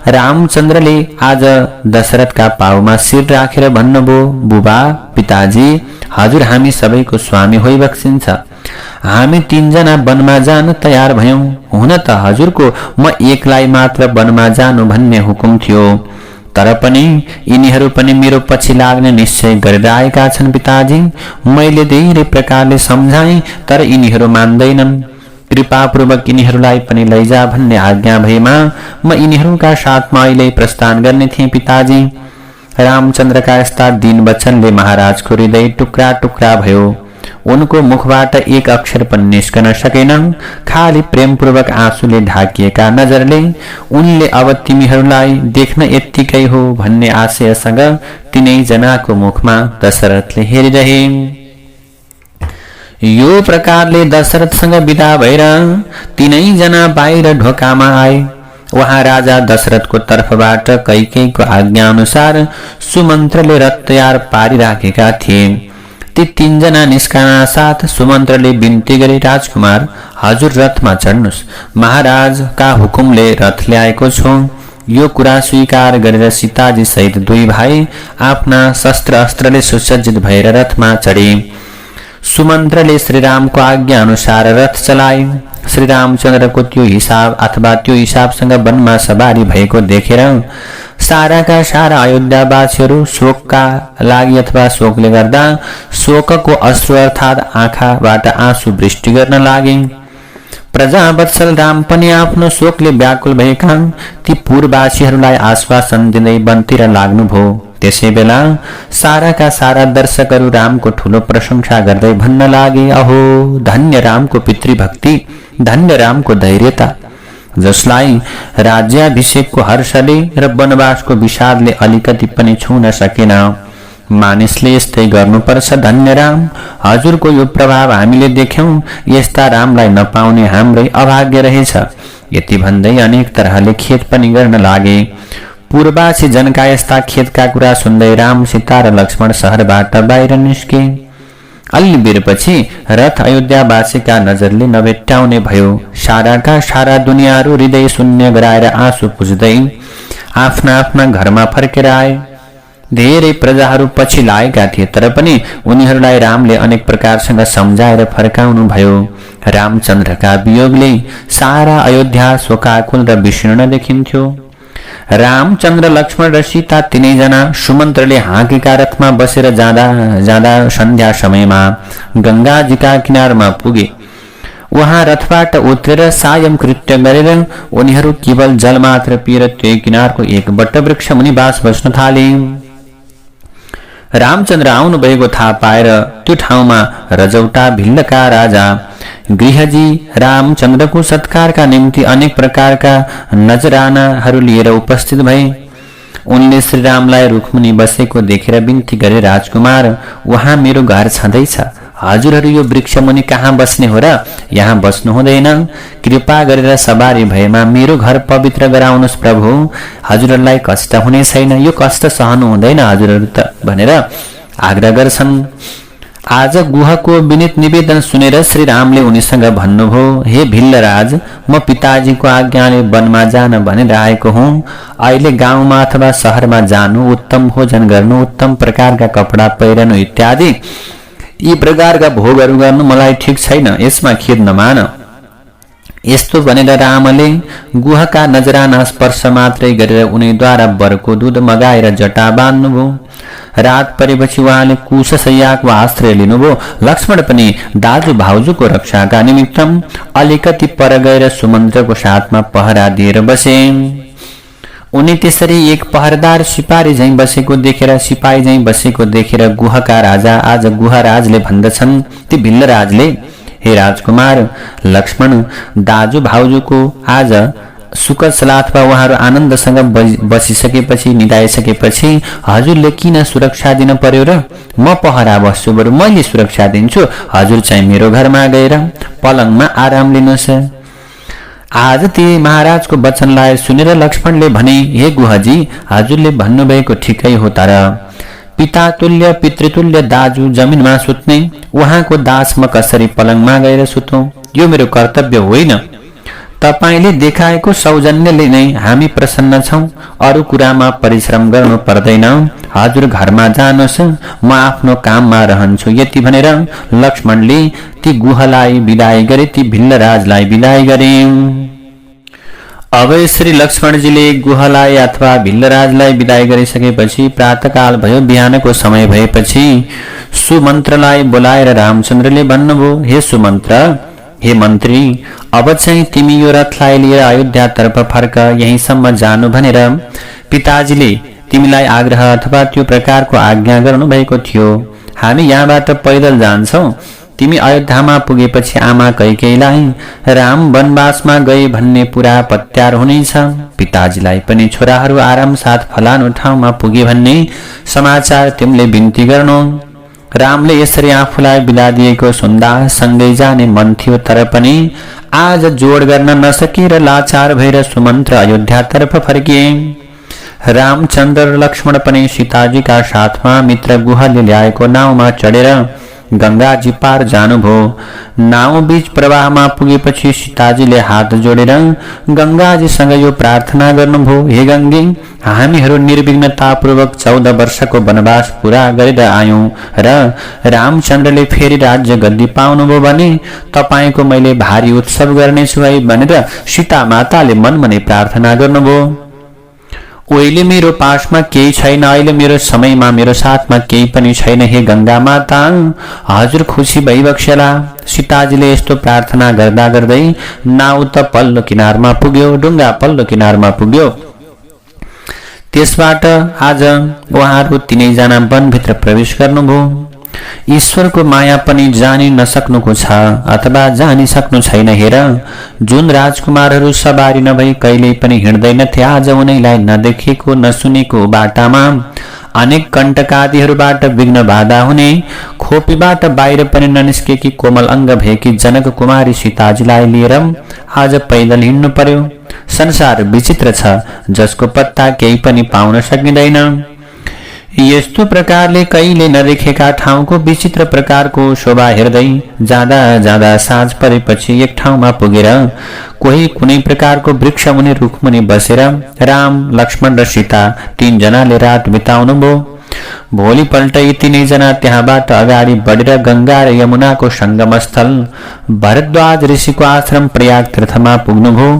रामचन्द्रले आज दशरथका पाउमा शिर राखेर भन्नुभयो, बुबा, पिताजी, हजुर हामी सबैको स्वामी होइबक्सिन्छ। हामी तीनजना वनमा जान तयार भयौं। हुन त हजुरको म एकलाई मात्र वनमा जानु भन्ने हुकुम थियो, तर पनि यिनीहरू पनि मेरो पछि लाग्ने निश्चय गरेर आएका छन् पिताजी। मैले धेरै प्रकारले सम्झाएँ तर यिनीहरू मान्दैनन्। कृपापूर्वक यिनीहरूलाई पनि लैजा भन्ने आज्ञा भएमा म यिनीहरूका साथमा अहिले प्रस्थान गर्ने थिएँ पिताजी। रामचन्द्रका यस्ता दीन वचनले महाराजको हृदय टुक्रा टुक्रा भयो। उनको मुखबाट एक अक्षर पनि निस्कन सकेन। खाली प्रेमपूर्वक आँसुले ढाकिएका नजरले उनले अब तिमीहरूलाई देख्न यत्तिकै हो भन्ने आशयसँग तीनैजनाको मुखमा दशरथले हेरिरहे। यो प्रकारले दशरथसँग बिदा भएर तीनैजना बाहिर ढोकामा आए। वहाँ राजा दशरथको तर्फबाट कैकेयीको आज्ञा अनुसार सुमन्त्रले रथ तयार पारिराखेका थिए। ती तीनजना निस्कना साथ सुमन्त्रले बिन्ती गरे, राजकुमार, हजुर रथमा चढ्नुस्। महाराजका हुकुमले रथ ल्याएको छु। यो कुरा स्वीकार गरेर सीताजी सहित दुई भाइ आफ्ना शस्त्र अस्त्रले सुसज्जित भएर रथमा चढे। सुमन्त्रले श्रीरामको आज्ञा अनुसार रथ चलाए। श्री रामचन्द्रको त्यो हिसाब अथवा त्यो हिसाबसँग वनमा सवारी भएको देखेर साराका सारा अयोध्यावासीहरू शोकका लागि अथवा शोकले गर्दा शोकको अश्रु अर्थात् आँखाबाट आँसु वृष्टि गर्न लागे। प्रजावत्सल राम पनि आफ्नो शोकले व्याकुल भएका ती पुरवासीहरूलाई आश्वासन दिँदै वनतिर लाग्नुभयो। त्यसै बेला साराका सारा दर्शकहरू रामको ठूलो प्रशंसा गर्दै भन्न लागे, अहो धन्य रामको पितृभक्ति, धन्य रामको धैर्यता, जसलाई राज्याभिषेकको हर्षले र वनवासको विषादले अलिकति पनि छुन सकेन। मानिसले यस्तै गर्नुपर्छ धन्य राम, हजुरको यो प्रभाव हामीले देख्यौं, यस्ता रामलाई नपाउने हाम्रै अभाग्य रहेछ। यति भन्दै अनेक तरहले खेद पनि गर्न लागे। पूर्वासी जनका यस्ता खेदका कुरा सुन्दै राम, सीता र लक्ष्मण शहरबाट बाहिर निस्के। अलि बेरपछि रथ अयोध्यावासीका नजरले नभेट्टाउने भयो। साराका सारा दुनियाँहरू हृदय शून्य गराएर आँसु पुज्दै आफ्ना आफ्ना घरमा फर्केर आए। धेरै प्रजाहरू पछि लागेका थिए, तर पनि उनीहरूलाई रामले अनेक प्रकारसँग सम्झाएर फर्काउनु भयो। रामचन्द्रका वियोगले सारा अयोध्या शोकाकुल र विशीर्ण देखिन्थ्यो। रामचन्द्र, लक्ष्मण र सीता तीनैजना सुमन्त्रले हाँकेका रथमा बसेर जाँदा जाँदा सन्ध्या समयमा गंगाजीका किनारमा पुगे। वहाँ रथबाट उत्रेर सायम कृत्य गरेर उनीहरू केवल जल मात्र पिएर त्यही किनारको एक वटवृक्ष मुनि बास बस्न थाले। रामचन्द्र आउनु भएको थाहा पाएर त्यो ठाउँमा रजौटा भिल्लका राजा गृहजी रामचन्द्रको सत्कारका निम्ति अनेक प्रकारका नजरानाहरू लिएर उपस्थित भए। उनले श्रीरामलाई रुखमुनि बसेको देखेर बिन्ती गरे, राजकुमार, वहाँ मेरो घर छँदैछ, हजुरहरू यो वृक्ष मुनि कहाँ बस्ने हो र? यहाँ बस्नु हुँदैन। कृपा गरेर सवारी भएमा मेरो घर पवित्र गराउनुहोस् प्रभु, हजुरहरूलाई कष्ट हुने छैन, यो कष्ट सहनु हुँदैन हजुरहरू त भनेर आग्रह गर्छन्। आज गुहको विनीत निवेदन सुनेर श्री रामले उनीसँग भन्नुभयो, हे भिल्लराज, म पिताजीको आज्ञाले वनमा जान भनिरहेको हुँ। अहिले गाउँमा अथवा शहरमा जानु, उत्तम भोजन गर्नु, उत्तम प्रकारका कपडा पहिरनु इत्यादि यी प्रकारका भोगहरू गर्नु मलाई ठिक छैन, यसमा खेद नमान। यस्तो भनेर रामले गुहका नजराना स्पर्श मात्रै गरेर उनीद्वारा वरको दूध मगाएर जटा बाँध्नुभयो। रात परेपछि उहाँले कुशशय्याको आश्रय लिनुभयो। लक्ष्मण पनि दाजु भाउजूको रक्षाका निमित्त अलिकति पर गएर सुमन्त्रको साथमा पहरा दिएर बसे। उनी त्यसरी एक पहरदार सिपाही झैं बसेको देखेर गुहका राजा आज गुहराजले भन्दछन् ती भिल्लराजले, हे राजकुमार लक्ष्मण, दाजु भाउजूको आज सुख सलाथमा उहाँहरू आनन्दसँग बसिसकेपछि निदाइसकेपछि हजुरले किन सुरक्षा दिन पर्यो र? म पहरा बस्छु, बरु मैले सुरक्षा दिन्छु, हजुर चाहिँ मेरो घरमा गएर पलङमा आराम लिनुहोस्। आज ती महाराजको वचनलाई सुनेर लक्ष्मणले भने, हे गुहजी, हजुरले भन्नुभएको ठिकै हो, तर पिता तुल्य पितृतुल्य दाजु जमिनमा सुत्ने, उहाँको दास म कसरी पलङमा गएर सुतौं? यो मेरो कर्तव्य होइन। तपाईले देखाएको सौजन्यले नै हामी प्रसन्न छौं, अरू कुरामा परिश्रम गर्नु पर्दैन, हजुर घरमा जानुहोस्, म आफ्नो काममा रहन्छु। यति भनेर लक्ष्मणले ती गुहलाई विदाई गरे, ती भिल्लराजलाई विदाई गरे। अब श्री लक्ष्मणजीले गुहलाई अथवा भिल्लराजलाई विदाई गरिसकेपछि प्रातःकाल भयो। बिहानको समय भएपछि सुमन्त्रलाई बोलाएर रामचन्द्रले भन्नुभयो, हे सुमन्त्र, हे मन्त्री, अब चाहिँ तिमी यो रथलाई लिएर अयोध्यातर्फ फर्क, यहीँसम्म जानु भनेर पिताजीले तिमीलाई आग्रह अथवा त्यो प्रकारको आज्ञा गर्नु भएको थियो। हामी यहाँबाट पैदल जान्छौं। तिमी अयोध्यामा पुगेपछि आमा कैकेयीलाई राम वनवासमा गए भन्ने पुरा पत्यार हुनेछ। पिताजीलाई पनि छोराहरू आराम साथ फलानु ठाउँमा पुगे भन्ने समाचार तिमीले बिन्ती गर्नु। रामले यसरी आफूलाई बिदा दिएको सुन्दा सँगै जाने मन थियो, तर पनि आज जोड गर्न नसकेर लाचार भएर सुमन्त्र अयोध्यातर्फ फर्किए। रामचन्द्र र लक्ष्मण पनि सीताजीका साथमा मित्र गुहले ल्याएको नाउँमा चढेर गंगाजी पार जानुभयो। नाउ बीच प्रवाहमा पुगेपछि सीताजीले हात जोडेर गंगाजीसँग यो प्रार्थना गर्नुभयो, हे गंगे, हामीहरू निर्विघ्नतापूर्वक 14 वर्षको वनवास पूरा गरेर आयौं र रामचन्द्रले फेरि राज्य गद्दी पाउनुभयो भने तपाईको मैले भारी उत्सव गर्नेछु है भनेर सीता माताले मनमनै प्रार्थना गर्नुभयो। ओहिले मेरो पासमा केही छैन, अहिले मेरो समयमा मेरो साथमा केही पनि छैन, हे गंगा माता, हजुर खुसी भइबक्सेला। सीताजीले यस्तो प्रार्थना गर्दा गर्दै नाउ त पल्लो किनारमा पुग्यो, डुङ्गा पल्लो किनारमा पुग्यो। त्यसबाट आज उहाँहरू तीनैजना वनभित्र प्रवेश गर्नुभयो। ईश्वरको माया पनि जानि नसक्नुको छ अथवा जानिसक्नु छैन। हेर, जुन राजकुमारहरू सवारी नभई कहिल्यै पनि हिँड्दैनथे, आज उनीलाई नदेखेको नसुनेको बाटामा अनेक कण्टकादिहरूबाट विघ्न बाधा हुने, खोपीबाट बाहिर पनि ननिस्केकी कोमल अङ्ग भएकी जनक कुमारी सीताजीलाई लिएर आज पैदल हिँड्नु पर्यो। संसार विचित्र छ, जसको पत्ता केही पनि पाउन सकिँदैन। यस्तो प्रकारले कहिले नदेखेका ठाउँको विचित्र प्रकारको शोभा हेर्दै जाँदा जाँदा साँझ परेपछि एक ठाउँमा पुगेर कोही कुनै प्रकारको वृक्ष मुनि रुख मुनि बसेर राम, लक्ष्मण र सीता तीनजनाले रात बिताउनुभयो। भोलिपल्ट यी तीनैजना त्यहाँबाट अगाडि बढेर गंगा र यमुनाको संगम स्थल भरद्वाज ऋषिको आश्रम प्रयाग तीर्थमा पुग्नुभयो।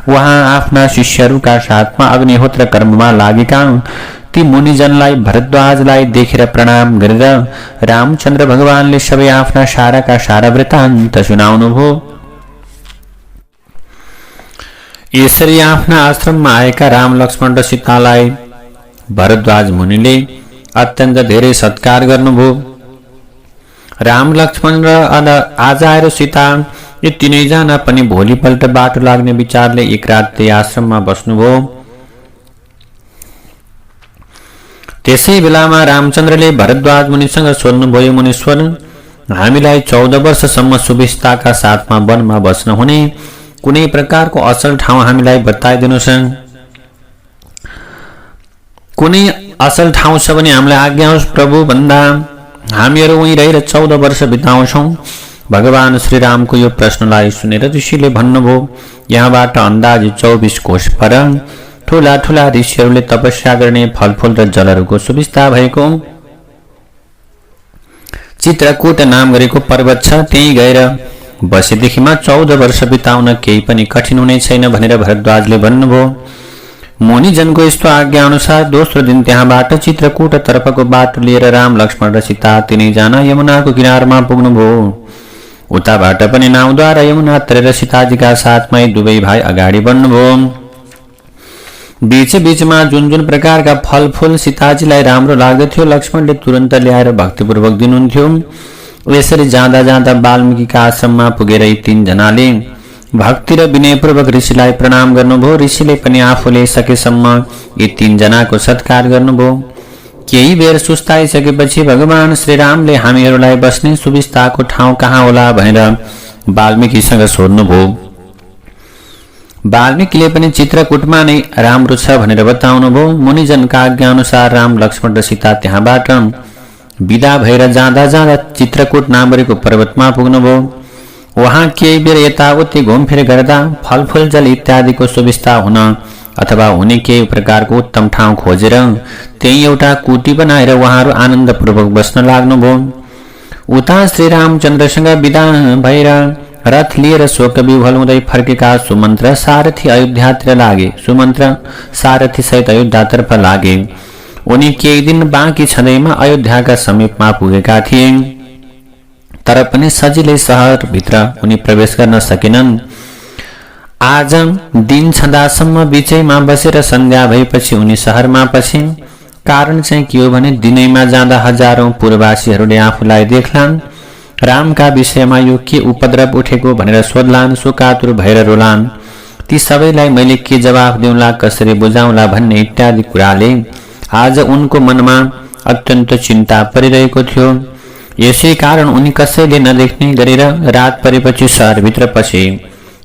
वहाँ आफ्ना शिष्यहरूका साथमा अग्निहोत्र कर्ममा लागेका ती मुनिजनलाई भरद्वाजलाई देखेर प्रणाम गरेर रामचन्द्र भगवानले सबै आफ्ना साराका सारा वृत्तान्त सुनाउनुभयो। यसरी आफ्ना आश्रममा आएका राम, लक्ष्मण र सीतालाई भरद्वाज मुनिले अत्यन्त धेरै सत्कार गर्नुभयो। राम, लक्ष्मण र आज आएर सीता यी तीनैजना पनि भोलिपल्ट बाटो लाग्ने विचारले एक रात त्यही आश्रममा बस्नुभयो। त्यसै बेलामा रामचन्द्रले भरद्वाज मुनिसँग सोध्नुभयो, मुनीश्वर, हामीलाई 14 वर्षसम्म सुविस्ताका साथमा वनमा बस्न हुने कुनै प्रकारको असल ठाउँ हामीलाई बताइदिनुस्। कुनै असल ठाउँ छ भने हामीलाई आज्ञा होस् प्रभु भन्दा हामीहरू उहीँ रहेर 14 वर्ष बिताउँछौँ। भगवान श्रीरामको यो प्रश्नलाई सुनेर ऋषिले भन्नुभयो, यहाँबाट अन्दाजी 24 कोश पर ठूला ठूला ऋषिहरूले तपस्या गर्ने फलफूल र जलहरूको सुविस्ता भएको चित्रकूट नाम गरेको पर्वत छ, त्यही गएर बसेदेखिमा 14 वर्ष बिताउन केही पनि कठिन हुने छैन भनेर भरद्वाजले भन्नुभयो। मुनिजनको यस्तो आज्ञा अनुसार दोस्रो दिन त्यहाँबाट चित्रकूट तर्फको बाटो लिएर राम, लक्ष्मण र सीता तीनैजना यमुनाको किनारमा पुग्नुभयो। उताबाट पनि नाउद्वारा यमुना तरेर सीताजीका साथमा दुवै भाइ अगाडि बढ्नुभयो। बीच बीचमा जुन जुन प्रकारका फलफूल सीताजीलाई राम्रो लाग्दथ्यो लक्ष्मणले तुरन्त ल्याएर भक्तिपूर्वक दिनुहुन्थ्यो। यसरी जाँदा जाँदा वाल्मीकिका आश्रममा पुगेर यी तीनजनाले भक्ति र विनयपूर्वक ऋषिलाई प्रणाम गर्नुभयो। ऋषिले पनि आफूले सकेसम्म यी तीनजनाको सत्कार गर्नुभयो। केही बेर सुस्ताइसकेपछि भगवान श्रीरामले हामीहरूलाई बस्ने सुविस्ताको ठाउँ कहाँ होला भनेर वाल्मीकिसँग सोध्नुभयो। वाल्मीकिले पनि चित्रकूटमा नै राम्रो छ भनेर बताउनुभयो। मुनिजनका आज्ञा अनुसार राम, लक्ष्मण र सीता त्यहाँबाट विदा भएर जाँदा जाँदा चित्रकूट नाम गरेको पर्वतमा पुग्नुभयो। वहाँ केही बेर यताउति घुमफिर गर्दा फलफूल, जल इत्यादिको सुविस्ता हुन अथवा हुने केही प्रकारको उत्तम ठाउँ खोजेर त्यही एउटा कुटी बनाएर उहाँहरू आनन्दपूर्वक बस्न लाग्नुभयो। उता श्री रामचन्द्रसँग विदा भएर रथ लिएर शोकविह्वल हुँदै फर्केका सुमन्त्र सारथी अयोध्यातिर लागे। सुमन्त्र सारथी सहित अयोध्यातर्फ लागे। उनी केही दिन बाँकी छँदैमा अयोध्याका समीपमा पुगेका थिए, तर पनि सजिलै सहरभित्र उनी प्रवेश गर्न सकेनन्। आज दिन छँदासम्म बिचैमा बसेर सन्ध्या भएपछि उनी सहरमा पसे। कारण चाहिँ के हो भने दिनैमा जाँदा हजारौं पूर्ववासीहरूले आफूलाई देख्लान्, रामका विषयमा यो के उपद्रव उठेको भनेर सोध्लान्, शोकातुर भएर रोलान्। ती सबैलाई मैले के जवाफ दिउँला, कसरी बुझाउँला भन्ने इत्यादि कुराले आज उनको मनमा अत्यन्त चिन्ता परिरहेको थियो। यसै कारण उनी कसैले नदेख्ने गरेर रात परेपछि सहरभित्र पसे।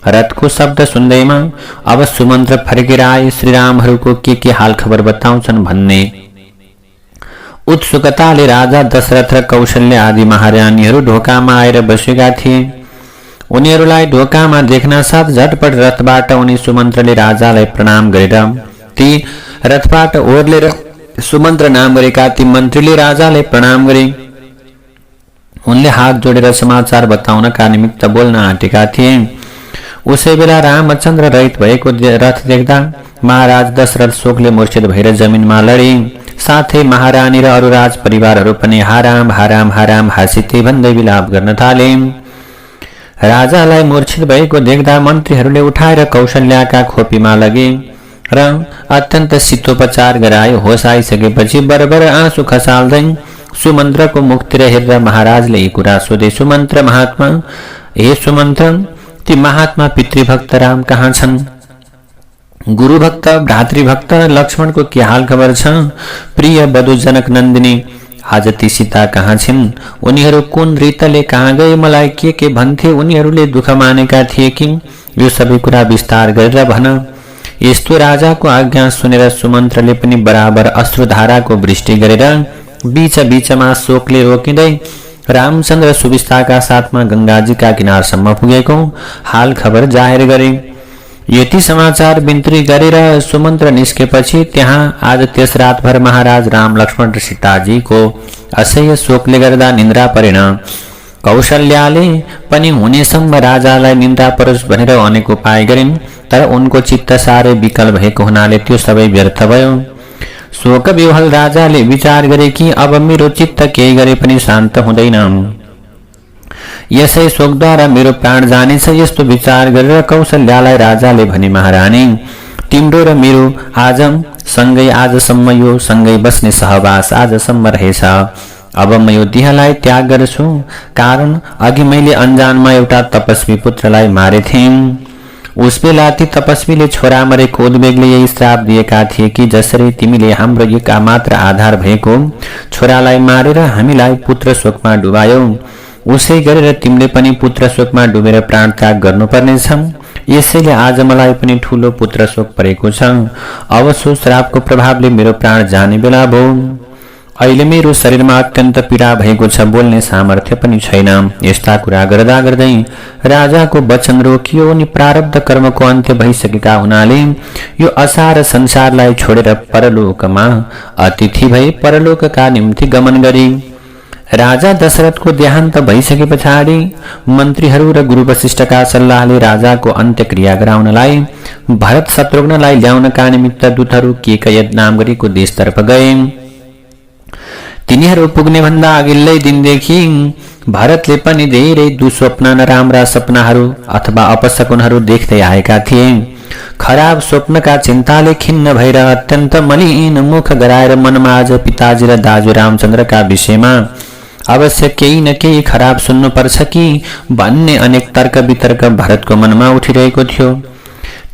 रथको शब्द सुन्दैमा अब सुमन्त्र फर्केर आए। श्रीरामहरूको के हाल खबर बताउँछन् भन्ने उत्सुकताले राजा दशरथ र कौशल्य आदि महारानीहरू ढोकामा आएर बसेका थिए। उनीहरूलाई ढोकामा देख्न साथ झटपट रथबाट उनी सुमन्त्रले राजालाई प्रणाम गरेर ती रथबाट ओर्लेर सुमन्त्र नाम गरेका ती मन्त्रीले राजालाई प्रणाम गरे। उनले हात जोडेर समाचार बताउनका निमित्त बोल्न आँटेका थिए। उसै बेला रामचन्द्र रहित भएको रथ देख्दा महाराज दशरथ शोकले मूर्छित भएर जमिनमा लडे। साथै महारानी र अरू राज परिवारहरू पनि हाराम हाराम हाराम हासिते भन्दै विलाप गर्न थाले। राजालाई मूर्छित भएको देख्दा मन्त्रीहरूले उठाएर कौशल्याका खोपीमा लगे र अत्यन्त शीतोपचार गराए। होस आइसकेपछि बरबर आँसु खसाल्दै सुमन्त्रको मुखतिर हेरेर महाराजले यी कुरा सोधे। सुमन्त्र महात्मा, हे सुमन्त्र, ती महात्मा पितृभक्त राम कहाँ छन्? गुरुभक्त भ्रातृभक्त लक्ष्मणको के हाल खबर छ? प्रिय बधु जनक नन्दिनी आज ती सीता कहाँ छिन्? उनीहरू कुन रीतले कहाँ गए? मलाई के भन्थे? उनीहरूले दुःख मानेका थिए कि? यो सबै कुरा विस्तार गरेर भन। यस्तो राजाको आज्ञा सुनेर सुमन्त्रले पनि बराबर अश्रुधाराको वृष्टि गरेर बीच बीचमा शोकले रोकिँदै रामचन्द्र सुविस्ताका साथमा गंगाजीका किनारसम्म पुगेको हाल खबर जाहेर गरे। यति समाचार बिन्ती गरेर सुमन्त्र निस्केपछि त्यहाँ आज त्यस रातभर महाराज राम लक्ष्मण र सीताजीको असह्य शोकले गर्दा निन्द्रा परेन। कौशल्याले पनि हुनेसम्म राजालाई निन्द्रा परोस् भनेर अनेक उपाय गरिन्, तर उनको चित्त साह्रै विकल भएको हुनाले त्यो सबै व्यर्थ भयो। शोक विह्वल राजाले विचार गरे कि अब मेरो चित्त केही गरे पनि शान्त हुँदैन, यसै शोकद्वारा मेरो प्राण जानेछ। यस्तो विचार गरेर कौशल्यालाई राजाले भने, महारानी, तिम्रो र मेरो आजसम्म यो सँगै बस्ने सहवास आजसम्म रहेछ। अब म यो देहलाई त्याग गर्छु, कारण अघि मैले अनजानमा एउटा तपस्वी पुत्रलाई मारेथे। उस बेला ती तपस्वीले छोरा मरेको उद्वेगले यही श्राप दिएका थिए कि जसरी तिमीले हाम्रो एका मात्र आधार भएको छोरालाई मारेर हामीलाई पुत्र शोकमा डुबायौ, उसै गरेर तिमीले पनि पुत्र शोकमा डुबेर प्राण त्याग गर्नुपर्नेछ। यसैले आज मलाई पनि ठूलो पुत्र शोक परेको छ। अब सो श्रापको प्रभावले मेरो प्राण जाने बेला भयो। अहिले मेरो शरीरमा अत्यन्त पीडा भएको छ, बोल्ने सामर्थ्य पनि छैन। यस्ता कुरा गर्दा गर्दै राजाको वचन रोकियो। उनी प्रारब्ध कर्मको अन्त्य भइसकेका हुनाले यो असार संसारलाई छोडेर परलोकमा अतिथि भई परलोकका निम्ति गमन गरे। राजा दशरथको देहान्त भइसके पछाडि मन्त्रीहरू र गुरु वशिष्ठका सल्लाहले राजाको अन्त्यक्रिया गराउनलाई भरत शत्रुघ्नलाई ल्याउनका निमित्त दूतहरू केकयद नाम गरेको देशतर्फ गए। तिनीहरू पुग्ने भन्दा अघिल्लै दिनदेखि भरतले पनि धेरै दुस्वप्न, नराम्रा सपनाहरू अथवा अपशकुनहरू देख्दै आएका थिए। खराब स्वप्नका चिन्ताले खिन्न भएर अत्यन्त मलिन मुख गराएर मनमा आज पिताजी र दाजु रामचन्द्रका विषयमा अवश्य केही न केही खराब सुन्नुपर्छ कि भन्ने अनेक तर्क वितर्क भरतको मनमा उठिरहेको थियो।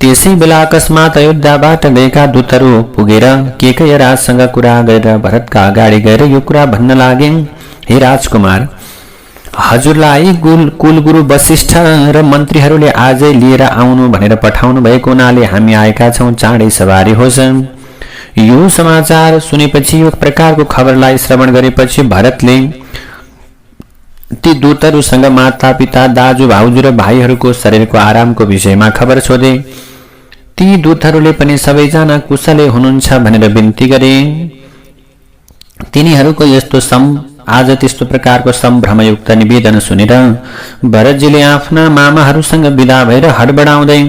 त्यसै बेला अकस्मात अयोध्याबाट गएका दूतहरू पुगेर केकय राजसँग कुरा गरेर भरतका अगाडि गएर यो कुरा भन्न लागे, हे राजकुमार, हजुरलाई कुलगुरु वशिष्ठ र मन्त्रीहरूले आजै लिएर आउनु भनेर पठाउनु भएको हुनाले हामी आएका छौं, चाँडै सवारी होस्। यो समाचार सुनेपछि, यो प्रकारको खबरलाई श्रवण गरेपछि भरतले ती दूतहरूसँग माता पिता, दाजु भाउजू र भाइहरूको शरीरको आरामको विषयमा खबर सोधे। ती दूतहरूले पनि सबैजना कुशलै हुनुहुन्छ भनेर बिन्ती गरे। तिनीहरूको यस्तो आज त्यस्तो प्रकारको सम्भ्रमयुक्त निवेदन सुनेर भरतजीले आफ्ना मामाहरूसँग विदा भएर हडबडाउँदै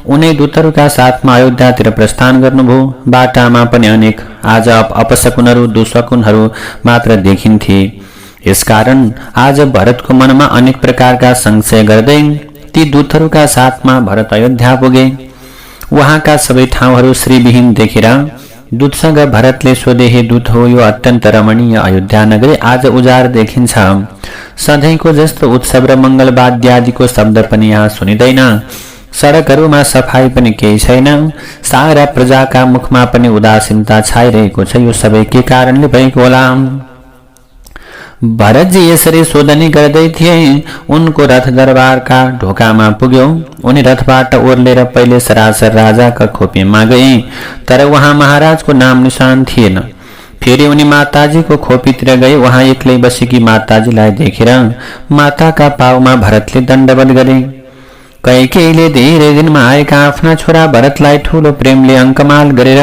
उनै दूतहरूका साथमा अयोध्यातिर प्रस्थान गर्नुभयो। बाटामा पनि अनेक आज अपशकुनहरू, दुशकुनहरू मात्र देखिन्थे। यसकारण आज भरतको मनमा अनेक प्रकारका संशय गर्दै ती दूतहरूका साथमा भरत अयोध्या पुगे। वहाँका सबै ठाउँहरू श्रीविहीन देखेर दूतसँग भरतले सोधे, हे दूत हो, यो अत्यन्त रमणीय अयोध्या नगरी आज उजाड देखिन्छ। सधैँको जस्तो उत्सव र मङ्गलवाद्यादिको शब्द पनि यहाँ सुनिँदैन। सडकहरूमा सफाई पनि केही छैन। सारा प्रजाका मुखमा पनि उदासीनता छाइरहेको छ। यो सबै के कारणले भएको होला? भरतजी यसरी सोधनी गर्दै थिए। उनको रथ दरबारका ढोकामा पुग्यो। उनी रथबाट ओर्लेर पहिले सरासर राजाका खोपीमा गए, तर वहाँ महाराजको नाम निशान थिएन। फेरि उनी माताजीको खोपीतिर गए। वहाँ एक्लै बसेकी माताजीलाई देखेर माताका पाउमा भरतले दण्डवत गरे। कैकेयीले धेरै दिनमा आएका आफ्ना छोरा भरतलाई ठूलो प्रेमले अङ्कमाल गरेर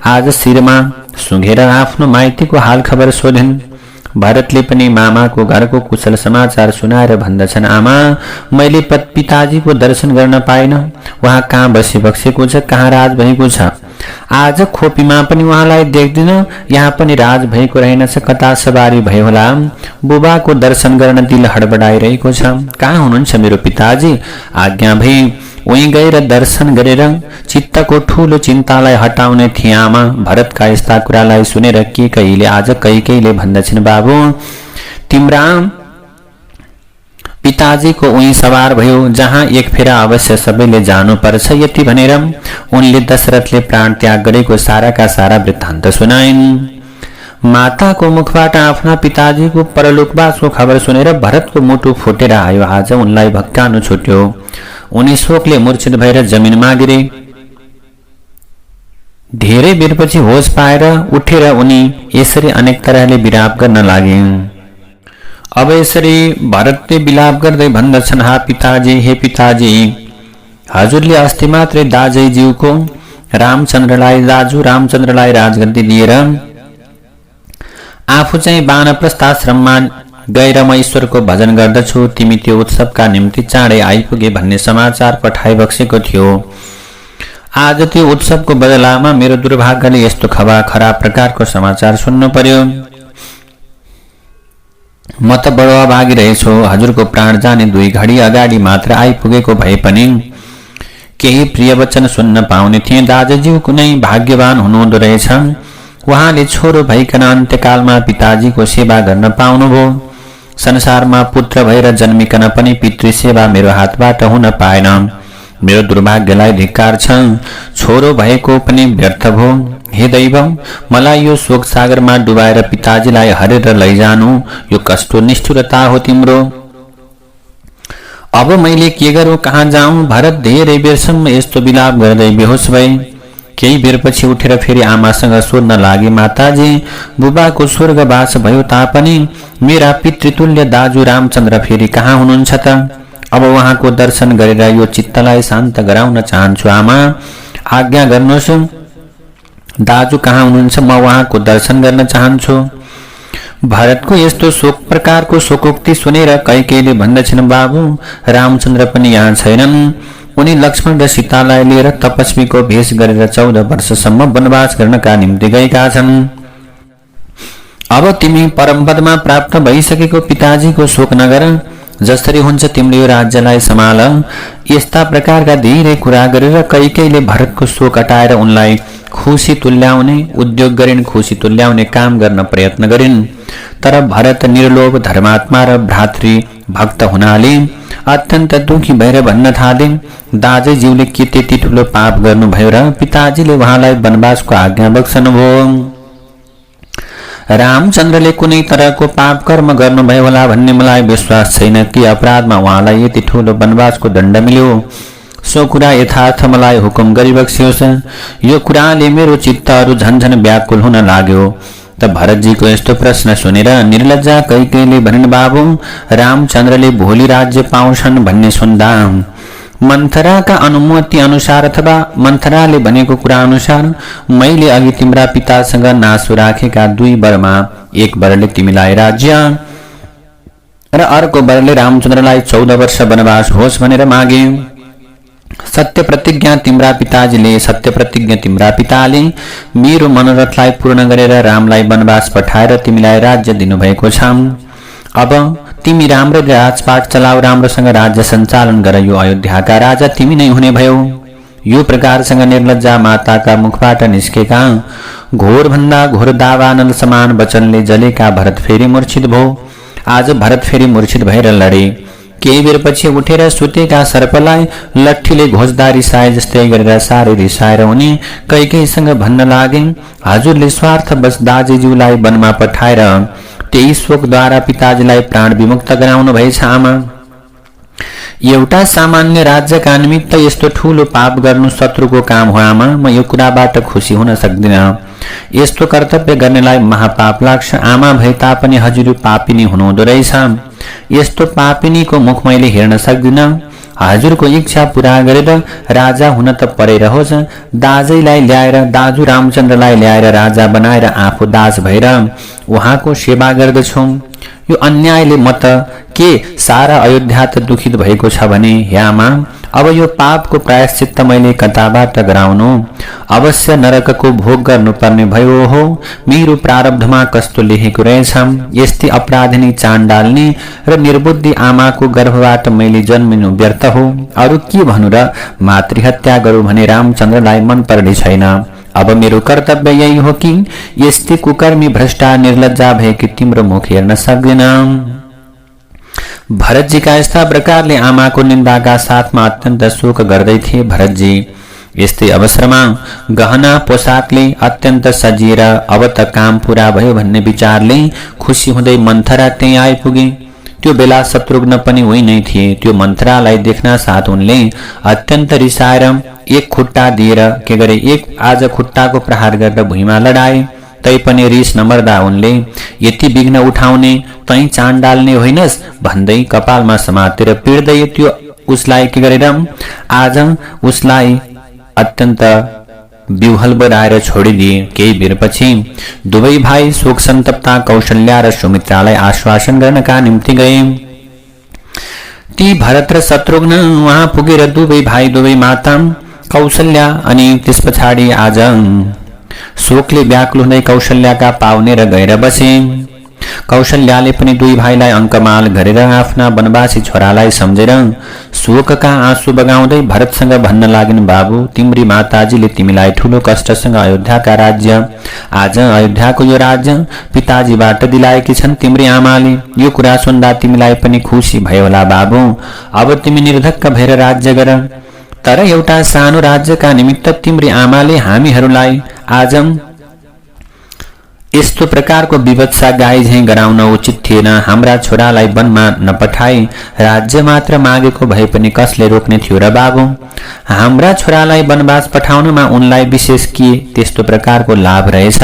आज शिरमा सुँघेर आफ्नो माइतीको हाल खबर सोधिन्। भरतले पनि मामाको घरको कुशल समाचार सुनाएर भन्दछन्, आमा मैले पिताजीको दर्शन गर्न पाइन। उहाँ कहाँ बसी बसेको छ, कहाँ राज भएको छ। आज खोपीमा पनि उहाँलाई देख्दिन। यहाँ पनि राज भएको रहेनछ, कता सवारी भयो होला। बुबाको दर्शन गर्न दिल हडबडाइरहेको छ। कहाँ हुनुहुन्छ मेरो पिताजी? आज्ञा भई उही गएर दर्शन गरेर चित्तको ठूलो चिन्तालाई हटाउने थिए। आमा भरतका यस्ता कुरालाई सुनेर कैकेयीले भन्दछन्, बाबु तिम्रा पिताजीको उही सवार भयो, जहाँ एक फेरा अवश्य सबैले जानुपर्छ। यति भनेर उनले दशरथले प्राण त्याग गरेको साराका सारा वृत्तान्त सुनाइन्। माताको मुखबाट आफ्ना पिताजीको परलोकवासको खबर सुनेर भरतको मुटु फुटेर आयो। आज उनलाई भक्कानु छुट्यो। उनी शोकले मूर्छित भएर जमिनमा गिरे। धेरै बेरपछि होस पाएर उठेर उनी यसरी अनेक तरहले विलाप गर्न लागे। अब यसरी भरतले विलाप गर्दै भन्दछन्, हा पिताजी, हे पिताजी, हजुरले अस्ति मात्रै दाजैज्यूको दाजु रामचन्द्रलाई राजगद्दी दिएर आफू चाहिँ वानप्रस्थ आश्रममा गएर म ईश्वरको भजन गर्दछु। तिमी त्यो उत्सवका निम्ति चाँडै आइपुगे भन्ने समाचार पठाइबक्सेको थियो। आज त्यो उत्सवको बदलामा मेरो दुर्भाग्यले यस्तो खराब प्रकारको समाचार सुन्नु पर्यो। म त बडो अभागी रहेछु। हजुरको प्राण जाने 2 घडी अगाडि मात्र आइपुगेको भए पनि केही प्रिय वचन सुन्न पाउने थिए। दाजुज्यू कुनै भाग्यवान हुनुहुँदो रहेछ। उहाँले छोरो भइकन अन्त्यकालमा पिताजीको सेवा गर्न पाउनुभयो। संसारमा पुत्र भएर जन्मिकन पनि पितृ सेवा मेरो हातबाट हुन पाएन। मेरो दुर्भाग्यलाई धिक्कार छ। छोरो भएको पनि व्यर्थ भयो। हे दैव, मलाई यो शोक सागरमा डुबाएर पिताजीलाई हरेर लैजानु यो कस्तो निष्ठुरता हो तिम्रो। अब मैले के गरौँ, कहाँ जाऊँ? भरत धेरै बेरसम्म यस्तो विलाप गर्दै बेहोस भए। केही बेरपछि उठेर फेरि आमासँग सोध्न लागे, माताजी बुबाको स्वर्गवास भयो तापनि मेरा पितृतुल्य दाजु रामचन्द्र फेरि कहाँ हुनुहुन्छ त? अब उहाँको दर्शन गरेर यो चित्तलाई शान्त गराउन चाहन्छु। आमा आज्ञा गर्नुहोस्, दाजु कहाँ हुनुहुन्छ? म उहाँको दर्शन गर्न चाहन्छु। भरतको यस्तो प्रकारको शोकोक्ति सुनेर कैकेयीले भन्दछन्, बाबु रामचन्द्र पनि यहाँ छैनन्। उनी लक्ष्मण र सीतालाई लिएर तपस्वीको भेष गरेर 14 वर्षसम्म वनवास गर्नका निम्ति गएका छन्। अब तिमी परमपदमा प्राप्त भइसकेको पिताजीको शोक नगर। जसरी हुन्छ तिमीले यो राज्यलाई सम्हाल। यस्ता प्रकारका धेरै कुरा गरेर कैकेयीले भरतको शोक हटाएर उनलाई खुसी तुल्याउने उद्योग गरिन्, खुसी तुल्याउने काम गर्न प्रयत्न गरिन्। तर भरत निर्लोभ, धर्मात्मा र भ्रातृ भक्त हुनाले अत्यन्त दुखी भएर भन्न थाले, दाजुज्यूले के त्यति ठूलो पाप गर्नुभयो र पिताजीले उहाँलाई वनवासको आज्ञा बक्सनुभयो? रामचन्द्रले कुनै तरहको पाप कर्म गर्नुभयो होला भन्ने मलाई विश्वास छैन कि अपराधमा उहाँलाई यति ठूलो वनवासको दण्ड मिल्यो। सो कुरा यथार्थ मलाई हुकुम गरिबक्सियोस्। यो कुराले मेरो चित्तहरू झन्झन व्याकुल हुन लाग्यो। त भरतजीको यस्तो प्रश्न सुनेर निर्लज्जा कैकेयीले भनिन्, बाबु रामचन्द्रले भोलि राज्य पाउँछन् भन्ने सुन्दा मन्थराका अनुमति अनुसार अथवा मन्थराले भनेको कुरा अनुसार मैले अघि तिम्रा पितासँग नासो राखेका 2 वरमा एक वरले तिमीलाई राज्य र अर्को वरले रामचन्द्रलाई 14 वर्ष वनवास होस् भनेर मागे। सत्य प्रतिज्ञा तिम्रा पिताले मेरो मनोरथलाई पूर्ण गरेर रामलाई वनवास पठाएर तिमीलाई राज्य दिनुभएको छ। अब तिमी राम्ररी राजपाट चलाऊ, राम्रोसँग राज्य सञ्चालन गर। यो अयोध्याका राजा तिमी नै हुने भयो। यो प्रकारसँग निर्लज्जा माताका मुखबाट निस्केका घोर भन्दा घोर दावानल समान वचनले जलेका भरत फेरि मूर्छित भयो। आज भरत फेरि मूर्छित भएर लडे। केही बेरपछि उठेर सुतेका सर्पलाई लट्ठीले घोज्दा रिसाए जस्तै गरेर साह्रै रिसाएर उनी कैकेयीसँग भन्न लागे, हजुरले स्वार्थवश दाजुज्यूलाई वनमा पठाएर त्यही शोकद्वारा पिताजीलाई प्राण विमुक्त गराउनु भएछ। आमा एउटा सामान्य राज्यका निमित्त यस्तो ठूलो पाप गर्नु शत्रुको काम हो। आमा म यो कुराबाट खुसी हुन सक्दिन। यस्तो कर्तव्य गर्नेलाई महापाप लाग्छ। आमा भए तापनि हजुर पापिनी हुनुहुँदो रहेछ। यस्तो पापिनीको मुख मैले हेर्न सक्दिनँ। हजुरको इच्छा पूरा गरेर राजा हुन त परेर होस्। दाजैलाई ल्याएर, दाजु रामचन्द्रलाई ल्याएर राजा बनाएर आफू दास भएर उहाँको सेवा गर्दछु। यो अन्यायले म त के सारा अयोध्या त दुखित भएको छ भने हे आमा, अब यो पापको प्रायश्चित्त मैले कताबाट गराउनु? अवश्य नरकको भोग गर्नुपर्ने भयो हो। मेरो प्रारब्धमा कस्तो लेखेको रहेछ। यस्तै अपराधिनी, चाण्डाल्नी र निर्बुद्धि आमाको गर्भबाट मैले जन्मिनु व्यर्थ हो। अरू के भन्नु र मातृहत्या गरौँ भने रामचन्द्रलाई मन पर्ने छैन। अब मेरो कर्तव्य यही हो कि यस्तै कुकर्मी, भ्रष्टा, निर्लज्जा भएकी तिम्रो मुख हेर्न सक्दिन। भरतजीका यस्ता प्रकारले आमाको निन्दाका साथमा अत्यन्त शोक गर्दै थिए। भरतजी यस्तै अवसरमा गहना पोसाकले अत्यन्त सजिएर अब त काम पूरा भयो भन्ने विचारले खुसी हुँदै मन्थरा त्यही आइपुगे। त्यो बेला शत्रुघ्न पनि उही नै थिए। त्यो मन्थरालाई देख्न साथ उनले अत्यन्त रिसाएर एक खुट्टा दिएर के गरे, एक आज खुट्टाको प्रहार गरेर भुइँमा लडाए। तैपनि रिस नमर्दा उनले यति विघ्न उठाउने तै चाण्डाल्ने होइनस् भन्दै कपालमा समातेर पिड्दै त्यो उसलाई के गरेर आज उसलाई अत्यन्त विह्वल बनाएर छोडिदिए। केही बेरपछि दुवै भाइ शोक सन्तप्ता कौशल्या र सुमित्रालाई आश्वासन गर्नका निम्ति गए। ती भरत र शत्रुघ्न वहाँ पुगेर दुवै भाइ, दुवै माता कौशल्या अनि त्यस पछाडि आज शोकले व्याकुल हुँदै कौशल्याका पाउने र गएर बसे। कौशल्याले पनि दुई भाइलाई अङ्कमाल गरेर आफ्ना वनवासी छोरालाई सम्झेर शोकका आँसु बगाउँदै भरतसँग भन्न लागिन्, बाबु, तिम्री माताजीले तिमीलाई ठूलो कष्टसँग अयोध्याका राज्य, आज अयोध्याको यो राज्य पिताजीबाट दिलाएकी छन् तिम्री आमाले। यो कुरा सुन्दा तिमीलाई पनि खुसी भयो होला बाबु। अब तिमी निर्धक्क भएर राज्य गर। तर एउटा सानो राज्यका निमित्त तिम्री आमाले हामीहरूलाई आज यस्तो प्रकारको विवत्सा गाई झैं गराउन उचित थिएन। हाम्रा छोरालाई वनमा नपठाई राज्य मात्र मागेको भए पनि कसले रोक्ने थियो र बाबु? हाम्रा छोरालाई वनवास पठाउनमा उनलाई विशेष के त्यस्तो प्रकारको लाभ रहेछ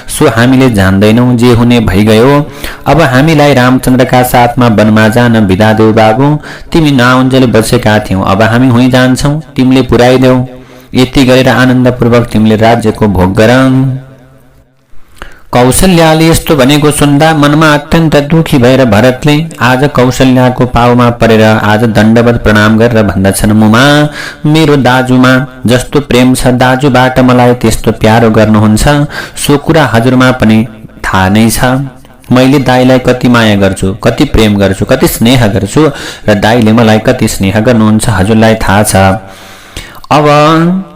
सो हामीले जान्दैनौं। जे हुने भइगयो। अब हामीलाई रामचन्द्रका साथमा वनमा जान बिदा देऊ बाबु। तिमी नआउन्जेल बसेका थियौ, अब हामी हुँ जान्छौं, तिमीले पुर्याइदेऊ। यति गरेर आनन्दपूर्वक तिमीले राज्यको भोग गर। कौशल्याले यस्तो भनेको सुन्दा मनमा अत्यन्त दुखी भएर भरतले आज कौशल्याको पाउमा परेर आज दण्डवत प्रणाम गरेर भन्दछन्, मुमा, मेरो दाजुमा जस्तो प्रेम छ, दाजुबाट मलाई त्यस्तो प्यारो गर्नुहुन्छ सो कुरा हजुरमा पनि थाहा नै छ। मैले दाइलाई कति माया गर्छु, कति प्रेम गर्छु, कति स्नेह गर्छु र दाइले मलाई कति स्नेह गर्नुहुन्छ हजुरलाई थाहा छ। अब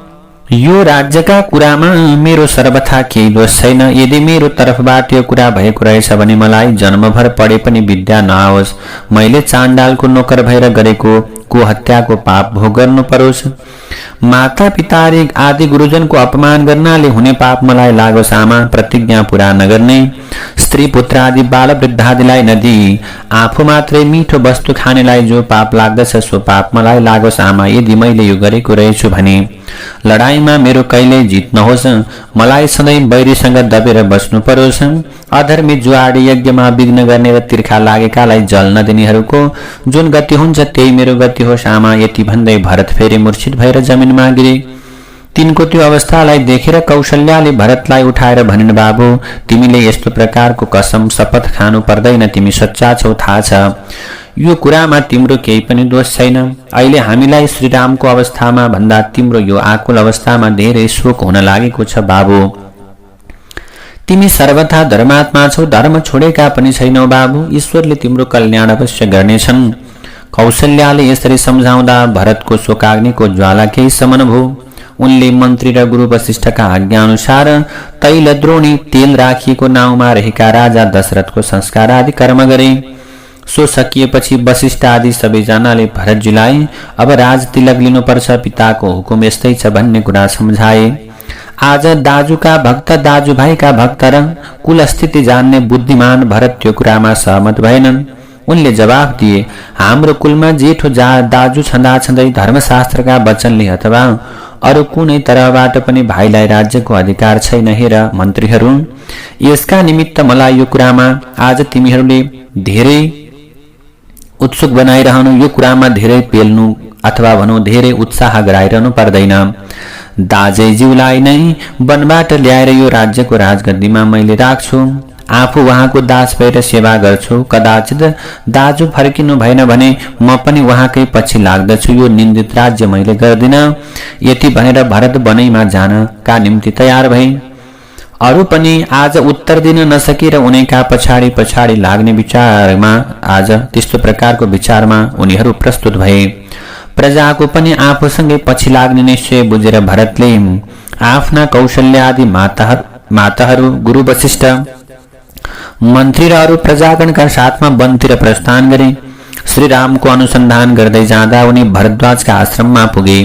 यो राज्यका कुरामा मेरो सर्वथा केही दोष छैन। यदि मेरो तर्फबाट यो कुरा भएको रहेछ भने मलाई जन्मभर पढे पनि विद्या नआओस्। मैले चाण्डालको नोकर भएर गरेको को हत्याको पाप भोग गर्नु परोस्। माता पिता आदि गुरुजनको अपमान गर्नाले हुने पाप मलाई लागोस्। आमा, प्रतिज्ञा पूरा नगर्ने, स्त्री पुत्र आदि बाल वृद्धादिलाई नदिई आफू मात्रै मिठो वस्तु खानेलाई जो पाप लाग्दछ सो पाप मलाई लागोस्। आमा, यदि मैले यो गरेको रहेछु भने लडाईमा मेरो कहिल्यै जित नहोस्। मलाई सधैँ बैरीसँग दबेर बस्नु परोस्। अधर्मी जुवाडी यज्ञमा विघ्न गर्ने र तिर्खा लागेकालाई जल नदिनेहरूको जुन गति हुन्छ त्यही मेरो गति होस्। आमा, यति भन्दै भरत फेरि मूर्छित भएर जमिनमा गिरे। तिनको त्यो अवस्थालाई देखेर कौशल्याले भरतलाई उठाएर भनिन्, बाबु, तिमीले यस्तो प्रकारको कसम शपथ खानु पर्दैन। तिमी सच्चा छौ, थाहा छ। यो कुरामा तिम्रो केही पनि दोष छैन। अहिले हामीलाई श्रीरामको अवस्थामा भन्दा तिम्रो यो आकुल अवस्थामा धेरै शोक हुन लागेको छ बाबु। तिमी सर्वथा धर्मात्मा छौ, धर्म छोडेका पनि छैनौ बाबु। ईश्वरले तिम्रो कल्याण अवश्य गर्नेछन्। कौशल्याले यसरी सम्झाउँदा भरतको शोकाग्निको ज्वाला केही शमन भयो। उनले मन्त्री र गुरु वशिष्ठका आज्ञा अनुसार तैल द्रोणी तेल राखिएको नाउँमा रहेका राजा दशरथको संस्कार आदि कर्म गरे। सो सकिएपछि वशिष्ठ आदि सबैजनाले भरतजीलाई अब राज तिलक लिनुपर्छ, पिताको हुकुम यस्तै छ भन्ने कुरा सम्झाए। आज दाजुका भक्त, दाजुभाइका भक्त र कुल स्थिति जान्ने बुद्धिमान भरत त्यो कुरामा सहमत भएनन्। उनले जवाफ दिए, हाम्रो कुलमा जेठो दाजु छँदा छँदै धर्मशास्त्रका वचनले अथवा अरू कुनै तरहबाट पनि भाइलाई राज्यको अधिकार छैन हेर मन्त्रीहरू। यसका निमित्त मलाई यो कुरामा आज तिमीहरूले धेरै उत्सुक बनाइरहनु, यो कुरामा धेरै पेल्नु अथवा भनौँ धेरै उत्साह गराइरहनु पर्दैन। दाजैज्यूलाई नै वनबाट ल्याएर यो राज्यको राजगद्दीमा मैले राख्छु, आफू उहाँको दास भएर सेवा गर्छु। कदाचित दाजु फर्किनु भएन भने म पनि उहाँकै पछि लाग्दछु, यो निन्दित राज्य मैले गर्दिन। यति भनेर भरत वनैमा जानका निम्ति तयार भए। अरू पनि आज उत्तर दिन नसकेर उनैका पछाडि पछाडि लाग्ने विचारमा आज त्यस्तो प्रकारको विचारमा उनीहरू प्रस्तुत भए। प्रजाको पनि आफूसँगै पछि लाग्ने निश्चय बुझेर भरतले आफ्ना कौशल्या आदि माताहरू गुरु वशिष्ठ मन्त्री र अरू प्रजागणका साथमा वनतिर प्रस्थान गरे। श्रीरामको अनुसन्धान गर्दै जाँदा उनी भरद्वाजका आश्रममा पुगे।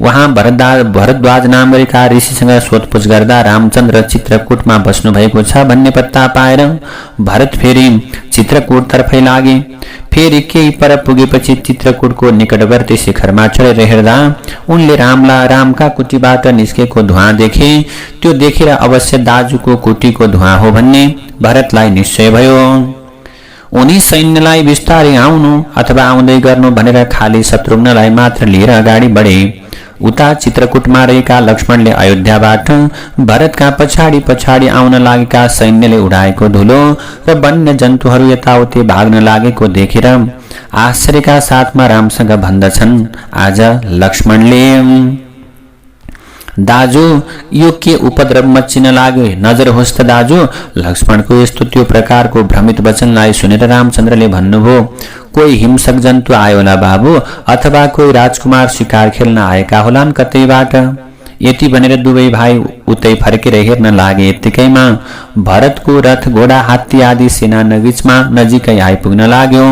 वहाँ भरद्वाज नाम गरेका ऋषिसँग सोधपुछ गर्दा रामचन्द्र चित्रकूटमा बस्नु भएको छ भन्ने पत्ता पाएर भरत फेरि चित्रकूटतर्फै लागे। फेरि केही पर पुगेपछि चित्रकूटको निकटवर्ती शिखरमा चढेर हेर्दा उनले रामका कुटीबाट निस्केको धुवाँ देखे। त्यो देखेर अवश्य दाजुको कुटीको धुवाँ हो भन्ने भरतलाई निश्चय भयो। उनी सैन्यलाई बिस्तारै आउनु अथवा आउँदै गर्नु भनेर खाली शत्रुघ्नलाई मात्र लिएर अगाडि बढे। उता चित्रकूटमा रहेका लक्ष्मणले अयोध्याबाट भरतका पछाडि पछाडि आउन लागेका सैन्यले उडाएको धुलो र वन्य जन्तुहरू यताउति भाग्न लागेको देखेर आश्चर्यका साथमा रामसँग भन्दछन्, आज लक्ष्मणले दाजु यो के उपद्रव मच्चिन लाग्यो, नजर होस् त दाजु। लक्ष्मणको यस्तो त्यो प्रकारको भ्रमित वचनलाई सुनेर रामचन्द्रले भन्नुभयो, कोही हिंसक जन्तु आयो होला बाबु, अथवा कोही राजकुमार शिकार खेल्न आएका होलान् कतैबाट। यति भनेर दुवै भाइ उतै फर्केर हेर्न लागे। यत्तिकैमा भरतको रथ घोडा हात्ती आदि सेना नजिकै आइपुग्न लाग्यो।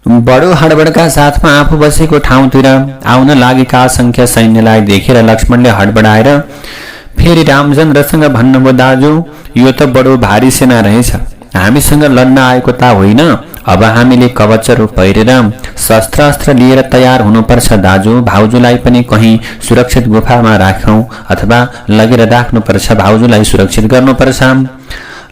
बडो हडबडका साथमा आफू बसेको ठाउँतिर आउन लागेका असंख्य सैन्यलाई देखेर लक्ष्मणले हडबडाएर फेरि रामचन्द्रसँग भन्नुभयो, दाजु यो त बडो भारी सेना रहेछ, हामीसँग लड्न आएको त होइन। अब हामीले कवचहरू पहिरेर शस्त्र अस्त्र लिएर तयार हुनुपर्छ दाजु। भाउजूलाई पनि कहीँ सुरक्षित गुफामा राखौं अथवा लगेर राख्नुपर्छ, भाउजूलाई सुरक्षित गर्नुपर्छ।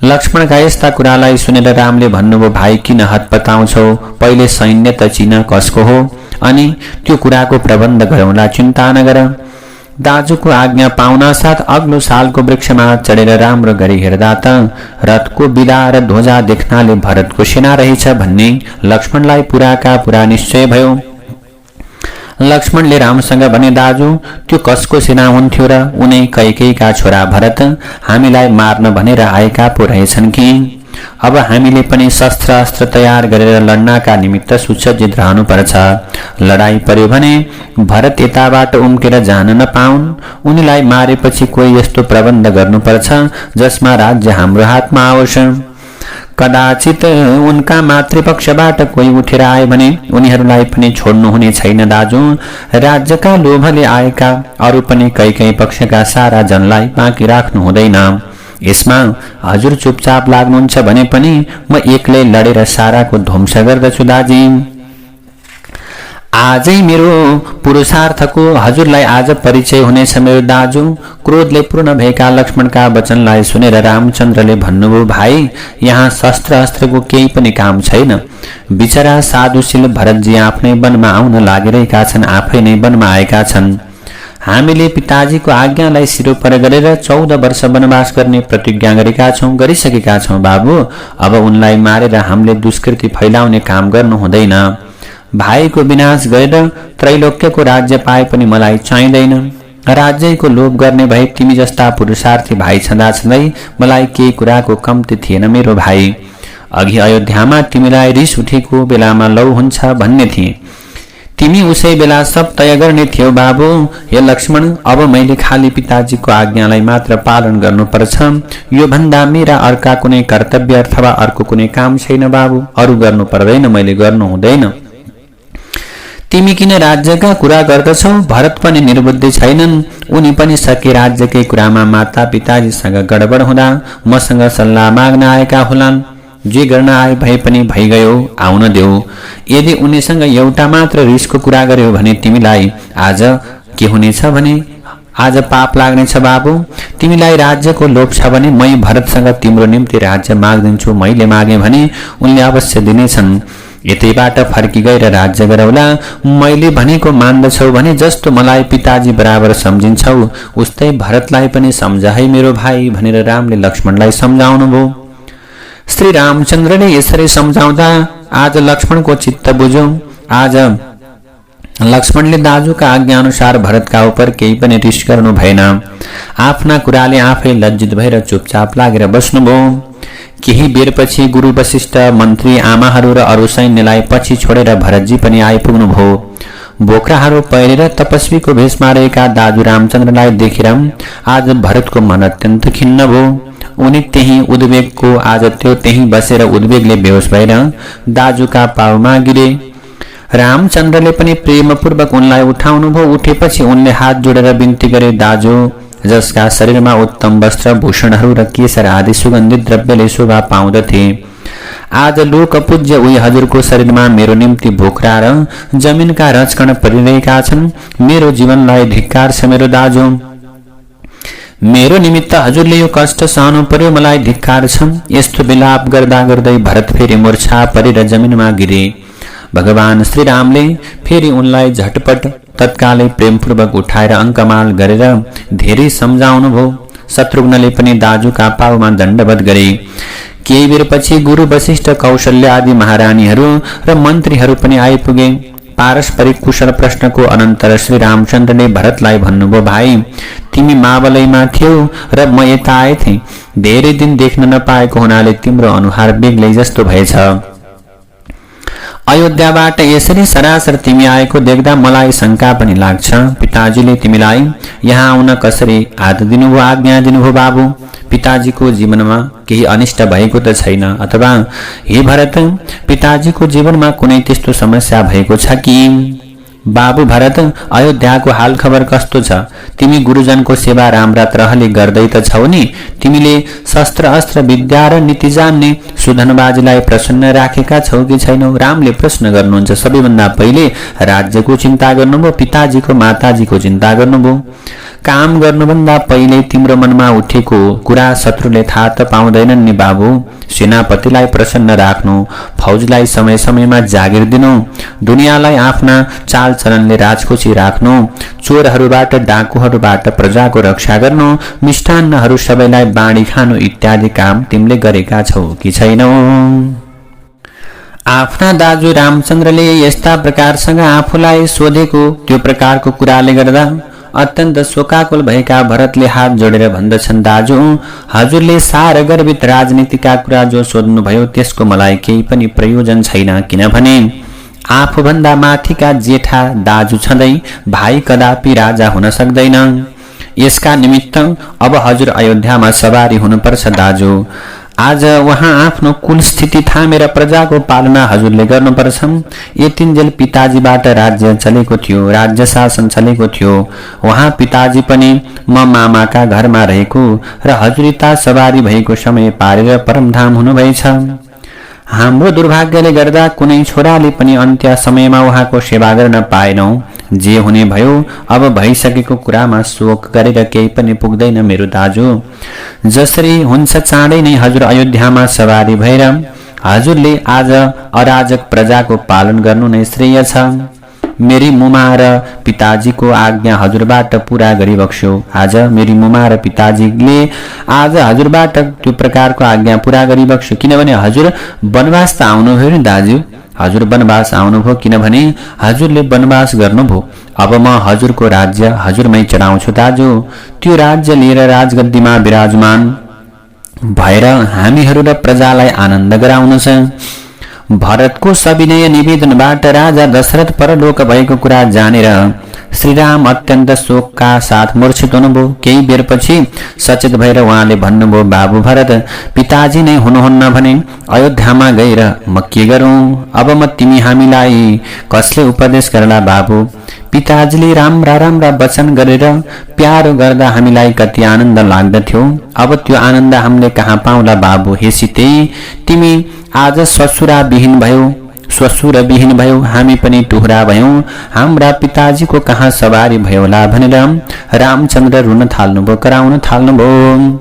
लक्ष्मणका यस्ता कुरालाई सुनेर रामले भन्नुभयो, भाइ किन हतपताउँछौ, पहिले सैन्य त चिन कसको हो, अनि त्यो कुराको प्रबन्ध गरौँला, चिन्ता नगर। दाजुको आज्ञा पाउना साथ अग्लो सालको वृक्षमा चढेर राम्रो गरी हेर्दा त रथको बिदा र ध्वजा देख्नाले भरतको सेना रहेछ भन्ने लक्ष्मणलाई पुराका पुरा निश्चय भयो। लक्ष्मणले रामसँग भने, दाजु त्यो कसको सेना हुन्थ्यो र उनै कैकेयीका छोरा भरत हामीलाई मार्न भनेर आएका पो रहेछन् कि। अब हामीले पनि शस्त्र अस्त्र तयार गरेर लड्नका निमित्त सुसज्जित रहनुपर्छ। लडाई पर्यो भने भरत यताबाट उम्केर जान नपाउन्। उनीलाई मारेपछि कोही यस्तो प्रबन्ध गर्नुपर्छ जसमा राज्य हाम्रो हातमा आओस्। कदाचित उनका मातृपक्षबाट कोही उठेर आए भने उनीहरूलाई पनि छोड्नु हुने छैन दाजु। राज्यका लोभले आएका अरू पनि कैकेयी पक्षका सारा जनलाई बाँकी राख्नु हुँदैन। यसमा हजुर चुपचाप लाग्नुहुन्छ भने पनि म एक्लै लडेर साराको ध्वंस गर्दछु दाजी। आजै मेरो पुरुषार्थको हजुरलाई आज परिचय हुनेछ मेरो दाजु। क्रोधले पूर्ण भएका लक्ष्मणका वचनलाई सुनेर रामचन्द्रले भन्नुभयो, भाइ यहाँ शस्त्र अस्त्रको केही पनि काम छैन। बिचरा साधुशील भरतजी आफ्नै वनमा आउन लागिरहेका छन्, आफै नै वनमा आएका छन्। हामीले पिताजीको आज्ञालाई सिरोपर गरेर 14 वर्ष वनवास गर्ने प्रतिज्ञा गरिसकेका छौं बाबु। अब उनलाई मारेर हामीले दुष्कृति फैलाउने काम गर्नु हुँदैन। भाइको विनाश गरेर त्रैलोक्यको राज्य पाए पनि मलाई चाहिँदैन। राज्यको लोभ गर्ने भए तिमी जस्ता पुरुषार्थी भाइ छँदै मलाई केही कुराको कम्ती थिएन मेरो भाइ। अघि अयोध्यामा तिमीलाई रिस उठेको बेलामा लौ हुन्छ भन्ने थिए, तिमी उसै बेला सब तय गर्ने थियौ बाबु। हे लक्ष्मण, अब मैले खाली पिताजीको आज्ञालाई मात्र पालन गर्नुपर्छ। यो भन्दा मेरा अर्का कुनै कर्तव्य अथवा अर्को कुनै काम छैन बाबु। अरू गर्नु पर्दैन, मैले गर्नु हुँदैन। तिमी किन राज्यका कुरा गर्दछौ? भरत पनि निर्बुद्धि छैनन्। उनी पनि सके राज्यकै कुरामा माता पिताजीसँग गडबड हुँदा मसँग सल्लाह माग्न आएका होलान्। जे गर्न आए भए पनि भइगयो, आउन देऊ। यदि उनीसँग एउटा मात्र रिसको कुरा गर्यो भने तिमीलाई आज के हुनेछ भने आज पाप लाग्नेछ बाबु। तिमीलाई राज्यको लोभ छ भने मै भरतसँग तिम्रो निम्ति राज्य माग्दिन्छु। मैले मागे भने उनले अवश्य दिनेछन्। यतैबाट फर्की गएर राज्य गरौला। मैले भनेको मान्दछौ भने जस्तो मलाई पिताजी बराबर सम्झिन्छौ उस्तै भरतलाई पनि सम्झ है मेरो भाइ भनेर रामले लक्ष्मणलाई सम्झाउनु भयो। श्री रामचन्द्रले यसरी सम्झाउँदा आज लक्ष्मणको चित्त बुझ्यो। आज लक्ष्मणले दाजुका आज्ञा अनुसार भरतका उपर केही पनि रिस गर्नु भएन। आफ्ना कुराले आफै लज्जित भएर चुपचाप लागेर बस्नुभयो। केही बेरपछि गुरु वशिष्ठ मन्त्री आमाहरू र अरू सैन्यलाई पछि छोडेर भरतजी पनि आइपुग्नु भयो। बोक्राहरू पहिरेर तपस्वीको भेषमा रहेका दाजु रामचन्द्रलाई देखेर आज भरतको मन अत्यन्त खिन्न भयो। उनी त्यही उद्वेगको आज त्यो त्यही बसेर उद्वेगले बेहोस भएर दाजुका पाउमा गिरे। रामचन्द्रले पनि प्रेमपूर्वक उनलाई उठाउनु भयो। उठेपछि उनले हात जोडेर बिन्ती गरे, दाजु जसका शरीरमा उत्तम वस्त्र भूषणहरू र केशर आदि सुगन्धित द्रव्यले शोभा पाउँदथे, आज लोकपूज्य उही हजुरको शरीरमा मेरो निम्ति बोक्रा र जमिनका रचकण परिरहेका छन्। मेरो जीवनलाई धिक्कार छ मेरो दाजु। मेरो निमित्त हजुरले यो कष्ट सहनु पर्यो, मलाई धिक्कार छ। यस्तो विलाप गर्दा गर्दै भरत फेरि मूर्छा परेर जमिनमा गिरे। भगवान श्रीरामले फेरि उनलाई झटपट तत्कालै प्रेमपूर्वक उठाएर अङ्कमाल गरेर धेरै सम्झाउनु भयो। शत्रुघ्नले पनि दाजुका पाउमा दण्डवत गरे। केही बेरपछि गुरु वशिष्ठ कौशल्य आदि महारानीहरू र मन्त्रीहरू पनि आइपुगे। पारस्परिक कुशल प्रश्नको अनन्तर श्री रामचन्द्रले भरतलाई भन्नुभयो, भाइ तिमी मावलैमा थियौ र म यता आएथे। धेरै दिन देख्न नपाएको हुनाले तिम्रो अनुहार बेग्लै जस्तो भएछ। अयोध्याबाट यसरी सरासर तिमी आएको देख्दा मलाई शङ्का पनि लाग्छ। पिताजीले तिमीलाई यहाँ आउन कसरी आज्ञा दिनुभयो, आज्ञा दिनुभयो बाबु? पिताजीको जीवनमा केही अनिष्ट भएको त छैन? अथवा हे भरत, पिताजीको जीवनमा कुनै त्यस्तो समस्या भएको छ कि? बाबु भरत, अयोध्याको हाल खबर कस्तो छ? तिमी गुरुजनको सेवा राम्रा तरहले गर्दै त छौ नि? तिमीले शस्त्र अस्त्र विद्या र नीति जान्ने सुधनबाजीलाई प्रसन्न राखेका छौ कि छैनौ? रामले प्रश्न गर्नुहुन्छ। सबैभन्दा पहिले राज्यको चिन्ता गर्नुभयो, पिताजीको माताजीको चिन्ता गर्नुभयो। काम गर्नुभन्दा पहिले तिम्रो मनमा उठेको कुरा शत्रुले थाहा त पाउँदैनन् नि बाबु। सेनापतिलाई प्रसन्न राख्नु, फौजलाई समय समयमा जागिर दिनु, दुनियाँलाई आफ्ना चालचलनले राजखुसी राख्नु, चोरहरूबाट डाकुहरूबाट प्रजाको रक्षा गर्नु, मिष्टान्नहरू सबैलाई बाँडी खानु इत्यादि काम तिमीले गरेका छौ कि छैनौ? आफ्ना दाजु रामचन्द्रले यस्ता प्रकारसँग आफूलाई सोधेको त्यो प्रकारको कुराले गर्दा अत्यन्त शोकाकुल भएका भरतले हात जोडेर भन्दछन्, दाजु हजुरले सार गर्भित राजनीतिका कुरा जो सोध्नुभयो त्यसको मलाई केही पनि प्रयोजन छैन। किनभने आफूभन्दा माथिका जेठा दाजु छँदै भाइ कदापि राजा हुन सक्दैन। यसका निमित्त अब हजुर अयोध्यामा सवारी हुनुपर्छ दाजु। आज वहाँ आफ्नो कुल स्थिति थामेर प्रजाको पालना हजुरले गर्नुपर्छ। यतिन्जेल पिताजीबाट राज्य चलेको थियो, राज्य शासन चलेको थियो। वहाँ पिताजी पनि म मामाका घरमा रहेको र हजुरिता सवारी भएको समय पारेर परमधाम हुनुभएछ। हाम्रो दुर्भाग्यले गर्दा कुनै छोराले पनि अन्त्य समयमा उहाँको सेवा गर्न पाएनौ। जे हुने भयो, अब भइसकेको कुरामा शोक गरेर केही पनि पुग्दैन मेरो दाजु। जसरी हुन्छ चाँडै नै हजुर अयोध्यामा सवारी भएर हजुरले आज अराजक प्रजाको पालन गर्नु नै श्रेय छ। मेरी मुमा र पिताजीको आज्ञा हजुरबाट पूरा गरिबक्स्यो। आज मेरी मुमा र पिताजीले आज हजुरबाट त्यो प्रकारको आज्ञा पूरा गरिबक्स्यो। किनभने हजुर वनवास त आउनुभयो नि दाजु, हजुर वनवास आउनुभयो किनभने हजुरले वनवास गर्नुभयो। अब म हजुरको राज्य हजुरमै चढाउँछु दाजु। त्यो राज्य लिएर राजगद्दीमा विराजमान भएर हामीहरू र प्रजालाई आनन्द गराउनु छ। भरतको सविनय निवेदनबाट राजा दशरथ परलोक भएको कुरा जानेर श्रीराम अत्यन्त शोकका साथ मूर्छित हुनुभयो। केही बेरपछि सचेत भएर उहाँले भन्नुभयो, बाबु भरत, पिताजी नै हुनुहुन्न भने अयोध्यामा गएर म के गरौँ? अब म तिमी हामीलाई कसले उपदेश गर्ला बाबु? पिताजीले राम्रा राम्रा वचन गरेर प्यारो गर्दा हामीलाई कति आनन्द लाग्दथ्यो। अब त्यो आनन्द हामीले कहाँ पाउला बाबु? हे सीते, तिमी आज ससुरा विहीन भयो, ससुर विहीन भयो, हामी पनि टुहुरा भयौं, हाम्रा पिताजीको कहाँ सवारी भयोला भनेर रामचन्द्र रुन थाल्नुभयो, कराउन थाल्नुभयो।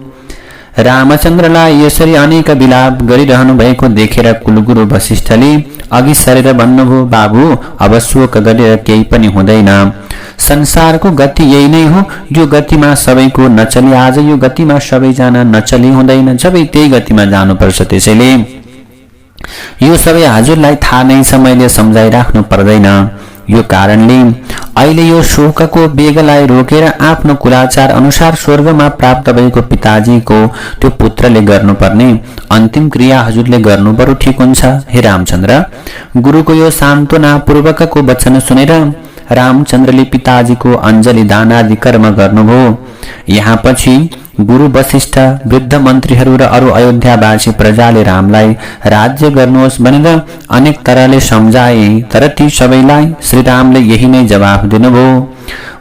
रामचन्द्रलाई यसरी अनेक विलाप गरिरहनु भएको देखेर कुलगुरु वशिष्ठले अघि सरेर भन्नुभयो, बाबु अब शोक गरेर केही पनि हुँदैन, संसारको गति यही नै हो, यो गतिमा सबैको नचले, आज यो गतिमा सबैजना नचले हुँदैन, सबै त्यही गतिमा जानुपर्छ। त्यसैले यो सबै हजुरलाई थाहा नै छ, मैले सम्झाइराख्नु पर्दैन। यो कारणले अहिले यो शोकको वेगलाई रोकेर आफ्नो कुलाचार अनुसार स्वर्गमा प्राप्त भएको पिताजीको त्यो पुत्रले गर्नुपर्ने अन्तिम क्रिया हजुरले गर्नु पर्यो, ठीक हुन्छ। हे रामचन्द्र, गुरुको यो सान्त्वना पूर्वकको वचन सुनेर रामचन्द्रले पिताजीको अञ्जली दानादि कर्म गर्नुभयो। यहाँ पछि गुरु वशिष्ठ, वृद्ध मन्त्रीहरू र अरू अयोध्यावासी प्रजाले रामलाई राज्य गर्नुहोस् भनेर अनेक तरहले सम्झाए, तर ती सबैलाई श्रीरामले यही नै जवाफ दिनुभयो,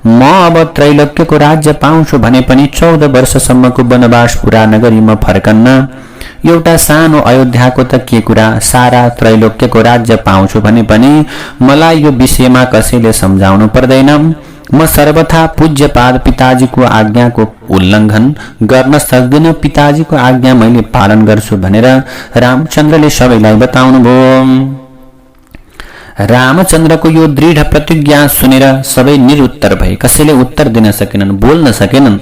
म अब त्रैलोक्यको राज्य पाउँछु भने पनि 14 वर्षसम्मको वनवास पूरा नगरी म फर्कन्न। एउटा सानो अयोध्याको त के कुरा, सारा त्रैलोक्यको राज्य पाउँछु भने पनि मलाई यो विषयमा कसैले सम्झाउनु पर्दैन। म सर्वथा पूज्यपाद पिताजीको आज्ञाको उल्लङ्घन गर्न सक्दिन, पिताजीको आज्ञा मैले पालन गर्छु भनेर रामचन्द्रले सबैलाई बताउनुभयो। रामचन्द्रको यो दृढ प्रतिज्ञा सुनेर सबै निरुत्तर भए, कसैले उत्तर दिन सकेनन्, बोल्न सकेनन्,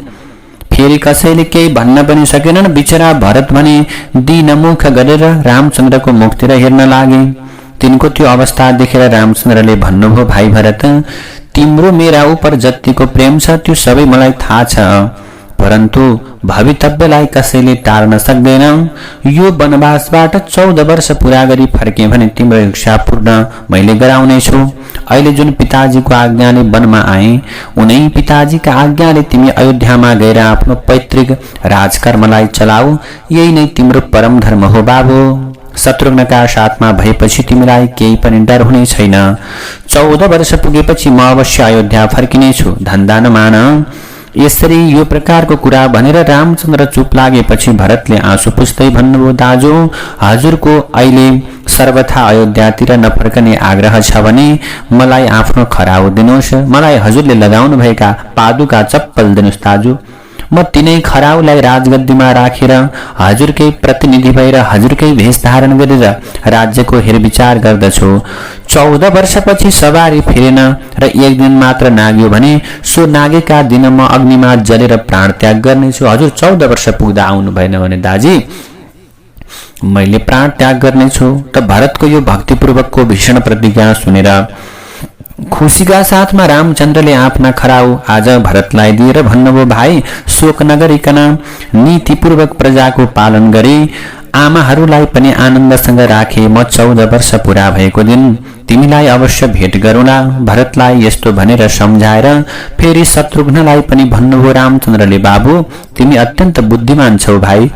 फेरि कसैले केही भन्न पनि सकेनन्। बिचरा भरत भने दीनमुख गरेर रामचन्द्रको मुखतिर हेर्न लागे। तिनको त्यो अवस्था देखेर रामचन्द्रले भन्नुभयो, भाइ भरत, तिम्रो मेरा उपर जतिको प्रेम छ त्यो सबै मलाई थाहा छ, परन्तु भवितव्यलाई कसैले टार्न सक्दैन। यो वनवासबाट 14 वर्ष पूरा गरी फर्के भने तिम्रो इच्छा पूर्ण मैले गराउने छु। अहिले जुन पिताजीको आज्ञाले वनमा आए, उनै पिताजीका आज्ञाले तिमी अयोध्यामा गएर आफ्नो पैतृक राजकर्मलाई चलाऊ, यही नै तिम्रो परम धर्म हो बाबु। शत्रुघ्नका साथमा भएपछि तिमीलाई केही पनि डर हुने छैन। 14 वर्ष पुगेपछि म अवश्य अयोध्या फर्किनेछु, धन्दा नमान। यसरी यो प्रकारको कुरा भनेर रामचन्द्र चुप लागेपछि भरतले आँसु पुछ्दै भन्नुभयो, दाजु, हजुरको अहिले सर्वथा अयोध्यातिर नफर्कने आग्रह छ भने मलाई आफ्नो खराउ दिनुहोस्, मलाई हजुरले लगाउनु भएका पादुका चप्पल दिनुहोस् दाजु। म तिनै खराउलाई राजगद्दीमा राखेर हजुरकै प्रतिनिधि भएर हजुरकै भेष धारण गरेर राज्यको हेरविचार गर्दछु। 14 वर्षपछि सवारी फेरेन र एक दिन मात्र नाग्यो भने सो नागेका दिन म अग्निमा जलेर प्राण त्याग गर्नेछु। हजुर 14 वर्ष पुग्दा आउनु भएन भने दाजी मैले प्राण त्याग गर्नेछु। त भरतको यो भक्तिपूर्वकको भीषण प्रतिज्ञा सुनेर खुसीका साथमा रामचन्द्रले आफ्ना खराउ आज भरतलाई दिएर भन्नुभयो, भाइ शोक नगरिकन नीतिपूर्वक प्रजाको पालन गरी आमाहरूलाई पनि आनन्दसँग राखे। म 14 वर्ष पूरा भएको दिन तिमीलाई अवश्य भेट गरौँला। भरतलाई यस्तो भनेर सम्झाएर फेरि शत्रुघ्नलाई पनि भन्नुभयो रामचन्द्रले, बाबु तिमी अत्यन्त बुद्धिमान छौ भाइ,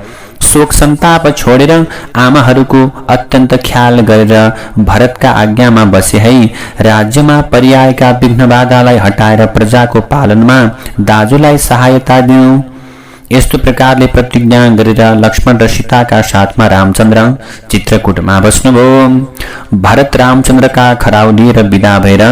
शोक सन्ताप छोडेर आमाहरूको अत्यन्त ख्याल गरेर भरतका आज्ञामा बसे है। राज्यमा परिआएका विघ्न बाधालाई हटाएर प्रजाको पालनमा दाजुलाई सहायता दिनु। यस्तो प्रकारले प्रतिज्ञा गरेर लक्ष्मण र सीताका साथमा रामचन्द्र चित्रकूटमा बस्नुभयो। भरत रामचन्द्रका खराउ लिएर विदा भएर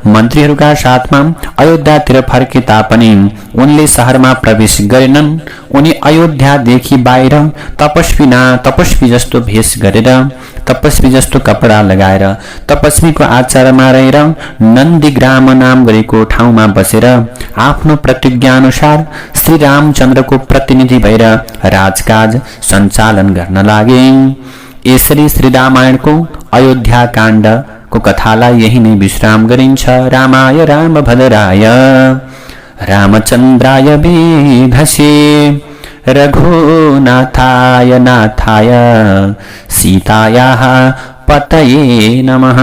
मन्त्रीहरूका साथमा अयोध्यातिर फर्के तापनि उनले शहरमा प्रवेश गरेनन्। उनी अयोध्यादेखि बाहिर तपस्वी जस्तो भेष गरेर, तपस्वी जस्तो कपडा लगाएर, तपस्वीको आचारमा रहेर नन्दीग्राम नाम गरेको ठाउँमा बसेर आफ्नो प्रतिज्ञा अनुसार श्री रामचन्द्रको प्रतिनिधि भएर राजकाज सञ्चालन गर्न लागे। यसरी श्री रामायणको अयोध्या काण्डको कथालाई यही नै विश्राम गरिन्छ। रामाय रामभद्राय रामचन्द्राय वेधसे रघुनाथाय नाथाय सीतायाः पतये नमः।